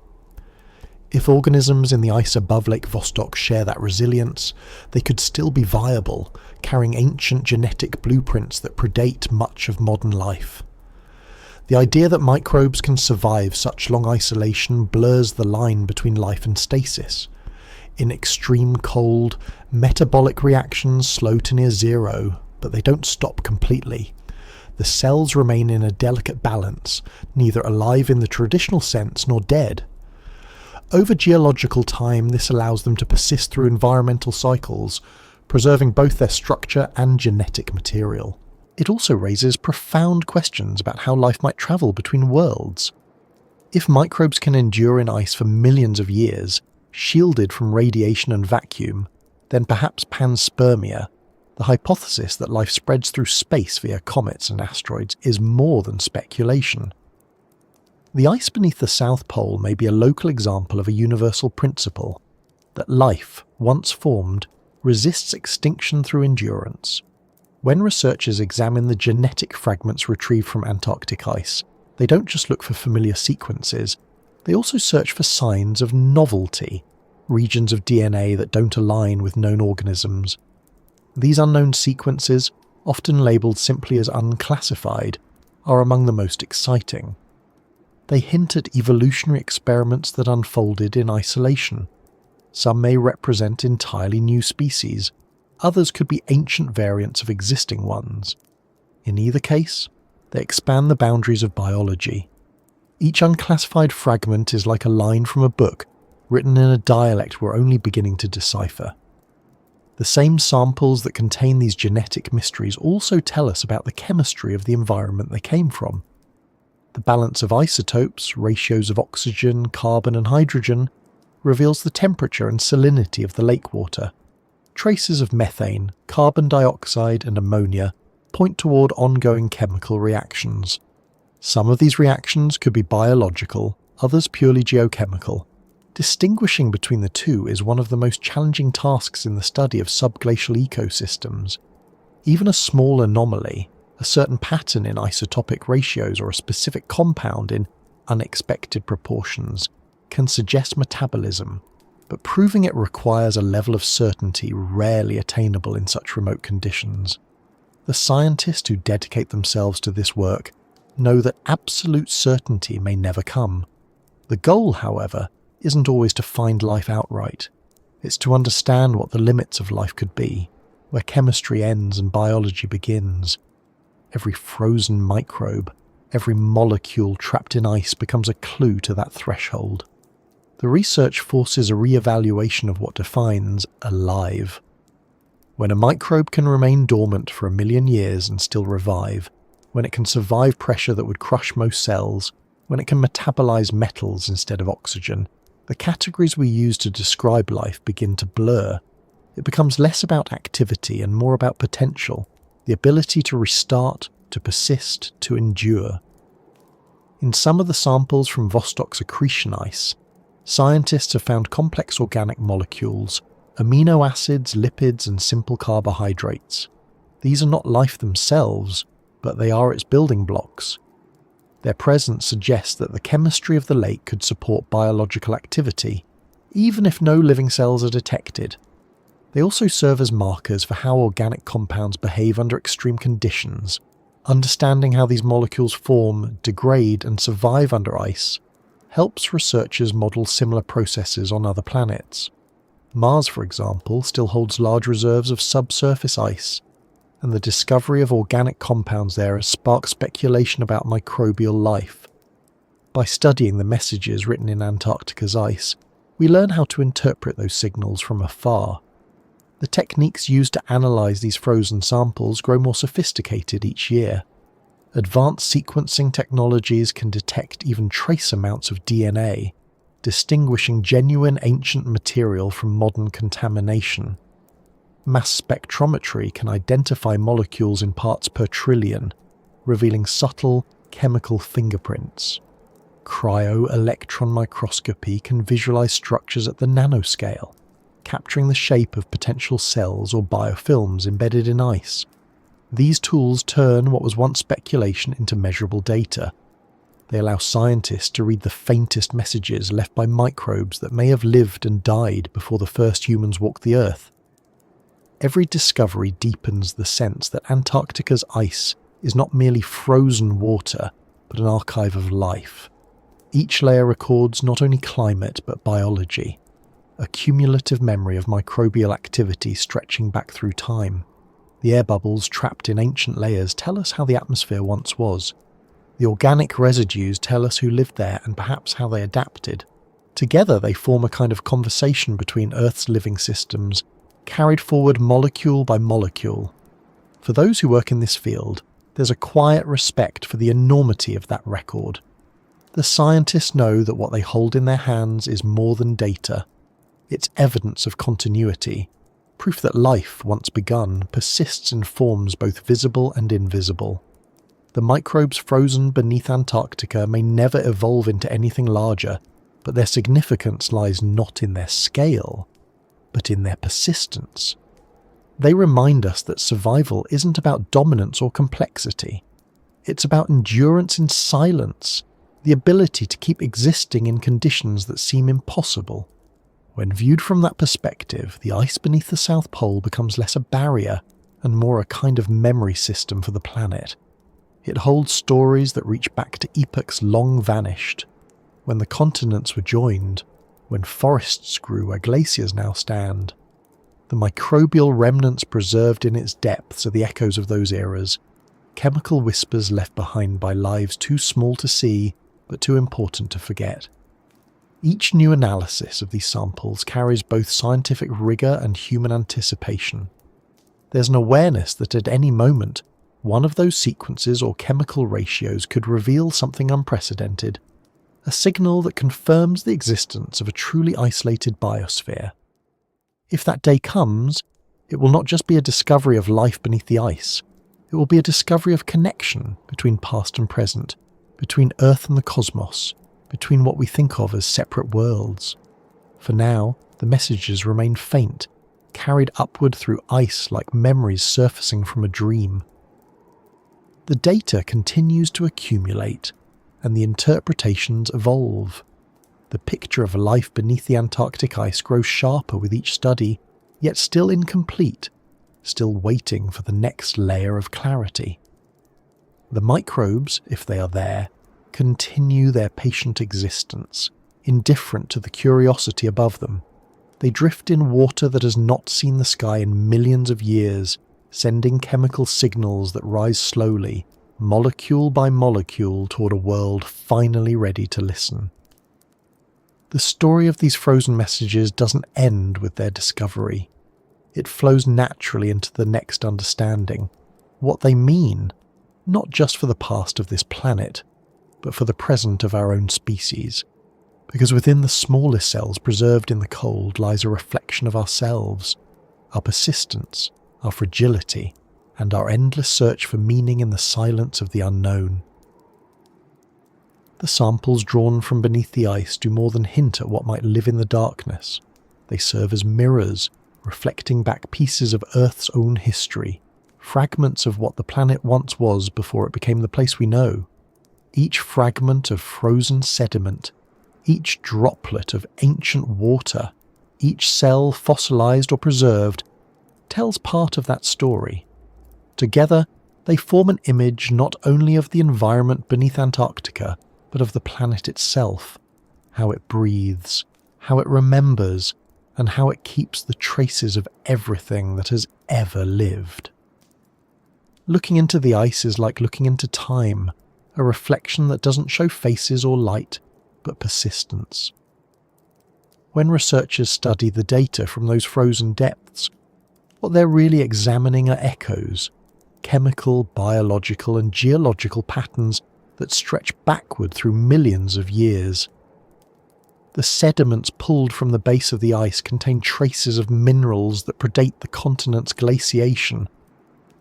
If organisms in the ice above Lake Vostok share that resilience, they could still be viable, carrying ancient genetic blueprints that predate much of modern life. The idea that microbes can survive such long isolation blurs the line between life and stasis. In extreme cold, metabolic reactions slow to near zero, but they don't stop completely. The cells remain in a delicate balance, neither alive in the traditional sense nor dead. Over geological time, this allows them to persist through environmental cycles, preserving both their structure and genetic material. It also raises profound questions about how life might travel between worlds. If microbes can endure in ice for millions of years, shielded from radiation and vacuum, then perhaps panspermia, the hypothesis that life spreads through space via comets and asteroids, is more than speculation. The ice beneath the South Pole may be a local example of a universal principle, that life, once formed, resists extinction through endurance. When researchers examine the genetic fragments retrieved from Antarctic ice, they don't just look for familiar sequences, they also search for signs of novelty, regions of DNA that don't align with known organisms. These unknown sequences, often labelled simply as unclassified, are among the most exciting. They hint at evolutionary experiments that unfolded in isolation. Some may represent entirely new species, others could be ancient variants of existing ones. In either case, they expand the boundaries of biology. Each unclassified fragment is like a line from a book, written in a dialect we're only beginning to decipher. The same samples that contain these genetic mysteries also tell us about the chemistry of the environment they came from. The balance of isotopes, ratios of oxygen, carbon and hydrogen, reveals the temperature and salinity of the lake water. Traces of methane, carbon dioxide and ammonia point toward ongoing chemical reactions. Some of these reactions could be biological, others purely geochemical. Distinguishing between the two is one of the most challenging tasks in the study of subglacial ecosystems. Even a small anomaly, a certain pattern in isotopic ratios or a specific compound in unexpected proportions, can suggest metabolism, but proving it requires a level of certainty rarely attainable in such remote conditions. The scientists who dedicate themselves to this work know that absolute certainty may never come. The goal, however, isn't always to find life outright. It's to understand what the limits of life could be, where chemistry ends and biology begins. Every frozen microbe, every molecule trapped in ice becomes a clue to that threshold. The research forces a re-evaluation of what defines alive. When a microbe can remain dormant for 1 million years and still revive, when it can survive pressure that would crush most cells, when it can metabolize metals instead of oxygen, the categories we use to describe life begin to blur. It becomes less about activity and more about potential, the ability to restart, to persist, to endure. In some of the samples from Vostok's accretion ice, scientists have found complex organic molecules, amino acids, lipids and simple carbohydrates. These are not life themselves, but they are its building blocks. Their presence suggests that the chemistry of the lake could support biological activity, even if no living cells are detected. They also serve as markers for how organic compounds behave under extreme conditions. Understanding how these molecules form, degrade and survive under ice helps researchers model similar processes on other planets. Mars, for example, still holds large reserves of subsurface ice, and the discovery of organic compounds there has sparked speculation about microbial life. By studying the messages written in Antarctica's ice, we learn how to interpret those signals from afar. The techniques used to analyse these frozen samples grow more sophisticated each year. Advanced sequencing technologies can detect even trace amounts of DNA, distinguishing genuine ancient material from modern contamination. Mass spectrometry can identify molecules in parts per trillion, revealing subtle chemical fingerprints. Cryo-electron microscopy can visualize structures at the nanoscale, capturing the shape of potential cells or biofilms embedded in ice. These tools turn what was once speculation into measurable data. They allow scientists to read the faintest messages left by microbes that may have lived and died before the first humans walked the Earth. Every discovery deepens the sense that Antarctica's ice is not merely frozen water, but an archive of life. Each layer records not only climate but biology, a cumulative memory of microbial activity stretching back through time. The air bubbles trapped in ancient layers tell us how the atmosphere once was. The organic residues tell us who lived there and perhaps how they adapted. Together they form a kind of conversation between Earth's living systems, carried forward molecule by molecule. For those who work in this field, there's a quiet respect for the enormity of that record. The scientists know that what they hold in their hands is more than data. It's evidence of continuity, proof that life, once begun, persists in forms both visible and invisible. The microbes frozen beneath Antarctica may never evolve into anything larger, but their significance lies not in their scale, but in their persistence. They remind us that survival isn't about dominance or complexity. It's about endurance in silence, the ability to keep existing in conditions that seem impossible. When viewed from that perspective, the ice beneath the South Pole becomes less a barrier and more a kind of memory system for the planet. It holds stories that reach back to epochs long vanished, when the continents were joined, when forests grew where glaciers now stand. The microbial remnants preserved in its depths are the echoes of those eras, chemical whispers left behind by lives too small to see but too important to forget. Each new analysis of these samples carries both scientific rigour and human anticipation. There's an awareness that at any moment, one of those sequences or chemical ratios could reveal something unprecedented, a signal that confirms the existence of a truly isolated biosphere. If that day comes, it will not just be a discovery of life beneath the ice, it will be a discovery of connection between past and present, between Earth and the cosmos, between what we think of as separate worlds. For now, the messages remain faint, carried upward through ice like memories surfacing from a dream. The data continues to accumulate, and the interpretations evolve. The picture of life beneath the Antarctic ice grows sharper with each study, yet still incomplete, still waiting for the next layer of clarity. The microbes, if they are there, continue their patient existence, indifferent to the curiosity above them. They drift in water that has not seen the sky in millions of years, sending chemical signals that rise slowly, molecule by molecule, toward a world finally ready to listen. The story of these frozen messages doesn't end with their discovery. It flows naturally into the next understanding, what they mean, not just for the past of this planet, but for the present of our own species. Because within the smallest cells preserved in the cold lies a reflection of ourselves, our persistence, our fragility, and our endless search for meaning in the silence of the unknown. The samples drawn from beneath the ice do more than hint at what might live in the darkness. They serve as mirrors, reflecting back pieces of Earth's own history, fragments of what the planet once was before it became the place we know. Each fragment of frozen sediment, each droplet of ancient water, each cell fossilized or preserved, tells part of that story. Together, they form an image not only of the environment beneath Antarctica, but of the planet itself, how it breathes, how it remembers, and how it keeps the traces of everything that has ever lived. Looking into the ice is like looking into time, a reflection that doesn't show faces or light, but persistence. When researchers study the data from those frozen depths, what they're really examining are echoes, chemical, biological, and geological patterns that stretch backward through millions of years. The sediments pulled from the base of the ice contain traces of minerals that predate the continent's glaciation.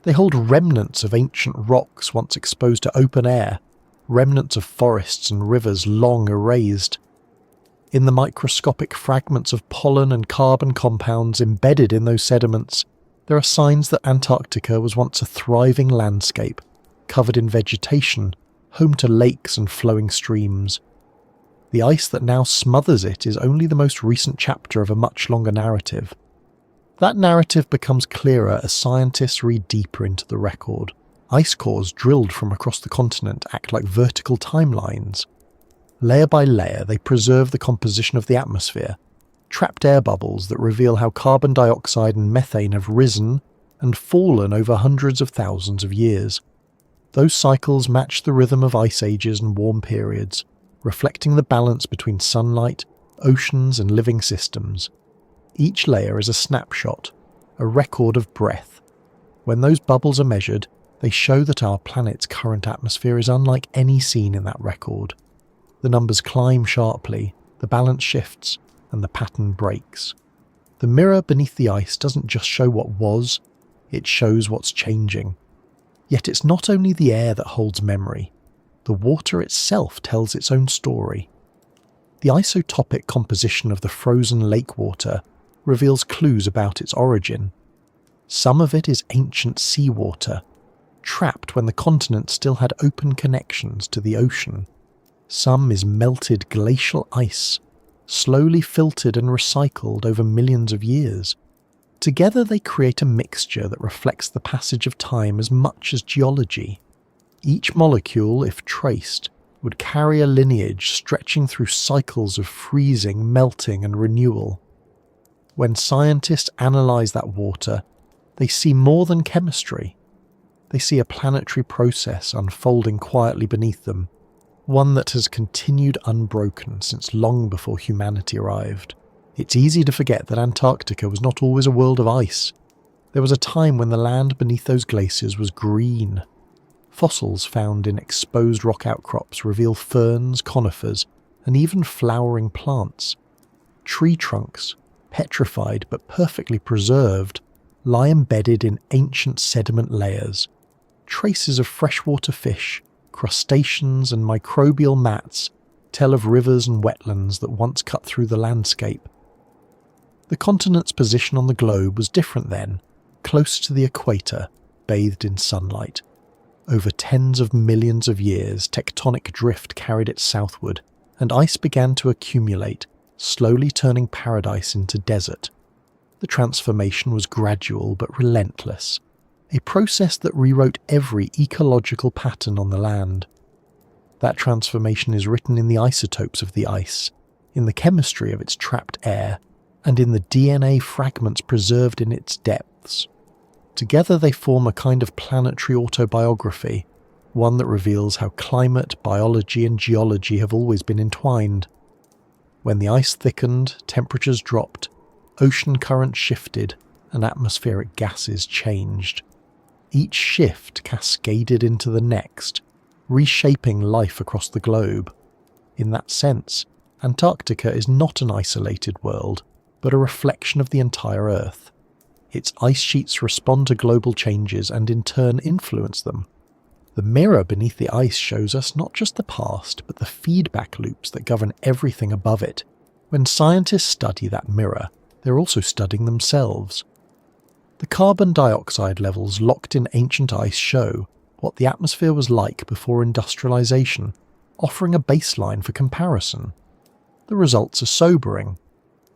They hold remnants of ancient rocks once exposed to open air, remnants of forests and rivers long erased. In the microscopic fragments of pollen and carbon compounds embedded in those sediments, There are signs that Antarctica was once a thriving landscape, covered in vegetation, home to lakes and flowing streams. The ice that now smothers it is only the most recent chapter of a much longer narrative. That narrative becomes clearer as scientists read deeper into the record. Ice cores drilled from across the continent act like vertical timelines. Layer by layer, they preserve the composition of the atmosphere, trapped air bubbles that reveal how carbon dioxide and methane have risen and fallen over hundreds of thousands of years. Those cycles match the rhythm of ice ages and warm periods, reflecting the balance between sunlight, oceans, and living systems. Each layer is a snapshot, a record of breath. When those bubbles are measured, they show that our planet's current atmosphere is unlike any seen in that record. The numbers climb sharply, the balance shifts, and the pattern breaks. The mirror beneath the ice doesn't just show what was, it shows what's changing. Yet it's not only the air that holds memory. The water itself tells its own story. The isotopic composition of the frozen lake water reveals clues about its origin. Some of it is ancient seawater, trapped when the continent still had open connections to the ocean. Some is melted glacial ice, slowly filtered and recycled over millions of years. Together they create a mixture that reflects the passage of time as much as geology. Each molecule, if traced, would carry a lineage stretching through cycles of freezing, melting and renewal. When scientists analyse that water, they see more than chemistry. They see a planetary process unfolding quietly beneath them, one that has continued unbroken since long before humanity arrived. It's easy to forget that Antarctica was not always a world of ice. There was a time when the land beneath those glaciers was green. Fossils found in exposed rock outcrops reveal ferns, conifers, and even flowering plants. Tree trunks, petrified but perfectly preserved, lie embedded in ancient sediment layers. Traces of freshwater fish, crustaceans and microbial mats tell of rivers and wetlands that once cut through the landscape. The continent's position on the globe was different then, close to the equator, bathed in sunlight. Over tens of millions of years, tectonic drift carried it southward, and ice began to accumulate, slowly turning paradise into desert. The transformation was gradual but relentless, a process that rewrote every ecological pattern on the land. That transformation is written in the isotopes of the ice, in the chemistry of its trapped air, and in the DNA fragments preserved in its depths. Together they form a kind of planetary autobiography, one that reveals how climate, biology and geology have always been entwined. When the ice thickened, temperatures dropped, ocean currents shifted, and atmospheric gases changed. Each shift cascaded into the next, reshaping life across the globe. In that sense, Antarctica is not an isolated world, but a reflection of the entire Earth. Its ice sheets respond to global changes and in turn influence them. The mirror beneath the ice shows us not just the past, but the feedback loops that govern everything above it. When scientists study that mirror, they're also studying themselves. The carbon dioxide levels locked in ancient ice show what the atmosphere was like before industrialization, offering a baseline for comparison. The results are sobering.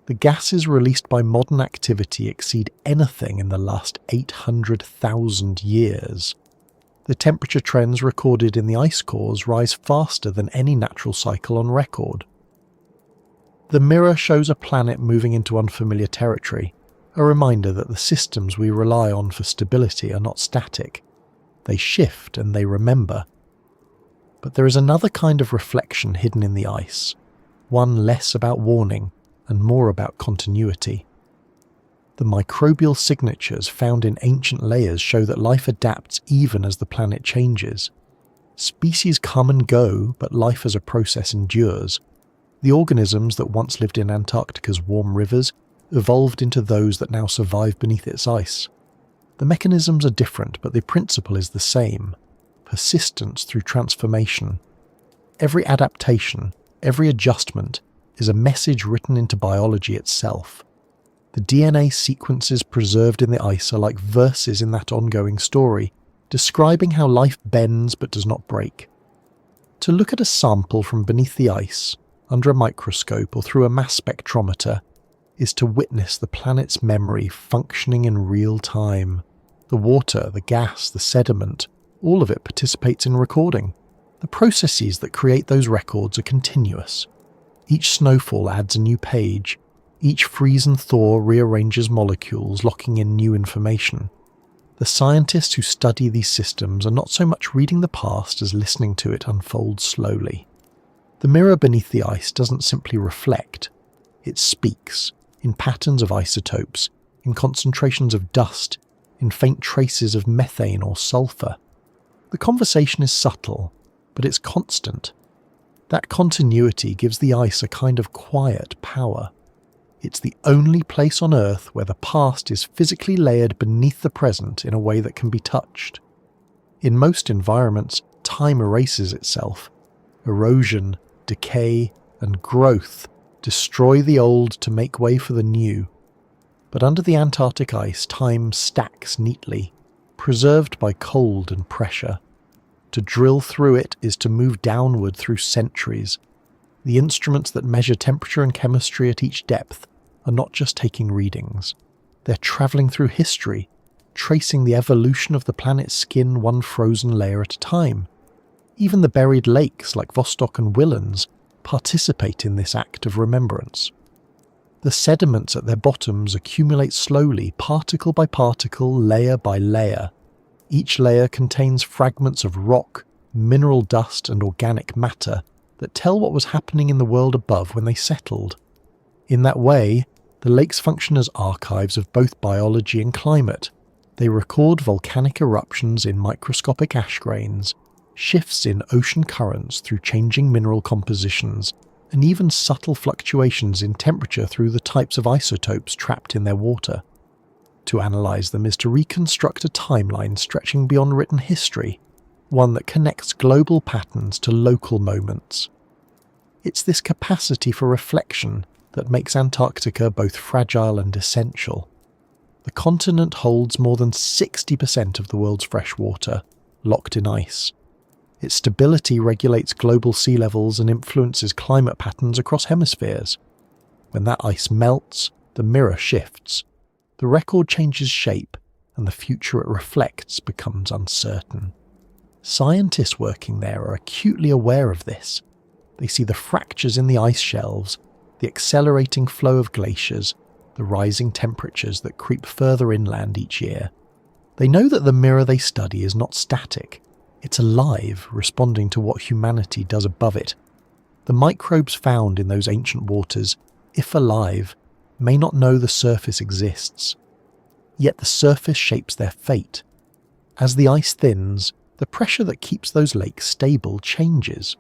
The gases released by modern activity exceed anything in the last 800,000 years. The temperature trends recorded in the ice cores rise faster than any natural cycle on record. The mirror shows a planet moving into unfamiliar territory, a reminder that the systems we rely on for stability are not static. They shift and they remember. But there is another kind of reflection hidden in the ice, one less about warning and more about continuity. The microbial signatures found in ancient layers show that life adapts even as the planet changes. Species come and go, but life as a process endures. The organisms that once lived in Antarctica's warm rivers evolved into those that now survive beneath its ice. The mechanisms are different, but the principle is the same: persistence through transformation. Every adaptation, every adjustment, is a message written into biology itself. The DNA sequences preserved in the ice are like verses in that ongoing story, describing how life bends but does not break. To look at a sample from beneath the ice, under a microscope or through a mass spectrometer, is to witness the planet's memory functioning in real time. The water, the gas, the sediment, all of it participates in recording. The processes that create those records are continuous. Each snowfall adds a new page. Each freeze and thaw rearranges molecules, locking in new information. The scientists who study these systems are not so much reading the past as listening to it unfold slowly. The mirror beneath the ice doesn't simply reflect. It speaks, in patterns of isotopes, in concentrations of dust, in faint traces of methane or sulfur. The conversation is subtle, but it's constant. That continuity gives the ice a kind of quiet power. It's the only place on Earth where the past is physically layered beneath the present in a way that can be touched. In most environments, time erases itself. Erosion, decay, and growth destroy the old to make way for the new. But under the Antarctic ice, time stacks neatly, preserved by cold and pressure. To drill through it is to move downward through centuries. The instruments that measure temperature and chemistry at each depth are not just taking readings. They're travelling through history, tracing the evolution of the planet's skin one frozen layer at a time. Even the buried lakes like Vostok and Willans participate in this act of remembrance. The sediments at their bottoms accumulate slowly, particle by particle, layer by layer. Each layer contains fragments of rock, mineral dust and organic matter that tell what was happening in the world above when they settled. In that way, the lakes function as archives of both biology and climate. They record volcanic eruptions in microscopic ash grains, shifts in ocean currents through changing mineral compositions, and even subtle fluctuations in temperature through the types of isotopes trapped in their water. To analyse them is to reconstruct a timeline stretching beyond written history, one that connects global patterns to local moments. It's this capacity for reflection that makes Antarctica both fragile and essential. The continent holds more than 60% of the world's fresh water, locked in ice. Its stability regulates global sea levels and influences climate patterns across hemispheres. When that ice melts, the mirror shifts. The record changes shape, and the future it reflects becomes uncertain. Scientists working there are acutely aware of this. They see the fractures in the ice shelves, the accelerating flow of glaciers, the rising temperatures that creep further inland each year. They know that the mirror they study is not static. It's alive, responding to what humanity does above it. The microbes found in those ancient waters, if alive, may not know the surface exists. Yet the surface shapes their fate. As the ice thins, the pressure that keeps those lakes stable changes.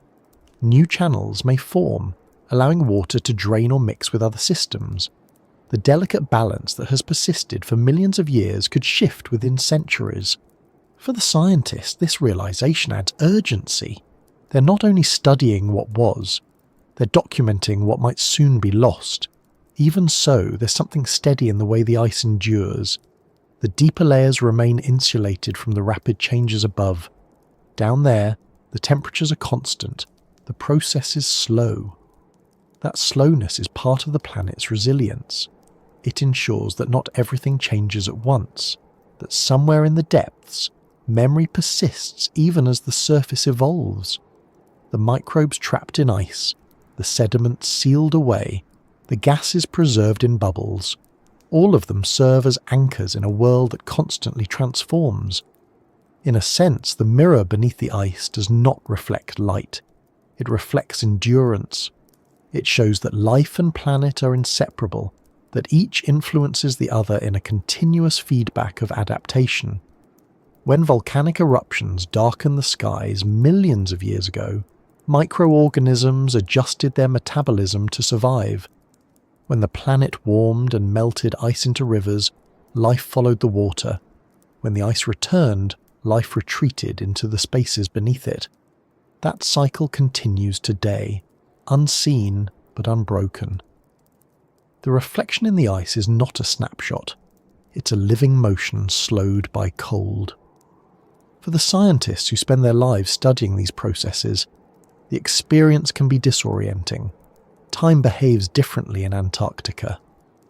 New channels may form, allowing water to drain or mix with other systems. The delicate balance that has persisted for millions of years could shift within centuries. For the scientists, this realization adds urgency. They're not only studying what was, they're documenting what might soon be lost. Even so, there's something steady in the way the ice endures. The deeper layers remain insulated from the rapid changes above. Down there, the temperatures are constant. The process is slow. That slowness is part of the planet's resilience. It ensures that not everything changes at once, that somewhere in the depths, memory persists even as the surface evolves. The microbes trapped in ice, the sediments sealed away, the gases preserved in bubbles, all of them serve as anchors in a world that constantly transforms. In a sense, the mirror beneath the ice does not reflect light. It reflects endurance. It shows that life and planet are inseparable, that each influences the other in a continuous feedback of adaptation. When volcanic eruptions darkened the skies millions of years ago, microorganisms adjusted their metabolism to survive. When the planet warmed and melted ice into rivers, life followed the water. When the ice returned, life retreated into the spaces beneath it. That cycle continues today, unseen but unbroken. The reflection in the ice is not a snapshot. It's a living motion slowed by cold. For the scientists who spend their lives studying these processes, the experience can be disorienting. Time behaves differently in Antarctica.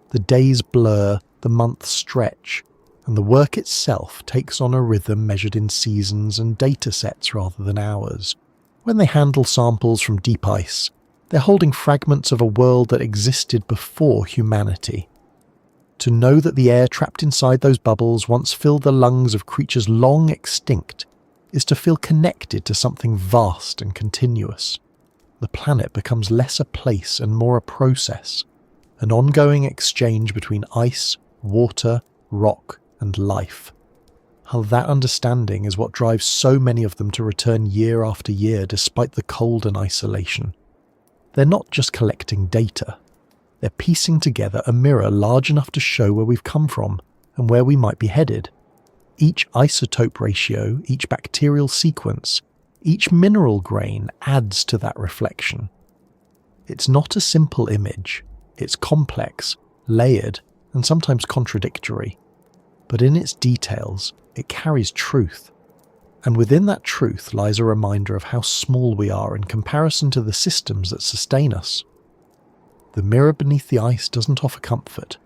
The days blur, the months stretch, and the work itself takes on a rhythm measured in seasons and data sets rather than hours. When they handle samples from deep ice, they're holding fragments of a world that existed before humanity. To know that the air trapped inside those bubbles once filled the lungs of creatures long extinct is to feel connected to something vast and continuous. The planet becomes less a place and more a process, an ongoing exchange between ice, water, rock, and life. How that understanding is what drives so many of them to return year after year despite the cold and isolation. They're not just collecting data. They're piecing together a mirror large enough to show where we've come from and where we might be headed. Each isotope ratio, each bacterial sequence, each mineral grain adds to that reflection. It's not a simple image. It's complex, layered, and sometimes contradictory. But in its details, it carries truth. And within that truth lies a reminder of how small we are in comparison to the systems that sustain us. The mirror beneath the ice doesn't offer comfort.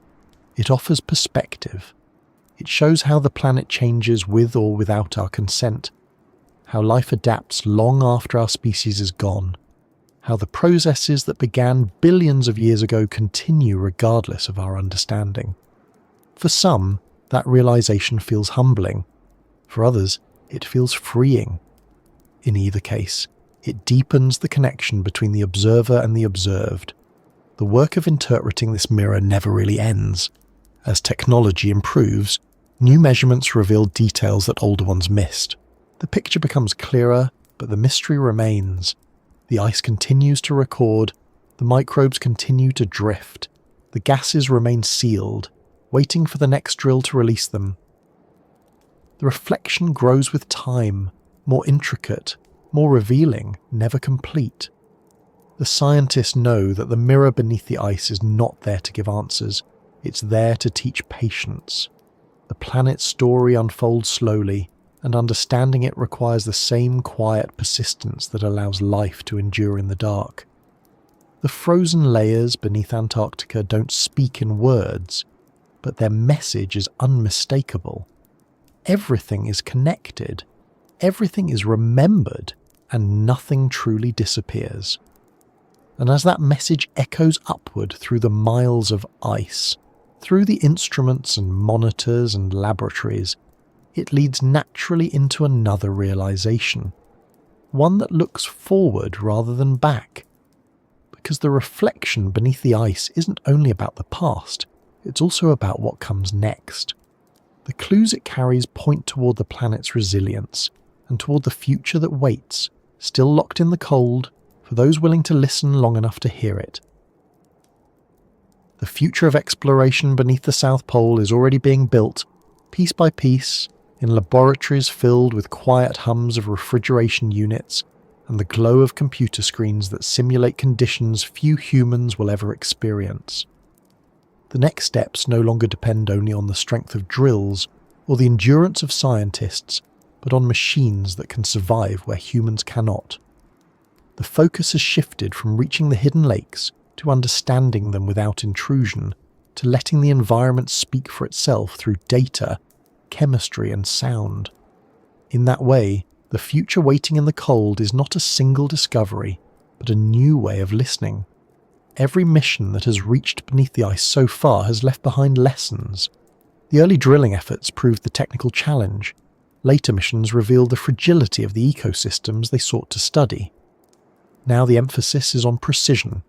It offers perspective. It shows how the planet changes with or without our consent, how life adapts long after our species is gone, how the processes that began billions of years ago continue regardless of our understanding. For some, that realization feels humbling. For others, it feels freeing. In either case, it deepens the connection between the observer and the observed. The work of interpreting this mirror never really ends. As technology improves, new measurements reveal details that older ones missed. The picture becomes clearer, but the mystery remains. The ice continues to record, the microbes continue to drift, the gases remain sealed, waiting for the next drill to release them. The reflection grows with time, more intricate, more revealing, never complete. The scientists know that the mirror beneath the ice is not there to give answers, it's there to teach patience. The planet's story unfolds slowly, and understanding it requires the same quiet persistence that allows life to endure in the dark. The frozen layers beneath Antarctica don't speak in words, but their message is unmistakable. Everything is connected, everything is remembered, and nothing truly disappears. And as that message echoes upward through the miles of ice, through the instruments and monitors and laboratories, it leads naturally into another realization, one that looks forward rather than back. Because the reflection beneath the ice isn't only about the past, it's also about what comes next. The clues it carries point toward the planet's resilience and toward the future that waits, still locked in the cold, for those willing to listen long enough to hear it. The future of exploration beneath the South Pole is already being built, piece by piece, in laboratories filled with quiet hums of refrigeration units and the glow of computer screens that simulate conditions few humans will ever experience. The next steps no longer depend only on the strength of drills or the endurance of scientists, but on machines that can survive where humans cannot. The focus has shifted from reaching the hidden lakes to understanding them without intrusion, to letting the environment speak for itself through data, chemistry and sound. In that way, the future waiting in the cold is not a single discovery, but a new way of listening. Every mission that has reached beneath the ice so far has left behind lessons. The early drilling efforts proved the technical challenge. Later missions revealed the fragility of the ecosystems they sought to study. Now the emphasis is on precision,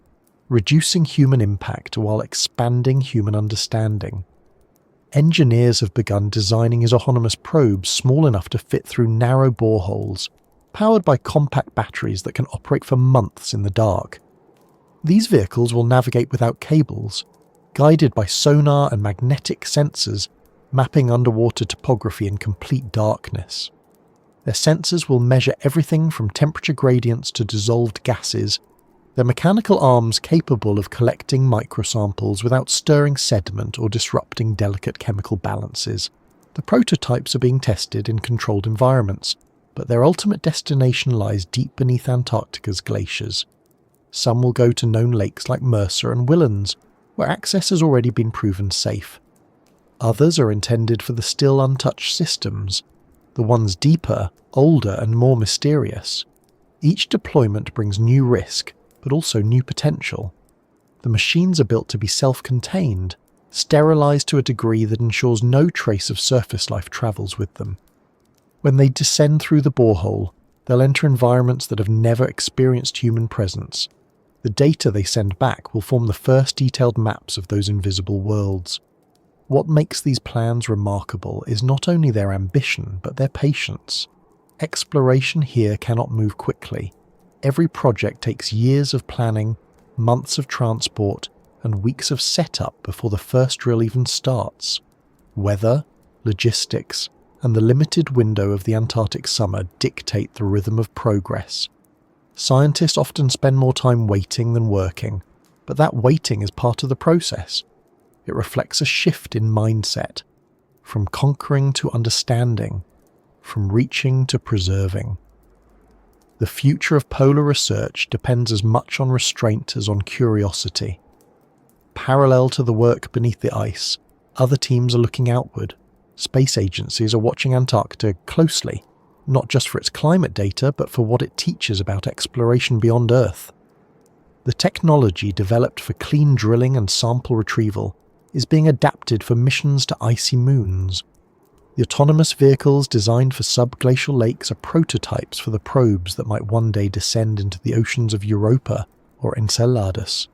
reducing human impact while expanding human understanding. Engineers have begun designing autonomous probes small enough to fit through narrow boreholes, powered by compact batteries that can operate for months in the dark. These vehicles will navigate without cables, guided by sonar and magnetic sensors, mapping underwater topography in complete darkness. Their sensors will measure everything from temperature gradients to dissolved gases. They're mechanical arms capable of collecting microsamples without stirring sediment or disrupting delicate chemical balances. The prototypes are being tested in controlled environments, but their ultimate destination lies deep beneath Antarctica's glaciers. Some will go to known lakes like Mercer and Whillans, where access has already been proven safe. Others are intended for the still untouched systems, the ones deeper, older and more mysterious. Each deployment brings new risk, but also new potential. The machines are built to be self-contained, sterilized to a degree that ensures no trace of surface life travels with them. When they descend through the borehole, they'll enter environments that have never experienced human presence. The data they send back will form the first detailed maps of those invisible worlds. What makes these plans remarkable is not only their ambition, but their patience. Exploration here cannot move quickly. Every project takes years of planning, months of transport, and weeks of setup before the first drill even starts. Weather, logistics, and the limited window of the Antarctic summer dictate the rhythm of progress. Scientists often spend more time waiting than working, but that waiting is part of the process. It reflects a shift in mindset, from conquering to understanding, from reaching to preserving. The future of polar research depends as much on restraint as on curiosity. Parallel to the work beneath the ice, other teams are looking outward. Space agencies are watching Antarctica closely, not just for its climate data, but for what it teaches about exploration beyond Earth. The technology developed for clean drilling and sample retrieval is being adapted for missions to icy moons. The autonomous vehicles designed for subglacial lakes are prototypes for the probes that might one day descend into the oceans of Europa or Enceladus.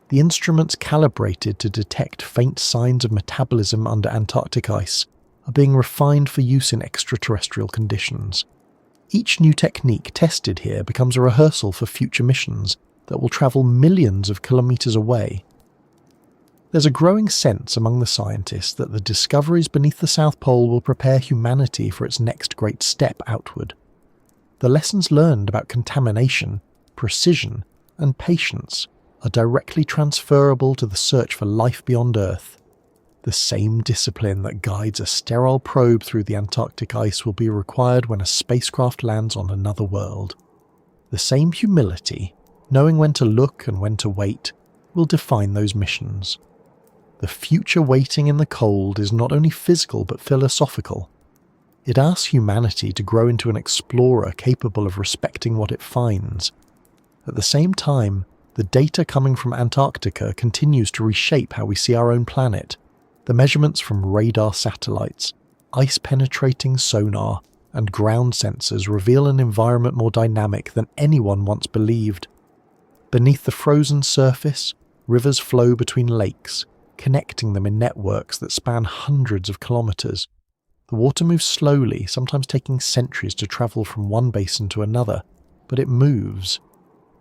The instruments calibrated to detect faint signs of metabolism under Antarctic ice are being refined for use in extraterrestrial conditions. Each new technique tested here becomes a rehearsal for future missions that will travel millions of kilometers away. There's a growing sense among the scientists that the discoveries beneath the South Pole will prepare humanity for its next great step outward. The lessons learned about contamination, precision, and patience are directly transferable to the search for life beyond Earth. The same discipline that guides a sterile probe through the Antarctic ice will be required when a spacecraft lands on another world. The same humility, knowing when to look and when to wait, will define those missions. The future waiting in the cold is not only physical but philosophical. It asks humanity to grow into an explorer capable of respecting what it finds. At the same time, the data coming from Antarctica continues to reshape how we see our own planet. The measurements from radar satellites, ice-penetrating sonar, and ground sensors reveal an environment more dynamic than anyone once believed. Beneath the frozen surface, rivers flow between lakes, connecting them in networks that span hundreds of kilometers. The water moves slowly, sometimes taking centuries to travel from one basin to another, but it moves.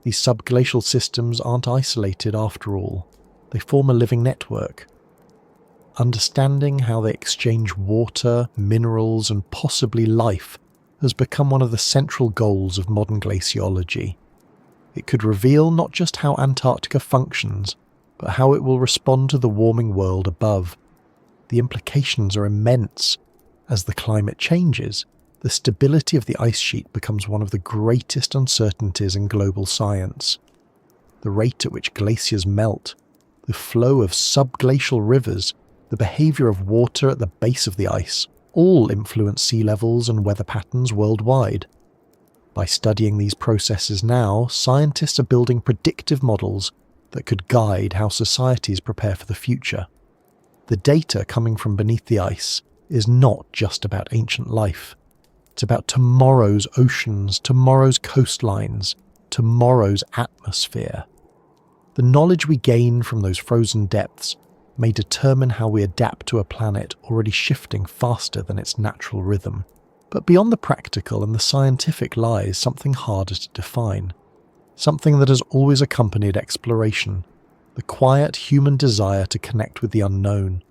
These subglacial systems aren't isolated after all. They form a living network. Understanding how they exchange water, minerals, and possibly life has become one of the central goals of modern glaciology. It could reveal not just how Antarctica functions, but how it will respond to the warming world above. The implications are immense. As the climate changes, the stability of the ice sheet becomes one of the greatest uncertainties in global science. The rate at which glaciers melt, the flow of subglacial rivers, the behavior of water at the base of the ice, all influence sea levels and weather patterns worldwide. By studying these processes now, scientists are building predictive models that could guide how societies prepare for the future. The data coming from beneath the ice is not just about ancient life. It's about tomorrow's oceans, tomorrow's coastlines, tomorrow's atmosphere. The knowledge we gain from those frozen depths may determine how we adapt to a planet already shifting faster than its natural rhythm. But beyond the practical and the scientific lies something harder to define. Something that has always accompanied exploration, the quiet human desire to connect with the unknown.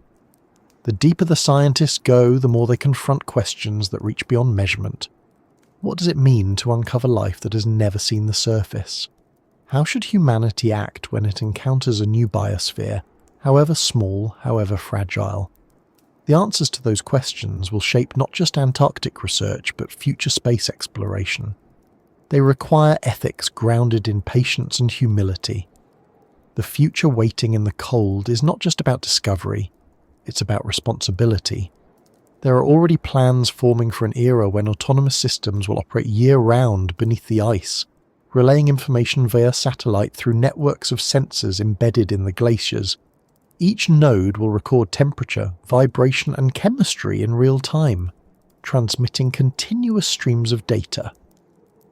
The deeper the scientists go, the more they confront questions that reach beyond measurement. What does it mean to uncover life that has never seen the surface? How should humanity act when it encounters a new biosphere, however small, however fragile? The answers to those questions will shape not just Antarctic research, but future space exploration. They require ethics grounded in patience and humility. The future waiting in the cold is not just about discovery, it's about responsibility. There are already plans forming for an era when autonomous systems will operate year-round beneath the ice, relaying information via satellite through networks of sensors embedded in the glaciers. Each node will record temperature, vibration, and chemistry in real time, transmitting continuous streams of data.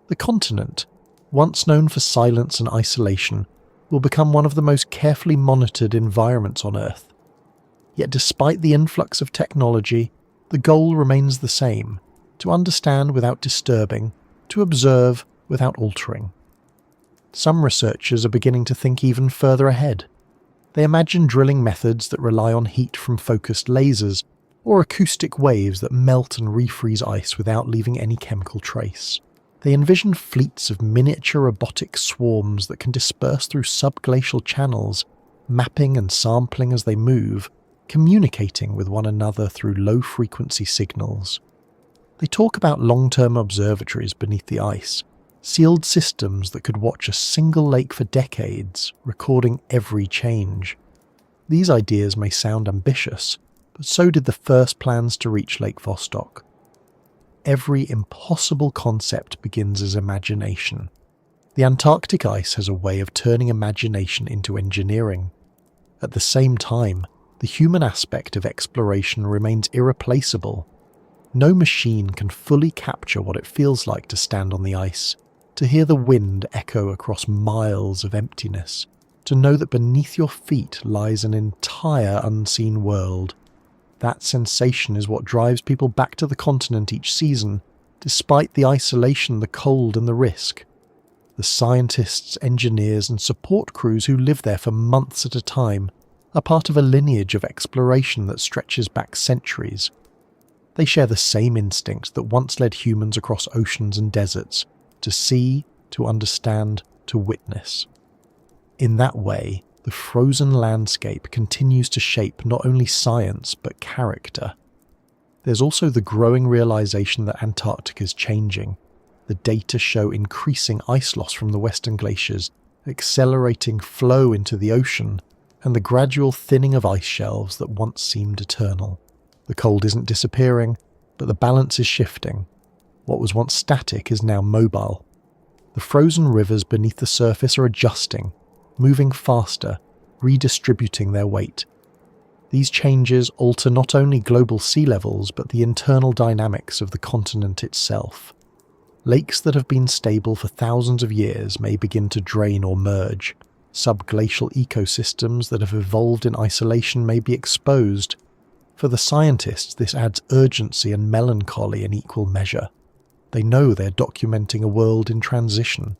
The continent, once known for silence and isolation, will become one of the most carefully monitored environments on Earth. Yet despite the influx of technology, the goal remains the same: to understand without disturbing, to observe without altering. Some researchers are beginning to think even further ahead. They imagine drilling methods that rely on heat from focused lasers, or acoustic waves that melt and refreeze ice without leaving any chemical trace. They envision fleets of miniature robotic swarms that can disperse through subglacial channels, mapping and sampling as they move, communicating with one another through low-frequency signals. They talk about long-term observatories beneath the ice, sealed systems that could watch a single lake for decades, recording every change. These ideas may sound ambitious, but so did the first plans to reach Lake Vostok. Every impossible concept begins as imagination. The Antarctic ice has a way of turning imagination into engineering. At the same time, the human aspect of exploration remains irreplaceable. No machine can fully capture what it feels like to stand on the ice, to hear the wind echo across miles of emptiness, to know that beneath your feet lies an entire unseen world. That sensation is what drives people back to the continent each season, despite the isolation, the cold, and the risk. The scientists, engineers, and support crews who live there for months at a time are part of a lineage of exploration that stretches back centuries. They share the same instinct that once led humans across oceans and deserts, to see, to understand, to witness. In that way, the frozen landscape continues to shape not only science but character. There's also the growing realization that Antarctica is changing. The data show increasing ice loss from the western glaciers, accelerating flow into the ocean, and the gradual thinning of ice shelves that once seemed eternal. The cold isn't disappearing, but the balance is shifting. What was once static is now mobile. The frozen rivers beneath the surface are adjusting, moving faster, redistributing their weight. These changes alter not only global sea levels but the internal dynamics of the continent itself. Lakes that have been stable for thousands of years may begin to drain or merge. Subglacial ecosystems that have evolved in isolation may be exposed. For the scientists, this adds urgency and melancholy in equal measure. They know they're documenting a world in transition.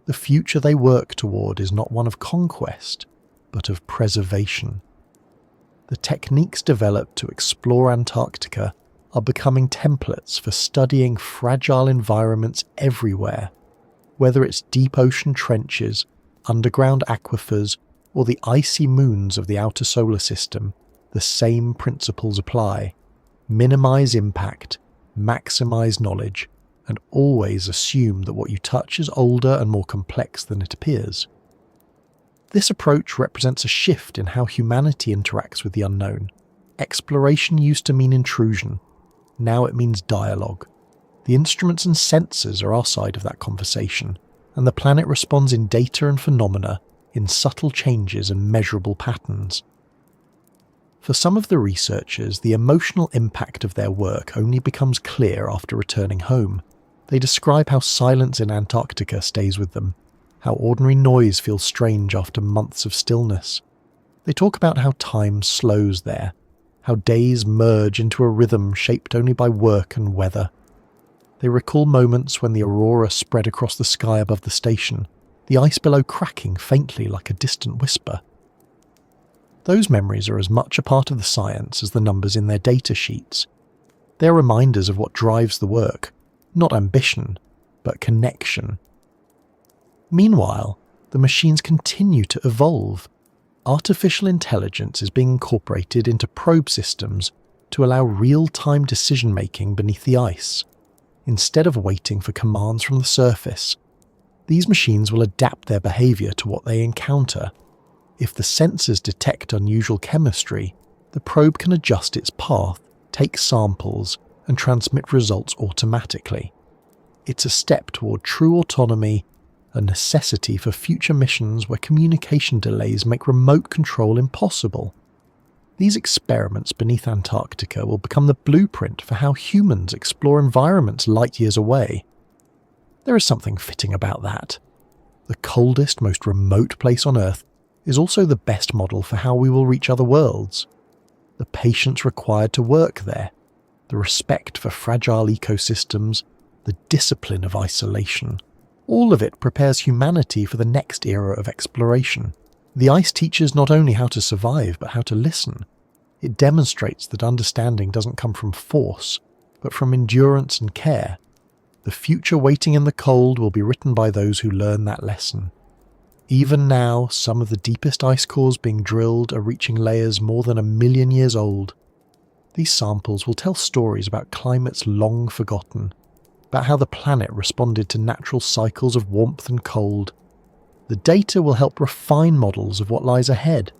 The future they work toward is not one of conquest, but of preservation. The techniques developed to explore Antarctica are becoming templates for studying fragile environments everywhere. Whether it's deep ocean trenches, underground aquifers, or the icy moons of the outer solar system, the same principles apply. Minimize impact, maximize knowledge, and always assume that what you touch is older and more complex than it appears. This approach represents a shift in how humanity interacts with the unknown. Exploration used to mean intrusion. Now it means dialogue. The instruments and sensors are our side of that conversation, and the planet responds in data and phenomena, in subtle changes and measurable patterns. For some of the researchers, the emotional impact of their work only becomes clear after returning home. They describe how silence in Antarctica stays with them, how ordinary noise feels strange after months of stillness. They talk about how time slows there, how days merge into a rhythm shaped only by work and weather. They recall moments when the aurora spread across the sky above the station, the ice below cracking faintly like a distant whisper. Those memories are as much a part of the science as the numbers in their data sheets. They're reminders of what drives the work, not ambition, but connection. Meanwhile, the machines continue to evolve. Artificial intelligence is being incorporated into probe systems to allow real-time decision-making beneath the ice. Instead of waiting for commands from the surface, these machines will adapt their behavior to what they encounter. If the sensors detect unusual chemistry, the probe can adjust its path, take samples, and transmit results automatically. It's a step toward true autonomy, a necessity for future missions where communication delays make remote control impossible. These experiments beneath Antarctica will become the blueprint for how humans explore environments light years away. There is something fitting about that. The coldest, most remote place on Earth is also the best model for how we will reach other worlds. The patience required to work there, the respect for fragile ecosystems, the discipline of isolation. All of it prepares humanity for the next era of exploration. The ice teaches not only how to survive, but how to listen. It demonstrates that understanding doesn't come from force, but from endurance and care. The future waiting in the cold will be written by those who learn that lesson. Even now, some of the deepest ice cores being drilled are reaching layers more than 1 million years old. These samples will tell stories about climates long forgotten, about how the planet responded to natural cycles of warmth and cold. The data will help refine models of what lies ahead.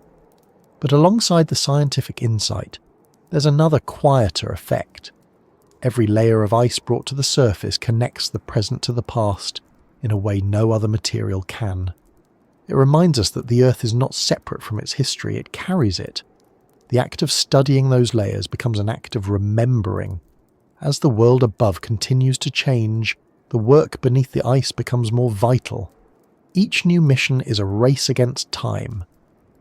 But alongside the scientific insight, there's another quieter effect. Every layer of ice brought to the surface connects the present to the past in a way no other material can. It reminds us that the Earth is not separate from its history, it carries it. The act of studying those layers becomes an act of remembering. As the world above continues to change, the work beneath the ice becomes more vital. Each new mission is a race against time,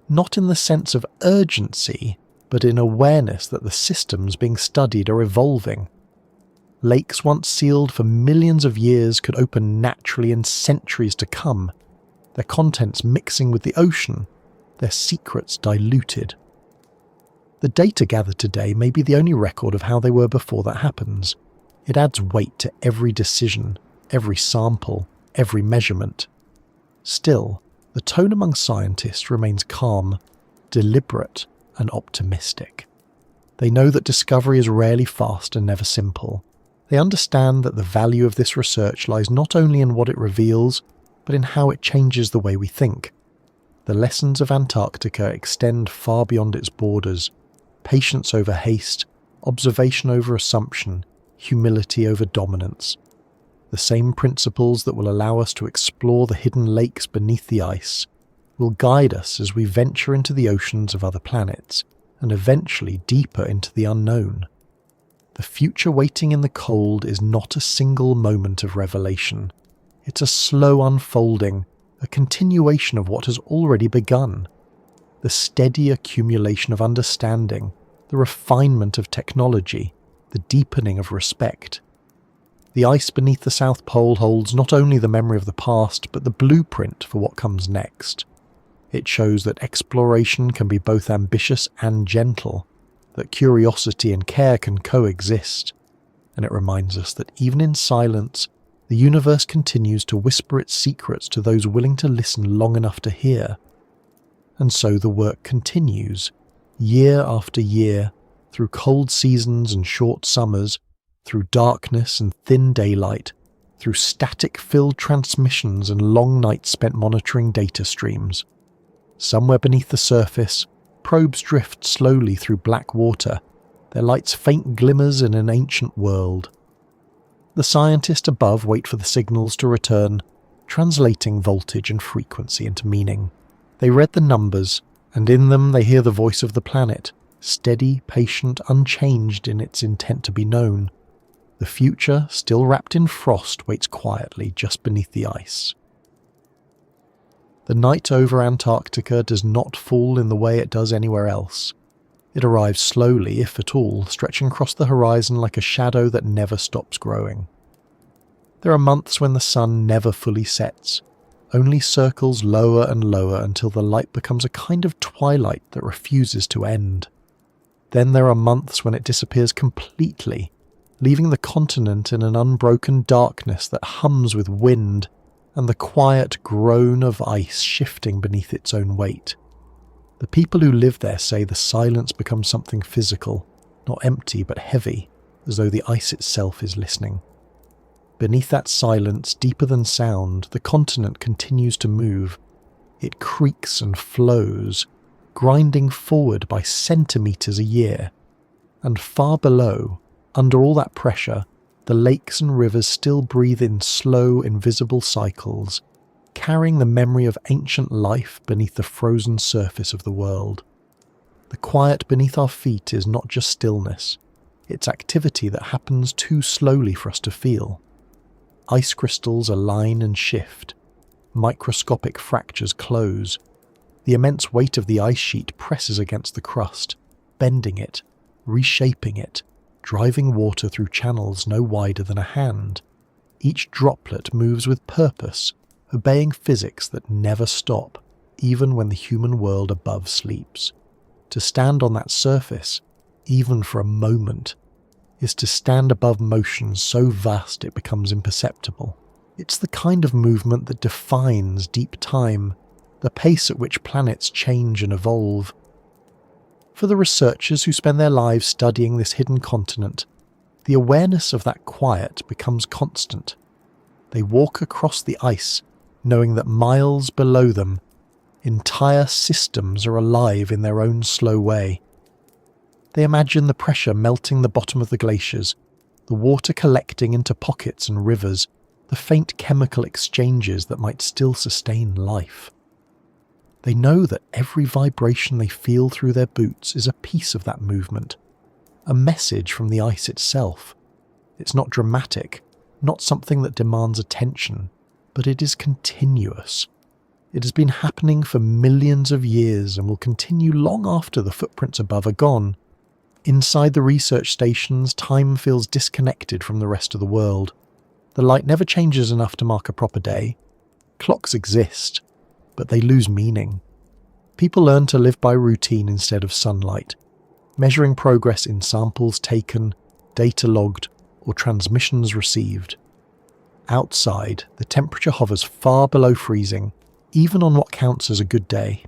not in the sense of urgency, but in awareness that the systems being studied are evolving. Lakes once sealed for millions of years could open naturally in centuries to come, their contents mixing with the ocean, their secrets diluted. The data gathered today may be the only record of how they were before that happens. It adds weight to every decision, every sample, every measurement. Still, the tone among scientists remains calm, deliberate, and optimistic. They know that discovery is rarely fast and never simple. They understand that the value of this research lies not only in what it reveals, but in how it changes the way we think. The lessons of Antarctica extend far beyond its borders. Patience over haste, observation over assumption, humility over dominance. The same principles that will allow us to explore the hidden lakes beneath the ice will guide us as we venture into the oceans of other planets and eventually deeper into the unknown. The future waiting in the cold is not a single moment of revelation. It's a slow unfolding, a continuation of what has already begun. The steady accumulation of understanding, the refinement of technology, the deepening of respect. The ice beneath the South Pole holds not only the memory of the past, but the blueprint for what comes next. It shows that exploration can be both ambitious and gentle, that curiosity and care can coexist, and it reminds us that even in silence, the universe continues to whisper its secrets to those willing to listen long enough to hear. And so the work continues, year after year, through cold seasons and short summers, through darkness and thin daylight, through static-filled transmissions and long nights spent monitoring data streams. Somewhere beneath the surface, probes drift slowly through black water, their lights faint glimmers in an ancient world. The scientists above wait for the signals to return, translating voltage and frequency into meaning. They read the numbers, and in them they hear the voice of the planet, steady, patient, unchanged in its intent to be known. The future, still wrapped in frost, waits quietly just beneath the ice. The night over Antarctica does not fall in the way it does anywhere else. It arrives slowly, if at all, stretching across the horizon like a shadow that never stops growing. There are months when the sun never fully sets, only circles lower and lower until the light becomes a kind of twilight that refuses to end. Then there are months when it disappears completely, leaving the continent in an unbroken darkness that hums with wind and the quiet groan of ice shifting beneath its own weight. The people who live there say the silence becomes something physical, not empty but heavy, as though the ice itself is listening. Beneath that silence, deeper than sound, the continent continues to move. It creaks and flows, grinding forward by centimetres a year. And far below, under all that pressure, the lakes and rivers still breathe in slow, invisible cycles, carrying the memory of ancient life beneath the frozen surface of the world. The quiet beneath our feet is not just stillness, it's activity that happens too slowly for us to feel. Ice crystals align and shift. Microscopic fractures close. The immense weight of the ice sheet presses against the crust, bending it, reshaping it, driving water through channels no wider than a hand. Each droplet moves with purpose, obeying physics that never stop, even when the human world above sleeps. To stand on that surface, even for a moment, is to stand above motion so vast it becomes imperceptible. It's the kind of movement that defines deep time, the pace at which planets change and evolve. For the researchers who spend their lives studying this hidden continent, the awareness of that quiet becomes constant. They walk across the ice, knowing that miles below them, entire systems are alive in their own slow way. They imagine the pressure melting the bottom of the glaciers, the water collecting into pockets and rivers, the faint chemical exchanges that might still sustain life. They know that every vibration they feel through their boots is a piece of that movement, a message from the ice itself. It's not dramatic, not something that demands attention, but it is continuous. It has been happening for millions of years and will continue long after the footprints above are gone. Inside the research stations, time feels disconnected from the rest of the world. The light never changes enough to mark a proper day. Clocks exist, but they lose meaning. People learn to live by routine instead of sunlight, measuring progress in samples taken, data logged, or transmissions received. Outside, the temperature hovers far below freezing, even on what counts as a good day.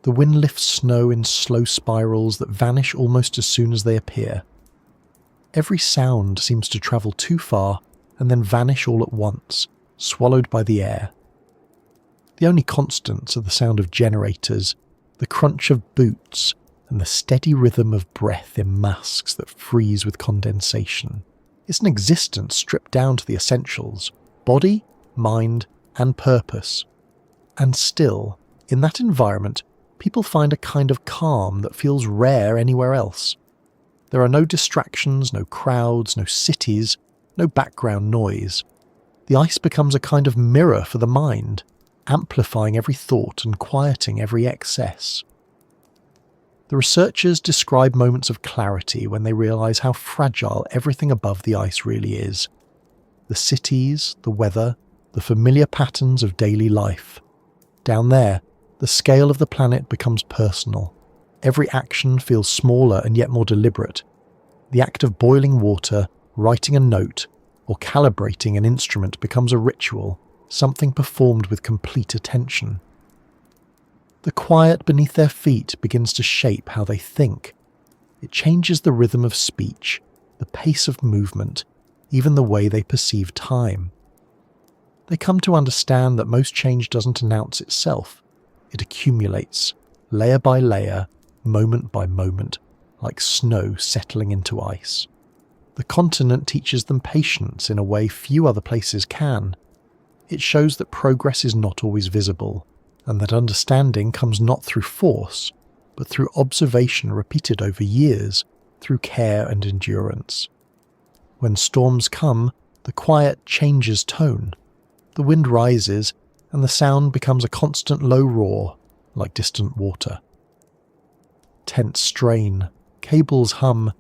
The wind lifts snow in slow spirals that vanish almost as soon as they appear. Every sound seems to travel too far and then vanish all at once, swallowed by the air. The only constants are the sound of generators, the crunch of boots, and the steady rhythm of breath in masks that freeze with condensation. It's an existence stripped down to the essentials: body, mind, and purpose. And still, in that environment, people find a kind of calm that feels rare anywhere else. There are no distractions, no crowds, no cities, no background noise. The ice becomes a kind of mirror for the mind, amplifying every thought and quieting every excess. The researchers describe moments of clarity when they realise how fragile everything above the ice really is. The cities, the weather, the familiar patterns of daily life. Down there, the scale of the planet becomes personal. Every action feels smaller and yet more deliberate. The act of boiling water, writing a note, or calibrating an instrument becomes a ritual, something performed with complete attention. The quiet beneath their feet begins to shape how they think. It changes the rhythm of speech, the pace of movement, even the way they perceive time. They come to understand that most change doesn't announce itself. It accumulates, layer by layer, moment by moment, like snow settling into ice. The continent teaches them patience in a way few other places can. It shows that progress is not always visible, and that understanding comes not through force, but through observation repeated over years, through care and endurance. When storms come, the quiet changes tone. The wind rises, and the sound becomes a constant low roar, like distant water. Tents strain, cables hum,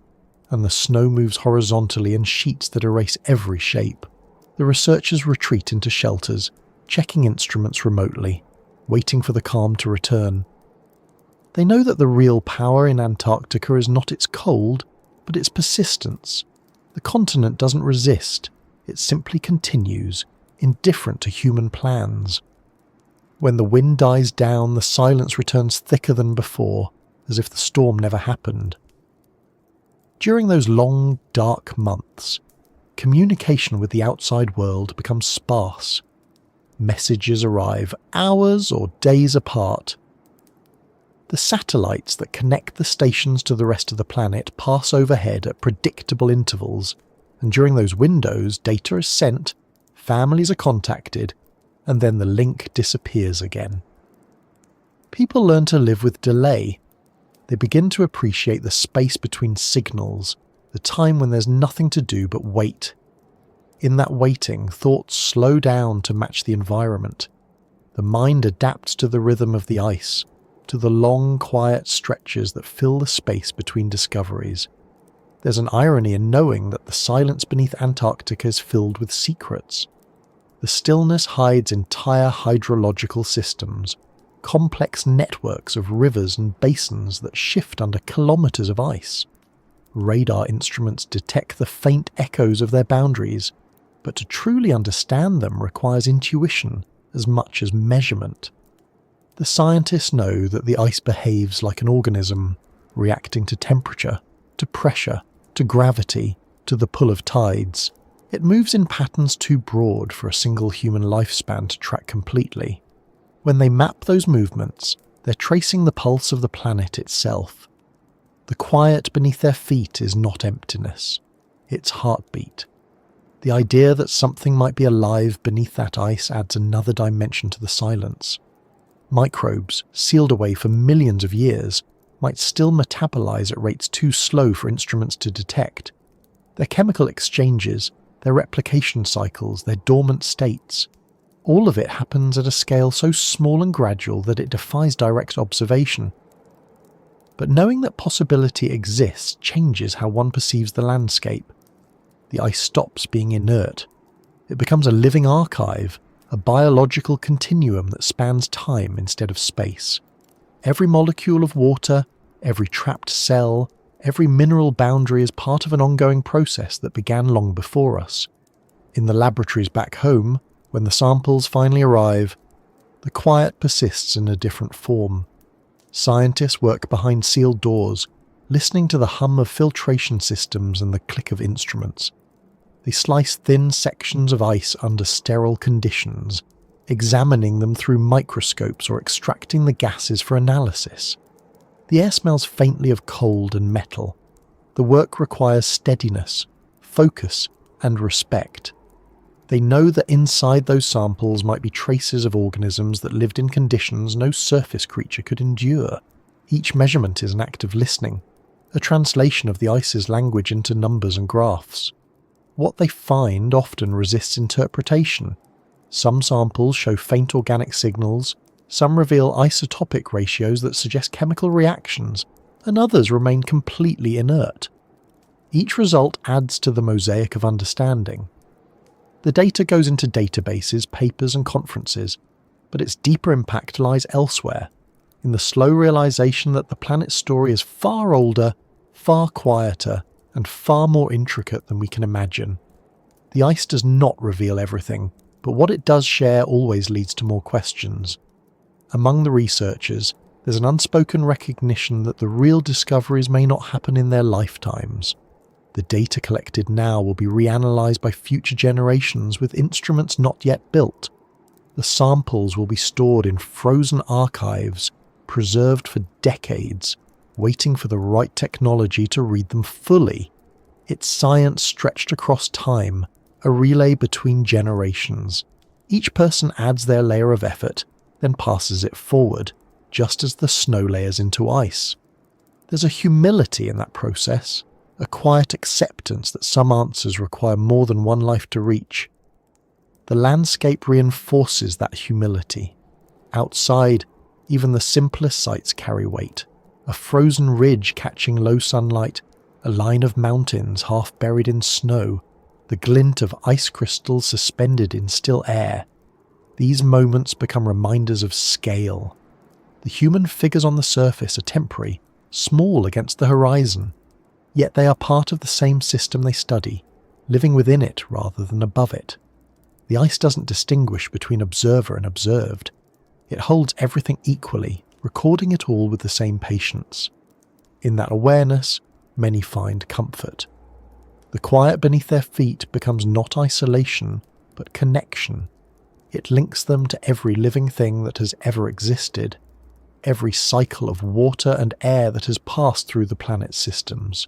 and the snow moves horizontally in sheets that erase every shape. The researchers retreat into shelters, checking instruments remotely, waiting for the calm to return. They know that the real power in Antarctica is not its cold, but its persistence. The continent doesn't resist, it simply continues, indifferent to human plans. When the wind dies down, the silence returns thicker than before, as if the storm never happened. During those long, dark months, communication with the outside world becomes sparse. Messages arrive hours or days apart. The satellites that connect the stations to the rest of the planet pass overhead at predictable intervals, and during those windows, data is sent, families are contacted, and then the link disappears again. People learn to live with delay. They begin to appreciate the space between signals, the time when there's nothing to do but wait. In that waiting, thoughts slow down to match the environment. The mind adapts to the rhythm of the ice, to the long, quiet stretches that fill the space between discoveries. There's an irony in knowing that the silence beneath Antarctica is filled with secrets. The stillness hides entire hydrological systems, complex networks of rivers and basins that shift under kilometers of ice. Radar instruments detect the faint echoes of their boundaries, but to truly understand them requires intuition as much as measurement. The scientists know that the ice behaves like an organism, reacting to temperature, to pressure, to gravity, to the pull of tides. It moves in patterns too broad for a single human lifespan to track completely. When they map those movements, they're tracing the pulse of the planet itself. The quiet beneath their feet is not emptiness, it's heartbeat. The idea that something might be alive beneath that ice adds another dimension to the silence. Microbes, sealed away for millions of years, might still metabolize at rates too slow for instruments to detect. Their chemical exchanges, their replication cycles, their dormant states, all of it happens at a scale so small and gradual that it defies direct observation. But knowing that possibility exists changes how one perceives the landscape. The ice stops being inert. It becomes a living archive, a biological continuum that spans time instead of space. Every molecule of water, every trapped cell, every mineral boundary is part of an ongoing process that began long before us. In the laboratories back home, when the samples finally arrive, the quiet persists in a different form. Scientists work behind sealed doors, listening to the hum of filtration systems and the click of instruments. They slice thin sections of ice under sterile conditions, examining them through microscopes or extracting the gases for analysis. The air smells faintly of cold and metal. The work requires steadiness, focus, and respect. They know that inside those samples might be traces of organisms that lived in conditions no surface creature could endure. Each measurement is an act of listening, a translation of the ice's language into numbers and graphs. What they find often resists interpretation. Some samples show faint organic signals, some reveal isotopic ratios that suggest chemical reactions, and others remain completely inert. Each result adds to the mosaic of understanding. The data goes into databases, papers, and conferences, but its deeper impact lies elsewhere, in the slow realization that the planet's story is far older, far quieter, and far more intricate than we can imagine. The ice does not reveal everything, but what it does share always leads to more questions. Among the researchers, there's an unspoken recognition that the real discoveries may not happen in their lifetimes. The data collected now will be reanalyzed by future generations with instruments not yet built. The samples will be stored in frozen archives, preserved for decades, waiting for the right technology to read them fully. It's science stretched across time, a relay between generations. Each person adds their layer of effort, then passes it forward, just as the snow layers into ice. There's a humility in that process, a quiet acceptance that some answers require more than one life to reach. The landscape reinforces that humility. Outside, even the simplest sights carry weight. A frozen ridge catching low sunlight, a line of mountains half buried in snow, the glint of ice crystals suspended in still air. These moments become reminders of scale. The human figures on the surface are temporary, small against the horizon, yet they are part of the same system they study, living within it rather than above it. The ice doesn't distinguish between observer and observed. It holds everything equally, recording it all with the same patience. In that awareness, many find comfort. The quiet beneath their feet becomes not isolation, but connection. It links them to every living thing that has ever existed, every cycle of water and air that has passed through the planet's systems.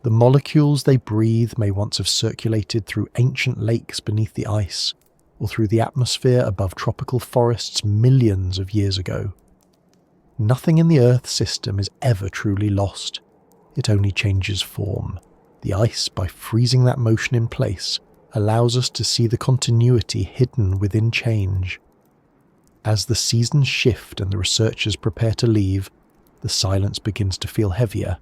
The molecules they breathe may once have circulated through ancient lakes beneath the ice, or through the atmosphere above tropical forests millions of years ago. Nothing in the Earth system is ever truly lost. It only changes form. The ice, by freezing that motion in place, allows us to see the continuity hidden within change. As the seasons shift and the researchers prepare to leave, the silence begins to feel heavier.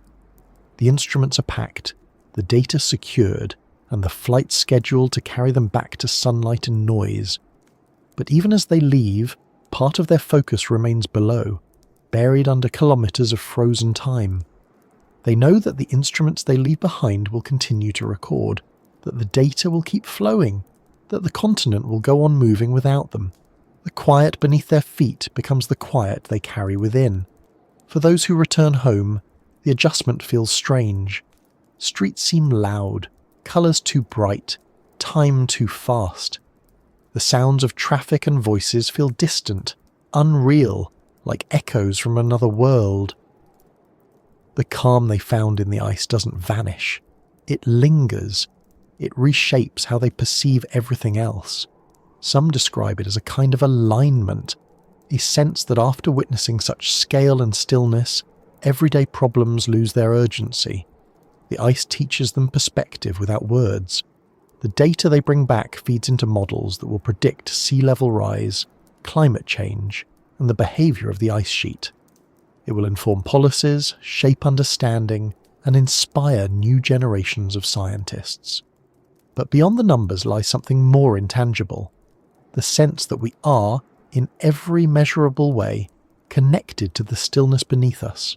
The instruments are packed, the data secured, and the flight scheduled to carry them back to sunlight and noise. But even as they leave, part of their focus remains below, buried under kilometers of frozen time. They know that the instruments they leave behind will continue to record, that the data will keep flowing, that the continent will go on moving without them. The quiet beneath their feet becomes the quiet they carry within. For those who return home, the adjustment feels strange. Streets seem loud, colours too bright, time too fast. The sounds of traffic and voices feel distant, unreal, like echoes from another world. The calm they found in the ice doesn't vanish. It lingers. It reshapes how they perceive everything else. Some describe it as a kind of alignment, a sense that after witnessing such scale and stillness, everyday problems lose their urgency. The ice teaches them perspective without words. The data they bring back feeds into models that will predict sea level rise, climate change, and the behaviour of the ice sheet. It will inform policies, shape understanding, and inspire new generations of scientists. But beyond the numbers lies something more intangible, the sense that we are, in every measurable way, connected to the stillness beneath us.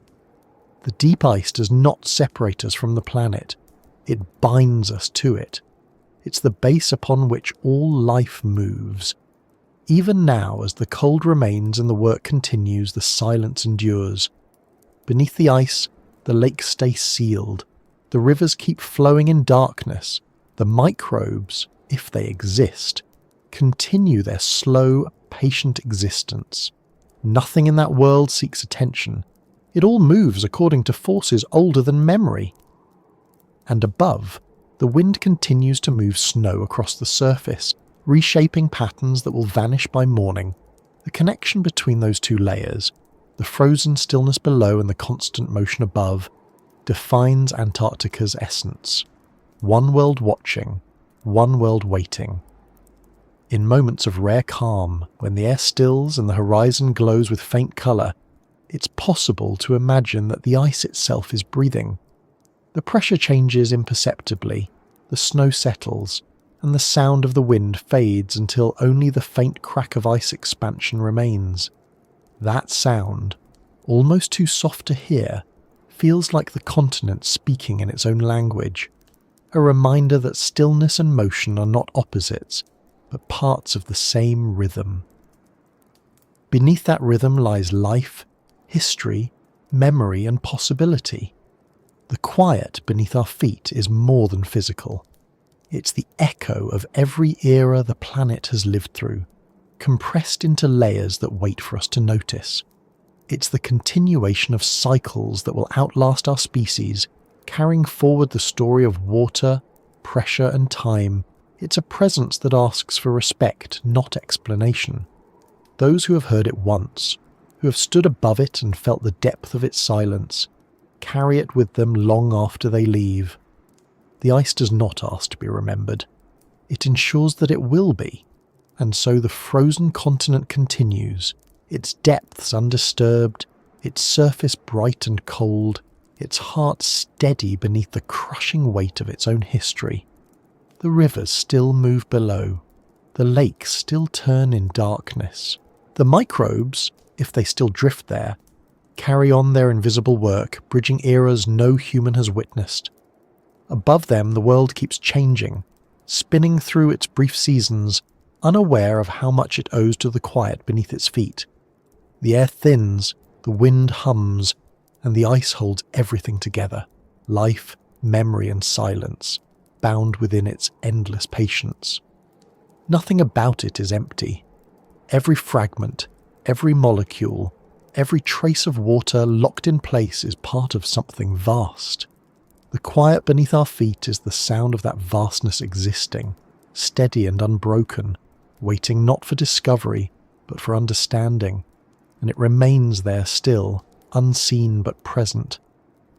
The deep ice does not separate us from the planet, it binds us to it. It's the base upon which all life moves. Even now, as the cold remains and the work continues, the silence endures. Beneath the ice, the lakes stay sealed. The rivers keep flowing in darkness. The microbes, if they exist, continue their slow, patient existence. Nothing in that world seeks attention. It all moves according to forces older than memory. And above, the wind continues to move snow across the surface, reshaping patterns that will vanish by morning. The connection between those two layers, the frozen stillness below and the constant motion above, defines Antarctica's essence. One world watching, one world waiting. In moments of rare calm, when the air stills and the horizon glows with faint colour, it's possible to imagine that the ice itself is breathing. The pressure changes imperceptibly, the snow settles, and the sound of the wind fades until only the faint crack of ice expansion remains. That sound, almost too soft to hear, feels like the continent speaking in its own language, a reminder that stillness and motion are not opposites, but parts of the same rhythm. Beneath that rhythm lies life, history, memory, and possibility. The quiet beneath our feet is more than physical. It's the echo of every era the planet has lived through, compressed into layers that wait for us to notice. It's the continuation of cycles that will outlast our species, carrying forward the story of water, pressure, and time. It's a presence that asks for respect, not explanation. Those who have heard it once, who have stood above it and felt the depth of its silence, carry it with them long after they leave. The ice does not ask to be remembered. It ensures that it will be, and so the frozen continent continues, its depths undisturbed, its surface bright and cold, its heart steady beneath the crushing weight of its own history. The rivers still move below. The lakes still turn in darkness. The microbes, if they still drift there, carry on their invisible work, bridging eras no human has witnessed. Above them, the world keeps changing, spinning through its brief seasons, unaware of how much it owes to the quiet beneath its feet. The air thins, the wind hums, and the ice holds everything together: life, memory, and silence, bound within its endless patience. Nothing about it is empty. Every fragment, every molecule, every trace of water locked in place is part of something vast. The quiet beneath our feet is the sound of that vastness existing, steady and unbroken, waiting not for discovery, but for understanding, and it remains there still, unseen but present,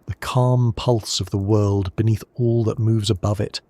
the calm pulse of the world beneath all that moves above it,